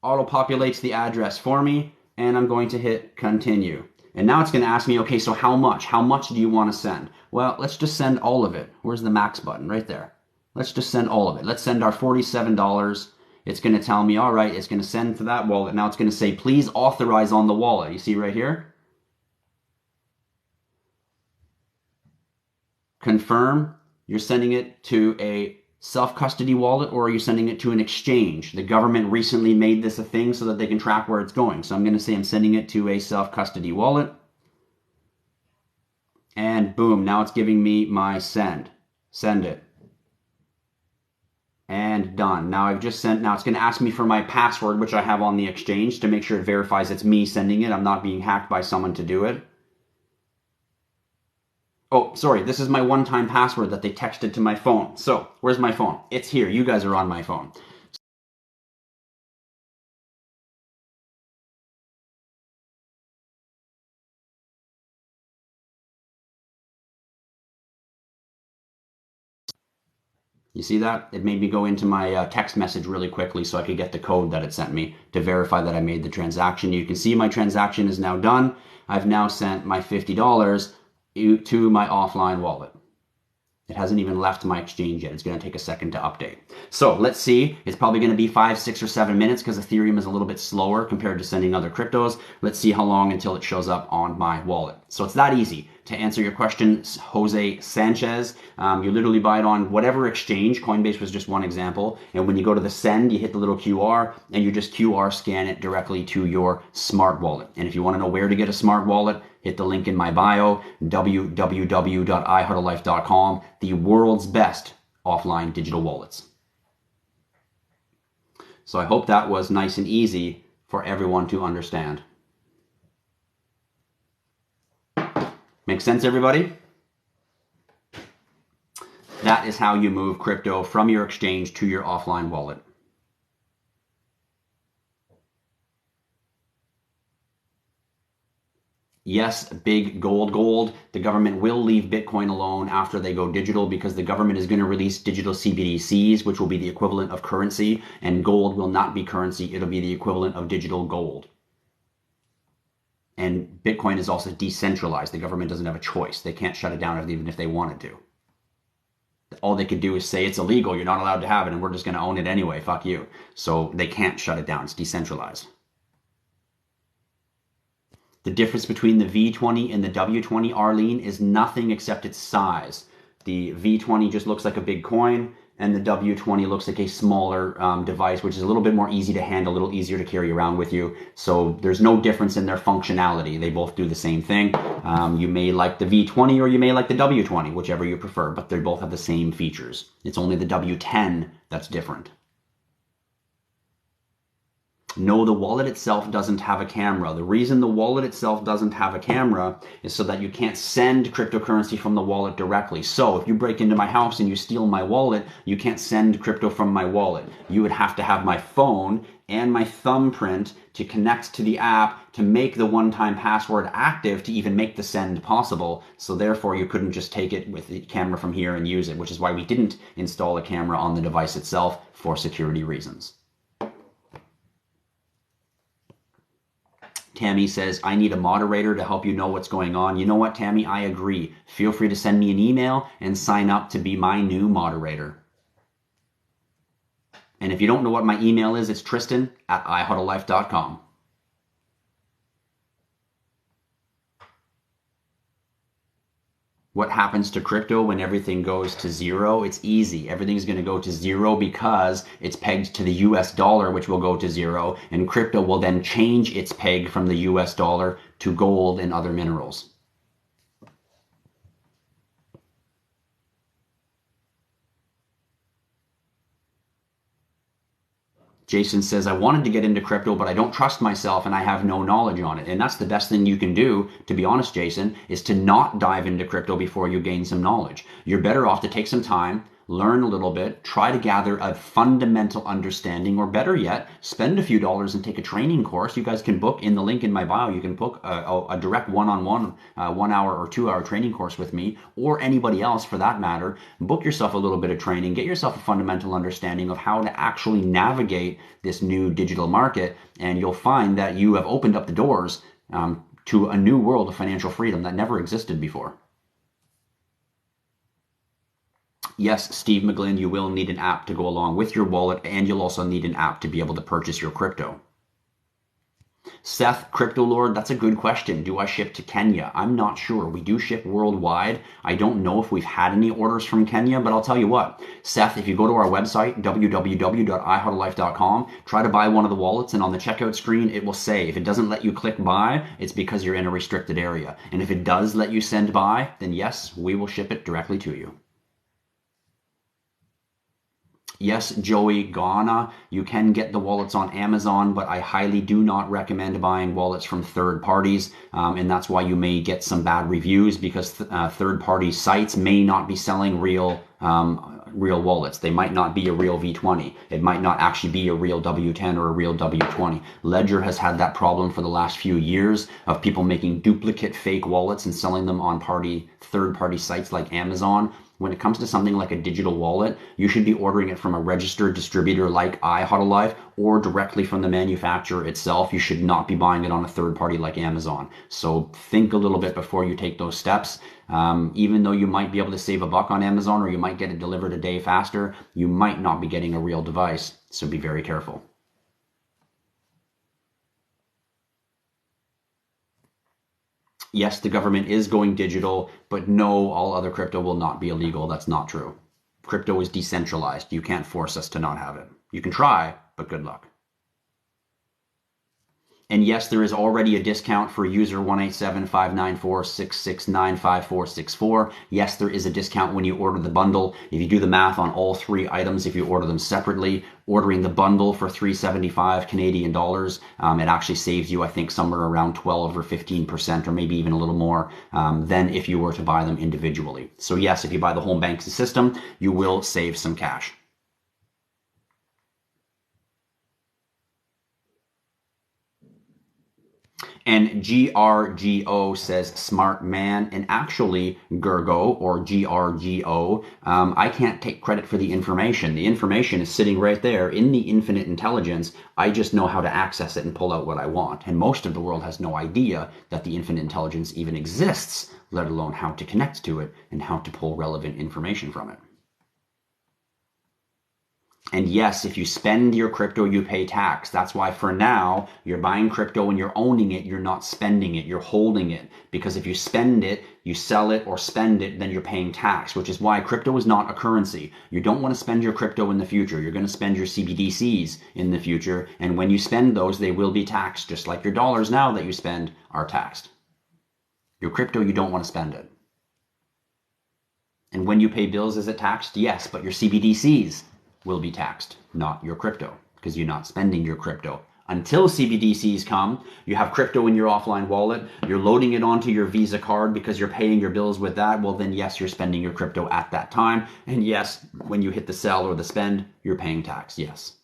Speaker 1: Auto-populates the address for me. And I'm going to hit continue. And now it's going to ask me, okay, so how much? How much do you want to send? Well, let's just send all of it. Where's the max button? Right there. Let's just send all of it. Let's send our $47. It's going to tell me, all right, it's going to send to that wallet. Now it's going to say, please authorize on the wallet. You see right here? Confirm you're sending it to a self-custody wallet, or are you sending it to an exchange? The government recently made this a thing so that they can track where it's going. So I'm going to say I'm sending it to a self-custody wallet. And boom, now it's giving me my send. Send it. And done. Now I've just sent, now it's going to ask me for my password, which I have on the exchange, to make sure it verifies it's me sending it. I'm not being hacked by someone to do it. Oh, sorry, this is my one-time password that they texted to my phone. So, where's my phone? It's here. You guys are on my phone. You see that? It made me go into my text message really quickly so I could get the code that it sent me to verify that I made the transaction. You can see my transaction is now done. I've now sent my $50 to my offline wallet. It hasn't even left my exchange yet. It's going to take a second to update. So let's see. It's probably going to be 5, 6, or 7 minutes because Ethereum is a little bit slower compared to sending other cryptos. Let's see how long until it shows up on my wallet. So it's that easy. To answer your question, Jose Sanchez, you literally buy it on whatever exchange. Coinbase was just one example. And when you go to the send, you hit the little QR and you just QR scan it directly to your smart wallet. And if you want to know where to get a smart wallet, hit the link in my bio, www.IHodlLife.com, the world's best offline digital wallets. So I hope that was nice and easy for everyone to understand. Make sense, everybody? That is how you move crypto from your exchange to your offline wallet. Yes, big gold. The government will leave Bitcoin alone after they go digital because the government is going to release digital CBDCs, which will be the equivalent of currency, and gold will not be currency. It'll be the equivalent of digital gold. And Bitcoin is also decentralized. The government doesn't have a choice. They can't shut it down even if they wanted to. All they could do is say it's illegal, you're not allowed to have it, and we're just going to own it anyway. Fuck you. So they can't shut it down. It's decentralized. The difference between the V20 and the W20, Arlene, is nothing except its size. The V20 just looks like a big coin, and the W20 looks like a smaller device, which is a little bit more easy to handle, a little easier to carry around with you. So there's no difference in their functionality. They both do the same thing. You may like the V20 or you may like the W20, whichever you prefer, but they both have the same features. It's only the W10 that's different. No, the wallet itself doesn't have a camera. The reason the wallet itself doesn't have a camera is so that you can't send cryptocurrency from the wallet directly. So if you break into my house and you steal my wallet, you can't send crypto from my wallet. You would have to have my phone and my thumbprint to connect to the app to make the one-time password active to even make the send possible. So therefore, you couldn't just take it with the camera from here and use it, which is why we didn't install a camera on the device itself for security reasons. Tammy says, I need a moderator to help you know what's going on. You know what, Tammy? I agree. Feel free to send me an email and sign up to be my new moderator. And if you don't know what my email is, it's Tristan@IHodlLife.com. What happens to crypto when everything goes to zero? It's easy. Everything's going to go to zero because it's pegged to the US dollar, which will go to zero, and crypto will then change its peg from the US dollar to gold and other minerals. Jason says, I wanted to get into crypto, but I don't trust myself and I have no knowledge on it. And that's the best thing you can do, to be honest, Jason, is to not dive into crypto before you gain some knowledge. You're better off to take some time, learn a little bit, try to gather a fundamental understanding, or better yet, spend a few dollars and take a training course. You guys can book in the link in my bio. You can book a direct one-on-one 1 hour or 2 hour training course with me, or anybody else for that matter. Book yourself a little bit of training, get yourself a fundamental understanding of how to actually navigate this new digital market, and you'll find that you have opened up the doors to a new world of financial freedom that never existed before. Yes, Steve McGlynn, you will need an app to go along with your wallet, and you'll also need an app to be able to purchase your crypto. Seth, Crypto Lord, that's a good question. Do I ship to Kenya? I'm not sure. We do ship worldwide. I don't know if we've had any orders from Kenya, but I'll tell you what. Seth, if you go to our website, www.IHodlLife.com, try to buy one of the wallets, and on the checkout screen, it will say, if it doesn't let you click buy, it's because you're in a restricted area. And if it does let you send buy, then yes, we will ship it directly to you. Yes, Joey Ghana, you can get the wallets on Amazon, but I highly do not recommend buying wallets from third parties, and that's why you may get some bad reviews, because third-party sites may not be selling real wallets. They might not be a real V20. It might not actually be a real W10 or a real W20. Ledger has had that problem for the last few years of people making duplicate fake wallets and selling them on third-party sites like Amazon. When it comes to something like a digital wallet, you should be ordering it from a registered distributor like IHodlLife or directly from the manufacturer itself. You should not be buying it on a third party like Amazon. So think a little bit before you take those steps. Even though you might be able to save a buck on Amazon, or you might get it delivered a day faster, you might not be getting a real device. So be very careful. Yes, the government is going digital, but no, all other crypto will not be illegal. That's not true. Crypto is decentralized. You can't force us to not have it. You can try, but good luck. And yes, there is already a discount for user 187-594-669-5464. Yes, there is a discount when you order the bundle. If you do the math on all three items, if you order them separately, ordering the bundle for $375 Canadian dollars, it actually saves you, I think, somewhere around 12 or 15%, or maybe even a little more than if you were to buy them individually. So yes, if you buy the home banking system, you will save some cash. And GRGO says smart man. And actually, Gergo or GRGO, I can't take credit for the information. The information is sitting right there in the infinite intelligence. I just know how to access it and pull out what I want. And most of the world has no idea that the infinite intelligence even exists, let alone how to connect to it and how to pull relevant information from it. And yes, if you spend your crypto, you pay tax. That's why for now, you're buying crypto and you're owning it. You're not spending it. You're holding it. Because if you spend it, you sell it or spend it, then you're paying tax, which is why crypto is not a currency. You don't want to spend your crypto in the future. You're going to spend your CBDCs in the future. And when you spend those, they will be taxed, just like your dollars now that you spend are taxed. Your crypto, you don't want to spend it. And when you pay bills, is it taxed? Yes, but your CBDCs will be taxed, not your crypto, because you're not spending your crypto. Until CBDCs come, you have crypto in your offline wallet, you're loading it onto your Visa card because you're paying your bills with that, well then yes, you're spending your crypto at that time. And yes, when you hit the sell or the spend, you're paying tax, yes.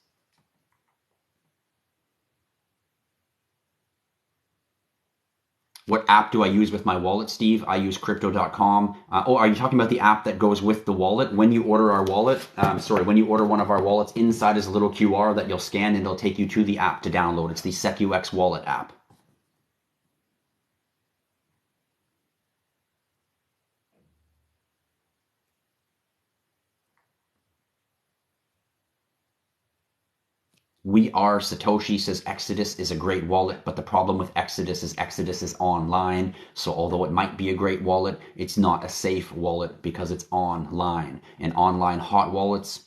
Speaker 1: What app do I use with my wallet, Steve? I use crypto.com. Are you talking about the app that goes with the wallet? When you order our wallet, when you order one of our wallets, inside is a little QR that you'll scan and it'll take you to the app to download. It's the SecuX wallet app. We are Satoshi says Exodus is a great wallet, but the problem with Exodus is online. So although it might be a great wallet, it's not a safe wallet because it's online. And online hot wallets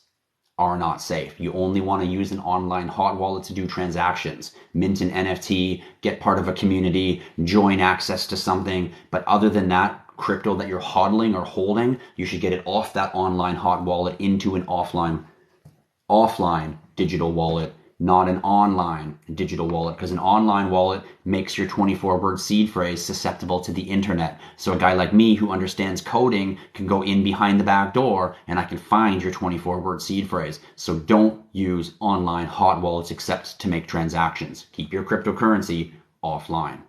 Speaker 1: are not safe. You only want to use an online hot wallet to do transactions, mint an NFT, get part of a community, join access to something. But other than that, crypto that you're hodling or holding, you should get it off that online hot wallet into an offline digital wallet, not an online digital wallet, because an online wallet makes your 24-word seed phrase susceptible to the internet. So a guy like me who understands coding can go in behind the back door and I can find your 24-word seed phrase. So don't use online hot wallets except to make transactions. Keep your cryptocurrency offline.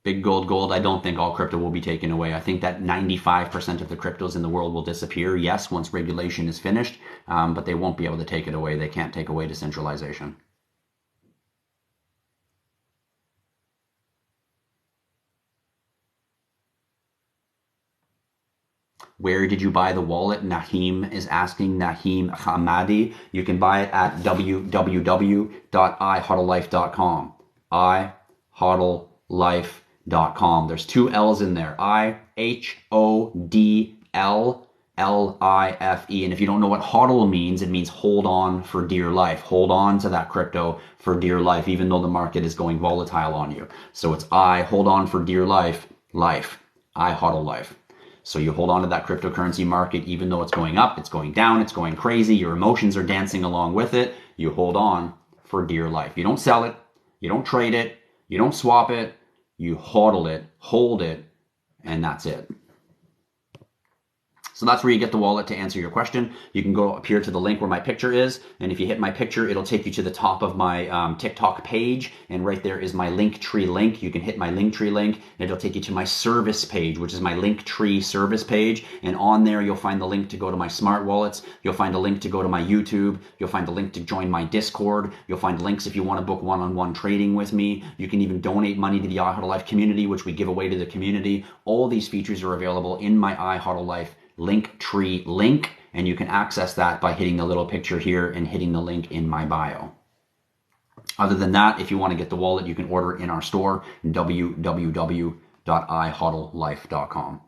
Speaker 1: Big gold, I don't think all crypto will be taken away. I think that 95% of the cryptos in the world will disappear, yes, once regulation is finished, but they won't be able to take it away. They can't take away decentralization. Where did you buy the wallet? Naheem is asking, Naheem Hamadi. You can buy it at www.IHodlLife.com. IHodlLife.com. There's two L's in there. IHodlLife. And if you don't know what hodl means, it means hold on for dear life. Hold on to that crypto for dear life, even though the market is going volatile on you. So it's hold on for dear life. IHodlLife. So you hold on to that cryptocurrency market, even though it's going up, it's going down, it's going crazy, your emotions are dancing along with it. You hold on for dear life. You don't sell it. You don't trade it. You don't swap it. You hodl it, hold it, and that's it. So that's where you get the wallet to answer your question. You can go up here to the link where my picture is, and if you hit my picture, it'll take you to the top of my TikTok page, and right there is my Linktree link. You can hit my Linktree link, and it'll take you to my service page, which is my Linktree service page, and on there you'll find the link to go to my smart wallets. You'll find a link to go to my YouTube. You'll find a link to join my Discord. You'll find links if you want to book one-on-one trading with me. You can even donate money to the IHodlLife community, which we give away to the community. All these features are available in my IHodlLife Linktree link, and you can access that by hitting the little picture here and hitting the link in my bio. Other than that, if you want to get the wallet, you can order it in our store, www.IHodlLife.com.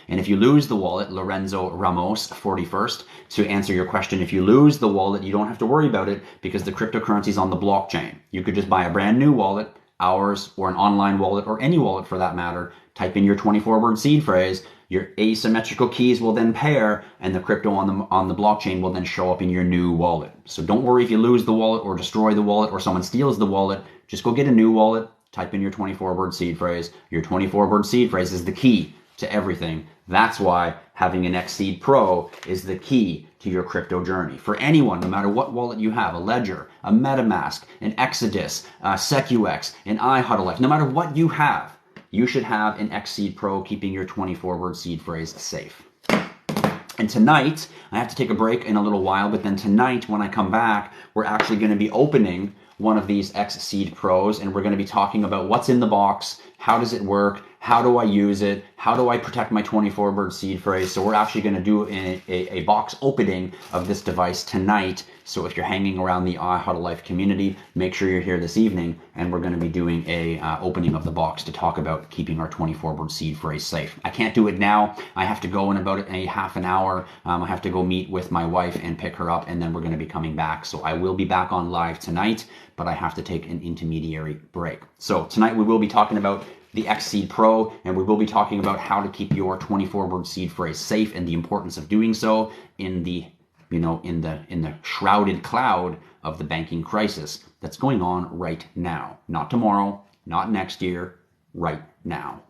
Speaker 1: And if you lose the wallet, Lorenzo Ramos, 41st, to answer your question, if you lose the wallet, you don't have to worry about it because the cryptocurrency is on the blockchain. You could just buy a brand new wallet, ours, or an online wallet, or any wallet for that matter, type in your 24-word seed phrase, your asymmetrical keys will then pair, and the crypto on the blockchain will then show up in your new wallet. So don't worry if you lose the wallet or destroy the wallet or someone steals the wallet. Just go get a new wallet, type in your 24-word seed phrase. Your 24-word seed phrase is the key to everything. That's why having an Xseed Pro is the key to your crypto journey. For anyone, no matter what wallet you have, a Ledger, a MetaMask, an Exodus, SecuX, an IHodlLife, no matter what you have, you should have an Xseed Pro keeping your 24-word seed phrase safe. And tonight, I have to take a break in a little while, but then tonight when I come back, we're actually going to be opening one of these Xseed Pros, and we're going to be talking about what's in the box, how does it work, how do I use it, how do I protect my 24-word seed phrase. So we're actually going to do a box opening of this device tonight. So if you're hanging around the IHodlLife community, make sure you're here this evening, and we're going to be doing a opening of the box to talk about keeping our 24-word seed phrase safe. I can't do it now. I have to go in about a half an hour. I have to go meet with my wife and pick her up, and then we're going to be coming back. So I will be back on live tonight, but I have to take an intermediary break. So tonight we will be talking about the Xseed Pro, and we will be talking about how to keep your 24-word seed phrase safe and the importance of doing so in the in the shrouded cloud of the banking crisis that's going on right now. Not tomorrow, not next year, right now.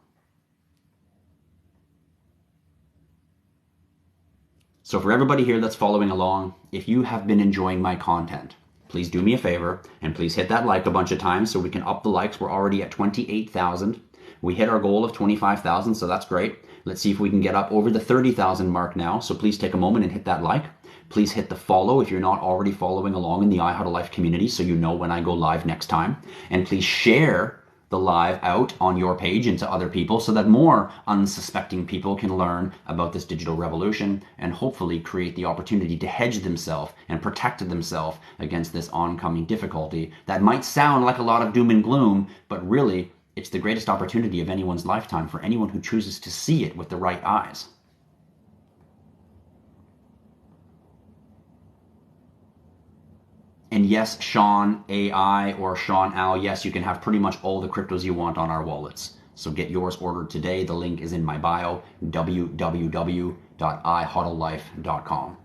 Speaker 1: So for everybody here that's following along, if you have been enjoying my content, please do me a favor and please hit that like a bunch of times so we can up the likes. We're already at 28,000. We hit our goal of 25,000, so that's great. Let's see if we can get up over the 30,000 mark now. So please take a moment and hit that like. Please hit the follow if you're not already following along in the IHodlLife community so you know when I go live next time. And please share the live out on your page and to other people so that more unsuspecting people can learn about this digital revolution and hopefully create the opportunity to hedge themselves and protect themselves against this oncoming difficulty that might sound like a lot of doom and gloom, but really it's the greatest opportunity of anyone's lifetime for anyone who chooses to see it with the right eyes. And yes, Sean AI or Sean Al, yes, you can have pretty much all the cryptos you want on our wallets. So get yours ordered today. The link is in my bio, www.IHodlLife.com.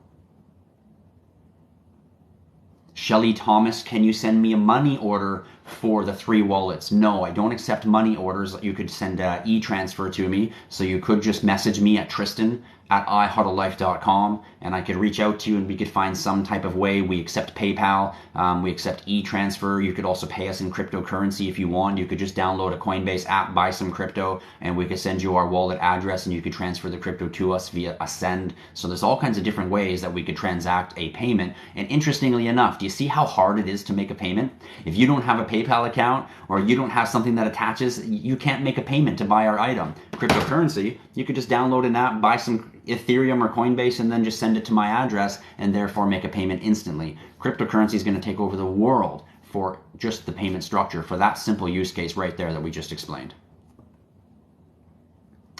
Speaker 1: Shelly Thomas, can you send me a money order for the 3 wallets? No, I don't accept money orders. You could send e-transfer to me. So you could just message me at Tristan@IHodlLife.com and I could reach out to you and we could find some type of way. We accept PayPal. We accept e-transfer. You could also pay us in cryptocurrency if you want. You could just download a Coinbase app, buy some crypto, and we could send you our wallet address and you could transfer the crypto to us via a send. So there's all kinds of different ways that we could transact a payment. And interestingly enough, do you see how hard it is to make a payment? If you don't have a PayPal account or you don't have something that attaches, you can't make a payment to buy our item. Cryptocurrency, you could just download an app, buy some Ethereum or Coinbase, and then just send it to my address and therefore make a payment instantly. Cryptocurrency is going to take over the world for just the payment structure for that simple use case right there that we just explained.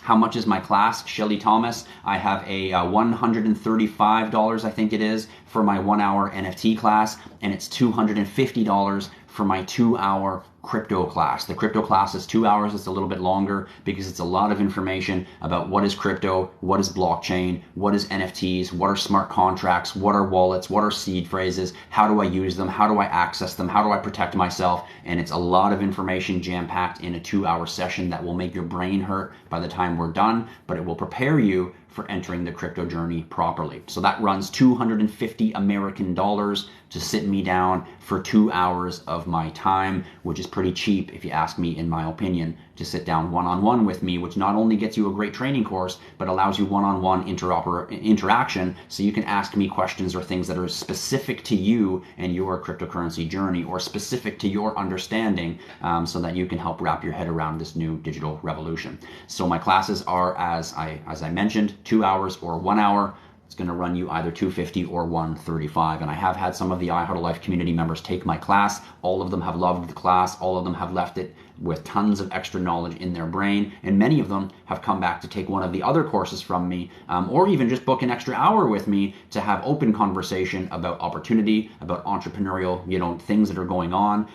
Speaker 1: How much is my class? Shelly Thomas, I have a $135, I think it is, for my 1-hour NFT class, and it's $250 for my 2-hour crypto class. The crypto class is 2 hours. It's a little bit longer because it's a lot of information about what is crypto, what is blockchain, what is NFTs, what are smart contracts, what are wallets, what are seed phrases, how do I use them, how do I access them, how do I protect myself, and it's a lot of information jam-packed in a 2-hour session that will make your brain hurt by the time we're done, but it will prepare you for entering the crypto journey properly. So that runs $250 American to sit me down for 2 hours of my time, which is pretty cheap if you ask me, in my opinion, to sit down one-on-one with me, which not only gets you a great training course, but allows you one-on-one interaction so you can ask me questions or things that are specific to you and your cryptocurrency journey or specific to your understanding so that you can help wrap your head around this new digital revolution. So my classes are, as I mentioned, 2 hours or 1 hour. It's going to run you either $250 or $135. And I have had some of the IHodlLife community members take my class. All of them have loved the class. All of them have left it with tons of extra knowledge in their brain. And many of them have come back to take one of the other courses from me, or even just book an extra hour with me to have open conversation about opportunity, about entrepreneurial, things that are going on.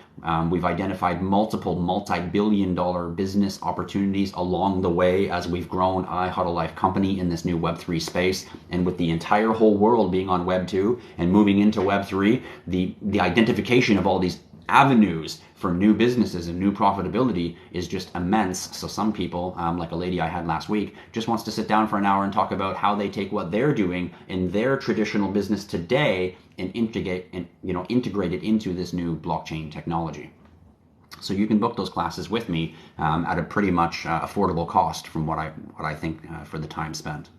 Speaker 1: We've identified multiple multi-billion-dollar business opportunities along the way as we've grown IHodlLife company in this new Web3 space. And with the entire whole world being on Web2 and moving into Web3, the identification of all these avenues for new businesses and new profitability is just immense. So some people, like a lady I had last week, just wants to sit down for an hour and talk about how they take what they're doing in their traditional business today and integrate it into this new blockchain technology. So you can book those classes with me at a pretty much affordable cost from what I think for the time spent.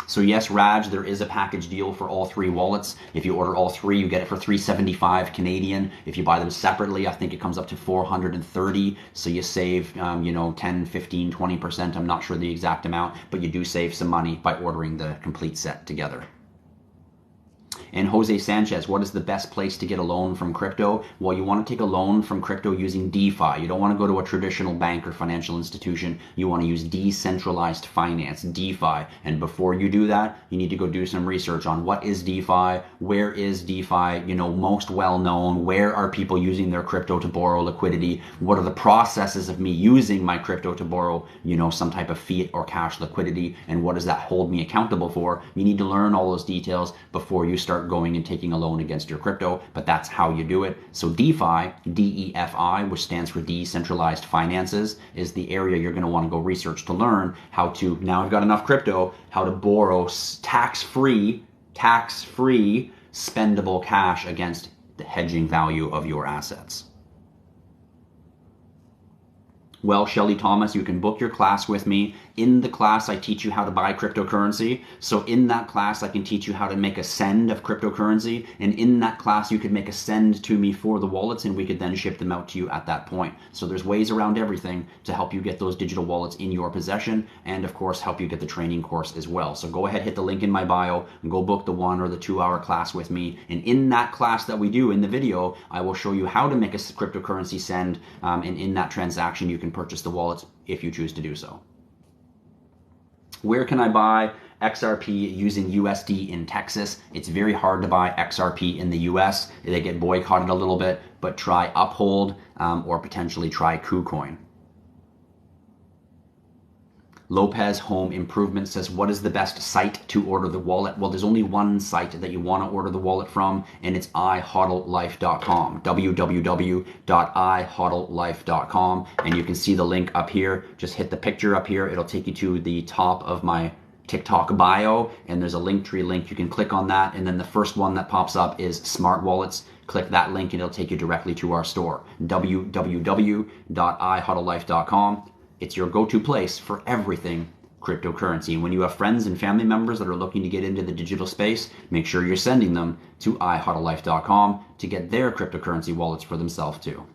Speaker 1: So yes, Raj, there is a package deal for all 3 wallets. If you order all 3, you get it for $375 Canadian. If you buy them separately, I think it comes up to $430. So you save, 10, 15, 20%. I'm not sure the exact amount, but you do save some money by ordering the complete set together. And Jose Sanchez, what is the best place to get a loan from crypto? Well, you want to take a loan from crypto using DeFi. You don't want to go to a traditional bank or financial institution. You want to use decentralized finance, DeFi. And before you do that, you need to go do some research on what is DeFi, where is DeFi, most well known, where are people using their crypto to borrow liquidity, what are the processes of me using my crypto to borrow, some type of fiat or cash liquidity, and what does that hold me accountable for? You need to learn all those details before you start going and taking a loan against your crypto, but that's how you do it. So DeFi, DEFI, which stands for decentralized finances, is the area you're going to want to go research to learn how to, now I've got enough crypto, how to borrow tax-free spendable cash against the hedging value of your assets. Well, Shelly Thomas, you can book your class with me. In the class, I teach you how to buy cryptocurrency. So in that class, I can teach you how to make a send of cryptocurrency. And in that class, you could make a send to me for the wallets, and we could then ship them out to you at that point. So there's ways around everything to help you get those digital wallets in your possession, and of course, help you get the training course as well. So go ahead, hit the link in my bio, and go book the 1 or the 2-hour class with me. And in that class that we do in the video, I will show you how to make a cryptocurrency send, and in that transaction, you can purchase the wallets if you choose to do so. Where can I buy XRP using USD in Texas? It's very hard to buy XRP in the US. They get boycotted a little bit, but try Uphold or potentially try KuCoin. Lopez Home Improvement says, what is the best site to order the wallet? Well, there's only one site that you want to order the wallet from, and it's IHodlLife.com, www.IHodlLife.com. And you can see the link up here. Just hit the picture up here. It'll take you to the top of my TikTok bio, and there's a Linktree link. You can click on that, and then the first one that pops up is Smart Wallets. Click that link, and it'll take you directly to our store, www.IHodlLife.com. It's your go-to place for everything cryptocurrency. And when you have friends and family members that are looking to get into the digital space, make sure you're sending them to IHodlLife.com to get their cryptocurrency wallets for themselves too.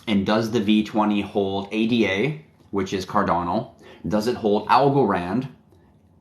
Speaker 1: And does the V20 hold ADA, which is Cardano? Does it hold Algorand?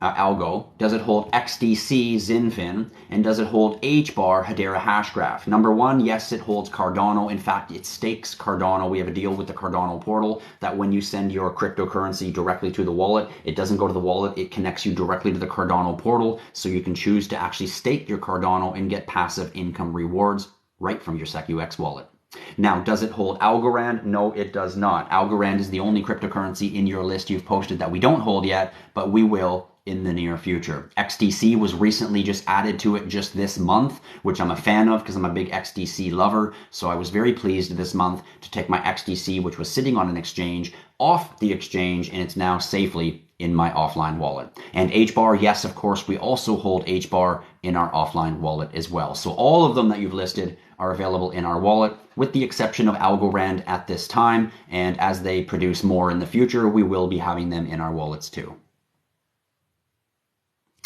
Speaker 1: Algo? Does it hold XDC Zinfin? And does it hold HBAR Hedera Hashgraph? Number 1, yes, it holds Cardano. In fact, it stakes Cardano. We have a deal with the Cardano portal that when you send your cryptocurrency directly to the wallet, it doesn't go to the wallet, it connects you directly to the Cardano portal, so you can choose to actually stake your Cardano and get passive income rewards right from your SecUX wallet. Now, does it hold Algorand? No, it does not. Algorand is the only cryptocurrency in your list you've posted that we don't hold yet, but we will in the near future. XDC was recently just added to it just this month, which I'm a fan of because I'm a big XDC lover. So I was very pleased this month to take my XDC, which was sitting on an exchange, off the exchange, and it's now safely in my offline wallet. And HBAR, yes, of course, we also hold HBAR in our offline wallet as well. So all of them that you've listed are available in our wallet, with the exception of Algorand at this time. And as they produce more in the future, we will be having them in our wallets too.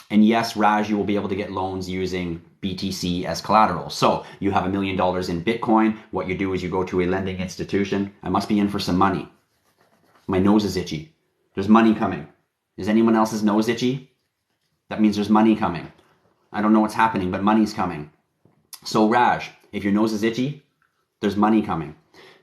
Speaker 1: And yes, Raj, you will be able to get loans using BTC as collateral. So you have $1 million in Bitcoin. What you do is you go to a lending institution. I must be in for some money. My nose is itchy. There's money coming. Is anyone else's nose itchy? That means there's money coming. I don't know what's happening, but money's coming. So Raj, if your nose is itchy, there's money coming.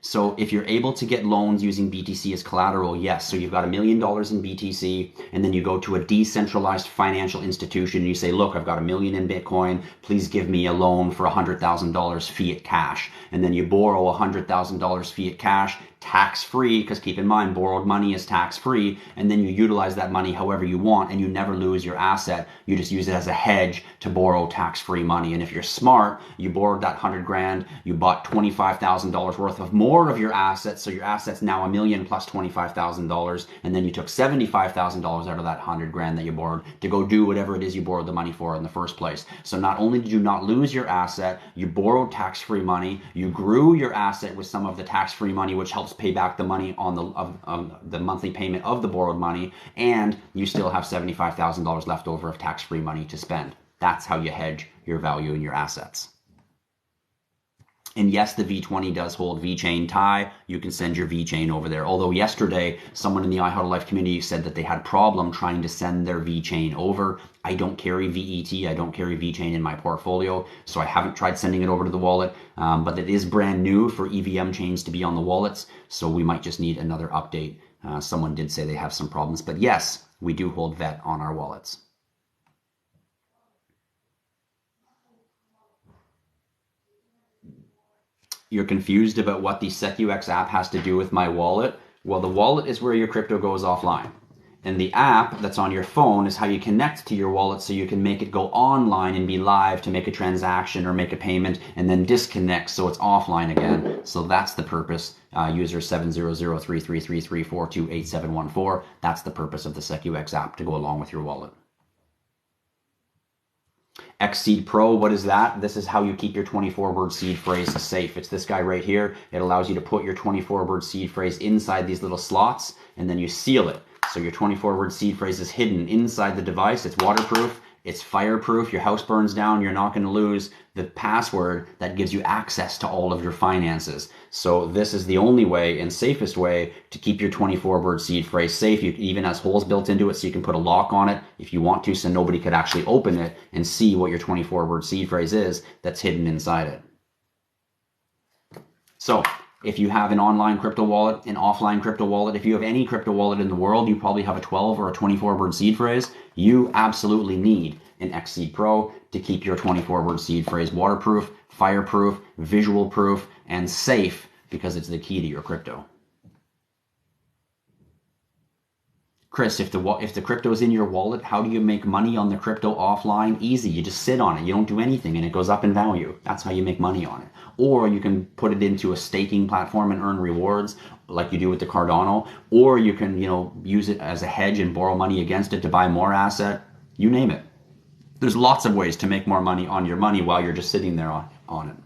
Speaker 1: So if you're able to get loans using BTC as collateral, yes. So you've got $1 million in BTC, and then you go to a decentralized financial institution and you say, look, I've got $1 million in Bitcoin. Please give me a loan for $100,000 fiat cash. And then you borrow $100,000 fiat cash, tax-free, because keep in mind, borrowed money is tax-free, and then you utilize that money however you want, and you never lose your asset. You just use it as a hedge to borrow tax-free money. And if you're smart, you borrowed that 100 grand, you bought $25,000 worth of more of your assets, so your assets now $1 million plus $25,000, and then you took $75,000 out of that 100 grand that you borrowed to go do whatever it is you borrowed the money for in the first place. So not only did you not lose your asset, you borrowed tax-free money, you grew your asset with some of the tax-free money, which helps pay back the money on the monthly payment of the borrowed money, and you still have $75,000 left over of tax-free money to spend. That's how you hedge your value in your assets. And yes, the V20 does hold VeChain Thai. You can send your VeChain over there. Although yesterday, someone in the IHodlLife community said that they had a problem trying to send their VeChain over. I don't carry VET. I don't carry VeChain in my portfolio, so I haven't tried sending it over to the wallet. But it is brand new for EVM chains to be on the wallets, so we might just need another update. Someone did say they have some problems. But yes, we do hold VET on our wallets. You're confused about what the SecuX app has to do with my wallet? Well, the wallet is where your crypto goes offline. And the app that's on your phone is how you connect to your wallet so you can make it go online and be live to make a transaction or make a payment and then disconnect so it's offline again. So that's the purpose. User 7003333428714. That's the purpose of the SecuX app, to go along with your wallet. Xseed Pro, what is that? This is how you keep your 24-word seed phrase safe. It's this guy right here. It allows you to put your 24-word seed phrase inside these little slots, and then you seal it. So your 24-word seed phrase is hidden inside the device. It's waterproof. It's fireproof. Your house burns down, you're not going to lose the password that gives you access to all of your finances. So this is the only way and safest way to keep your 24-word seed phrase safe. It even has holes built into it so you can put a lock on it if you want to, so nobody could actually open it and see what your 24-word seed phrase is that's hidden inside it. So if you have an online crypto wallet, an offline crypto wallet, if you have any crypto wallet in the world, you probably have a 12 or a 24-word seed phrase. You absolutely need an Xseed Pro to keep your 24-word seed phrase waterproof, fireproof, visual proof, and safe, because it's the key to your crypto. Chris, if the crypto is in your wallet, how do you make money on the crypto offline? Easy. You just sit on it. You don't do anything and it goes up in value. That's how you make money on it. Or you can put it into a staking platform and earn rewards like you do with the Cardano. Or you can, use it as a hedge and borrow money against it to buy more asset. You name it. There's lots of ways to make more money on your money while you're just sitting there on it.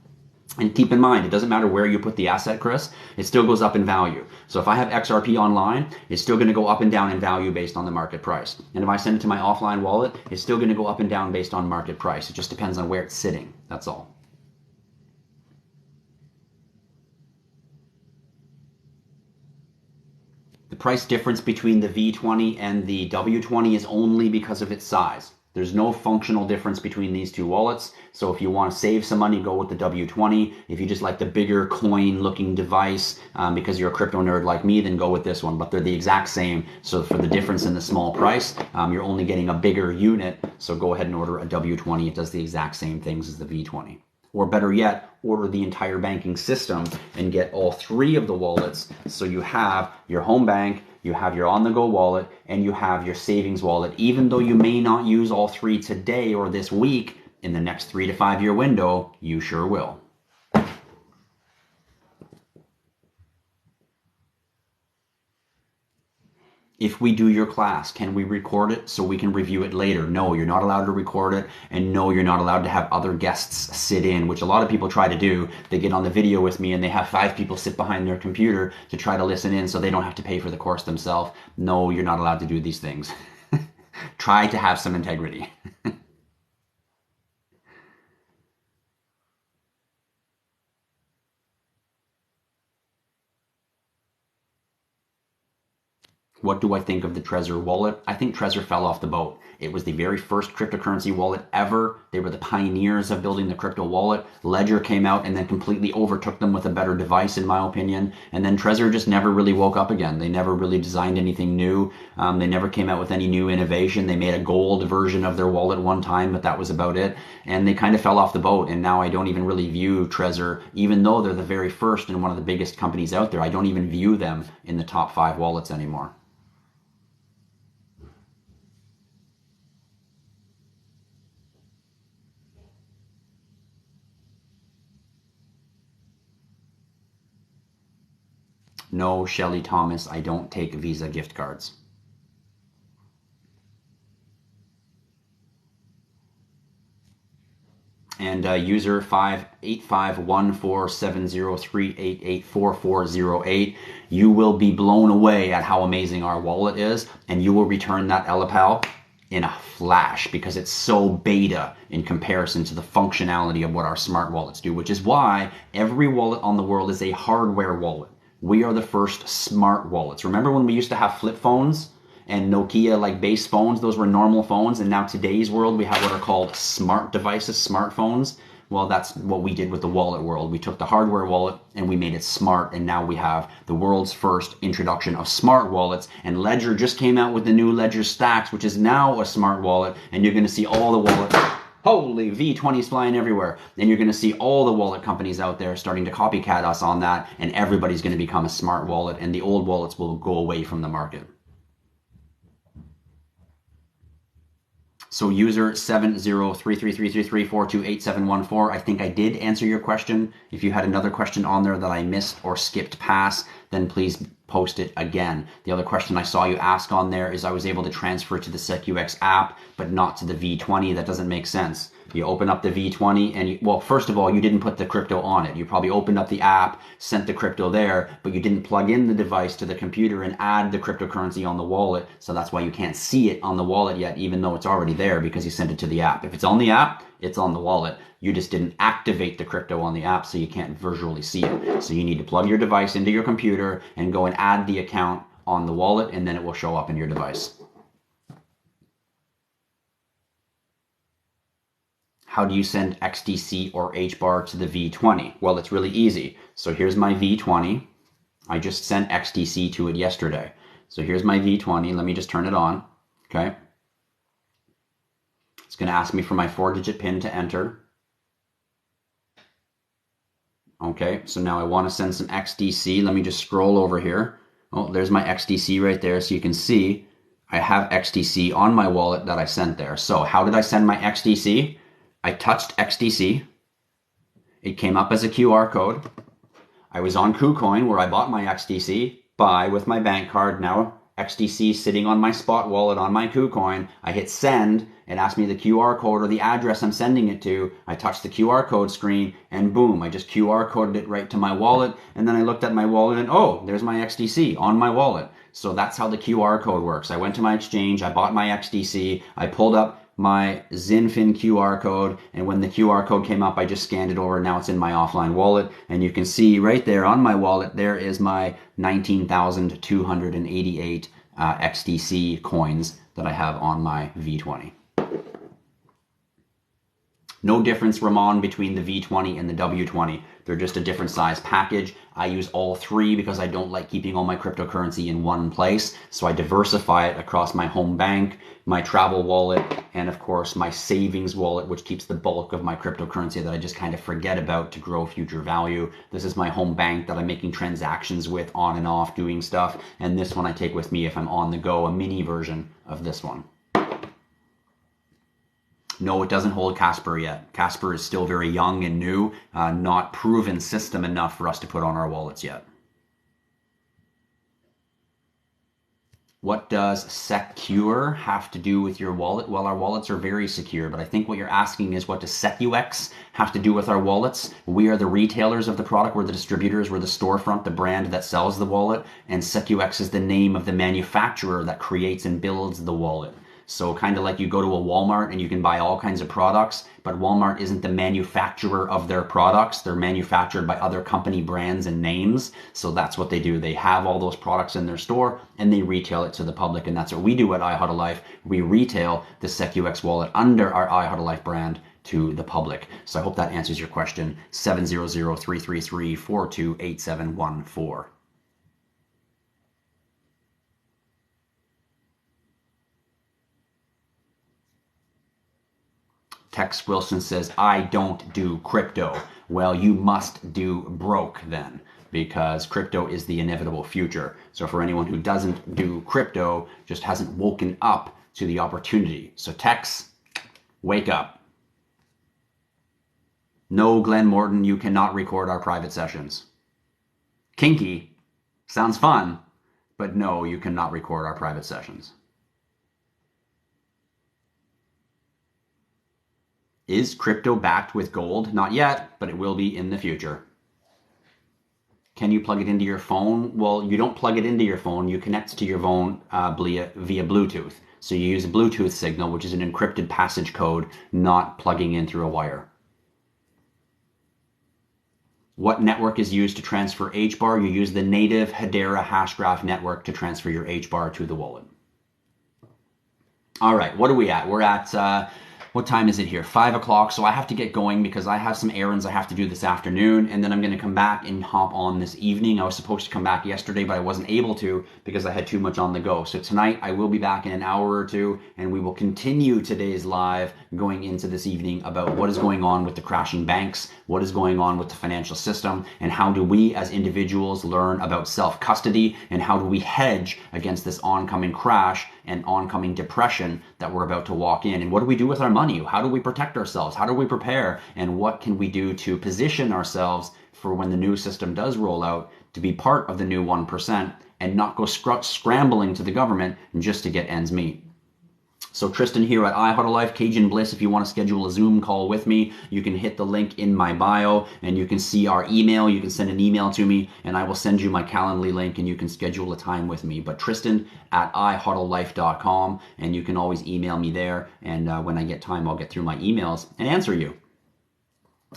Speaker 1: And keep in mind, it doesn't matter where you put the asset, Chris, it still goes up in value. So if I have XRP online, it's still going to go up and down in value based on the market price. And if I send it to my offline wallet, it's still going to go up and down based on market price. It just depends on where it's sitting. That's all. The price difference between the V20 and the W20 is only because of its size. There's no functional difference between these two wallets. So if you want to save some money, go with the W20. If you just like the bigger coin looking device because you're a crypto nerd like me, then go with this one. But they're the exact same. So for the difference in the small price, you're only getting a bigger unit. So go ahead and order a W20. It does the exact same things as the V20. Or better yet, order the entire banking system and get all three of the wallets. So you have your home bank, you have your on-the-go wallet, and you have your savings wallet. Even though you may not use all three today or this week, in the next 3 to 5 year window, you sure will. If we do your class, can we record it so we can review it later? No, you're not allowed to record it, and no, you're not allowed to have other guests sit in, which a lot of people try to do. They get on the video with me and they have 5 people sit behind their computer to try to listen in so they don't have to pay for the course themselves. No, you're not allowed to do these things. Try to have some integrity. What do I think of the Trezor wallet? I think Trezor fell off the boat. It was the very first cryptocurrency wallet ever. They were the pioneers of building the crypto wallet. Ledger came out and then completely overtook them with a better device, in my opinion. And then Trezor just never really woke up again. They never really designed anything new. They never came out with any new innovation. They made a gold version of their wallet one time, but that was about it. And they kind of fell off the boat. And now I don't even really view Trezor, even though they're the very first and one of the biggest companies out there, I don't even view them in the top 5 wallets anymore. No, Shelly Thomas, I don't take Visa gift cards. And user 585147038884408, you will be blown away at how amazing our wallet is, and you will return that LPAL in a flash because it's so beta in comparison to the functionality of what our smart wallets do, which is why every wallet on the world is a hardware wallet. We are the first smart wallets. Remember when we used to have flip phones and Nokia like base phones? Those were normal phones, and now today's world we have what are called smart devices, smartphones. Well, that's what we did with the wallet world. We took the hardware wallet and we made it smart, and now we have the world's first introduction of smart wallets. And Ledger just came out with the new Ledger Stacks, which is now a smart wallet, and you're going to see all the wallets. Holy, V20's flying everywhere. And you're going to see all the wallet companies out there starting to copycat us on that, and everybody's going to become a smart wallet, and the old wallets will go away from the market. So user 70333334287114, I think I did answer your question. If you had another question on there that I missed or skipped past, then please post it again. The other question I saw you ask on there is I was able to transfer to the SecUX app, but not to the V20. That doesn't make sense. You open up the V20 and well, first of all, you didn't put the crypto on it. You probably opened up the app, sent the crypto there, but you didn't plug in the device to the computer and add the cryptocurrency on the wallet. So that's why you can't see it on the wallet yet, even though it's already there because you sent it to the app. If it's on the app, it's on the wallet. You just didn't activate the crypto on the app, so you can't visually see it. So you need to plug your device into your computer and go and add the account on the wallet, and then it will show up in your device. How do you send XDC or HBAR to the V20? Well, it's really easy. So here's my V20. I just sent XDC to it yesterday. So here's my V20. Let me just turn it on. Okay. It's going to ask me for my 4-digit PIN to enter. Okay, so now I want to send some XDC. Let me just scroll over here. Oh, there's my XDC right there. So you can see I have XDC on my wallet that I sent there. So how did I send my XDC? I touched XDC. It came up as a QR code. I was on KuCoin where I bought my XDC. Buy with my bank card. Now XDC sitting on my spot wallet on my KuCoin. I hit send. It asked me the QR code or the address I'm sending it to. I touched the QR code screen and boom, I just QR coded it right to my wallet. And then I looked at my wallet and oh, there's my XDC on my wallet. So that's how the QR code works. I went to my exchange, I bought my XDC, I pulled up my Zinfin QR code, and when the QR code came up, I just scanned it over. Now it's in my offline wallet, and you can see right there on my wallet, there is my 19,288 XDC coins that I have on my V20. No difference, Ramon, between the V20 and the W20. They're just a different size package. I use all three because I don't like keeping all my cryptocurrency in one place. So I diversify it across my home bank, my travel wallet, and of course my savings wallet, which keeps the bulk of my cryptocurrency that I just kind of forget about to grow future value. This is my home bank that I'm making transactions with on and off doing stuff. And this one I take with me if I'm on the go, a mini version of this one. No, it doesn't hold Casper yet. Casper is still very young and new, not proven system enough for us to put on our wallets yet. What does secure have to do with your wallet? Well, our wallets are very secure, but I think what you're asking is what does SecUX have to do with our wallets? We are the retailers of the product, we're the distributors, we're the storefront, the brand that sells the wallet, and SecUX is the name of the manufacturer that creates and builds the wallet. So kind of like you go to a Walmart and you can buy all kinds of products, but Walmart isn't the manufacturer of their products. They're manufactured by other company brands and names. So that's what they do. They have all those products in their store and they retail it to the public. And that's what we do at IHodlLife. We retail the SecUX wallet under our IHodlLife brand to the public. So I hope that answers your question. 700-333-428714. Tex Wilson says, I don't do crypto. Well, you must do broke then, because crypto is the inevitable future. So for anyone who doesn't do crypto, just hasn't woken up to the opportunity. So Tex, wake up. No, Glenn Morton, you cannot record our private sessions. Kinky, sounds fun, but no, you cannot record our private sessions. Is crypto backed with gold? Not yet, but it will be in the future. Can you plug it into your phone? Well, you don't plug it into your phone. You connect to your phone via Bluetooth. So you use a Bluetooth signal, which is an encrypted passage code, not plugging in through a wire. What network is used to transfer HBAR? You use the native Hedera hashgraph network to transfer your HBAR to the wallet. All right, what are we at? We're at... what time is it here? 5 o'clock. So I have to get going because I have some errands I have to do this afternoon, and then I'm going to come back and hop on this evening. I was supposed to come back yesterday, but I wasn't able to because I had too much on the go. So tonight I will be back in an hour or two, and we will continue today's live going into this evening about what is going on with the crashing banks, what is going on with the financial system, and how do we as individuals learn about self-custody, and how do we hedge against this oncoming crash and oncoming depression that we're about to walk in, and what do we do with our money? How do we protect ourselves? How do we prepare? And what can we do to position ourselves for when the new system does roll out to be part of the new 1% and not go scrambling to the government just to get ends meet? So Tristan here at IHodlLife, Cajun Bliss. If you want to schedule a Zoom call with me, you can hit the link in my bio and you can see our email. You can send an email to me and I will send you my Calendly link and you can schedule a time with me. But Tristan at IHodlLife.com, and you can always email me there. And when I get time, I'll get through my emails and answer you.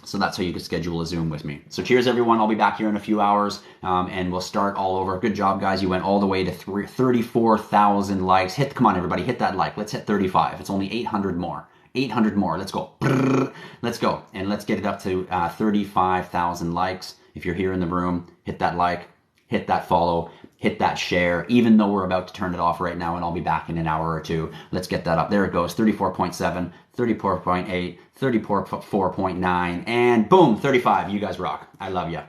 Speaker 1: So that's how you can schedule a Zoom with me. So cheers, everyone. I'll be back here in a few hours, and we'll start all over. Good job, guys. You went all the way to 34,000 likes. Come on, everybody. Hit that like. Let's hit 35. It's only 800 more. 800 more. Let's go. Let's go. And let's get it up to 35,000 likes. If you're here in the room, hit that like, hit that follow, hit that share, even though we're about to turn it off right now, and I'll be back in an hour or two. Let's get that up. There it goes. 34.7, 34.8, 34.9, and boom, 35. You guys rock. I love you.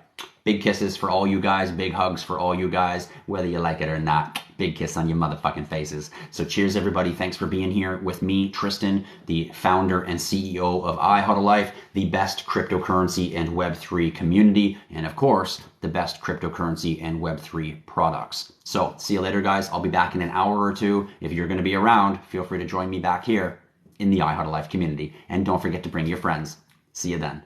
Speaker 1: Big kisses for all you guys. Big hugs for all you guys, whether you like it or not. Big kiss on your motherfucking faces. So cheers, everybody. Thanks for being here with me, Tristan, the founder and CEO of IHodlLife, the best cryptocurrency and Web3 community, and of course, the best cryptocurrency and Web3 products. So see you later, guys. I'll be back in an hour or two. If you're going to be around, feel free to join me back here in the IHodlLife community. And don't forget to bring your friends. See you then.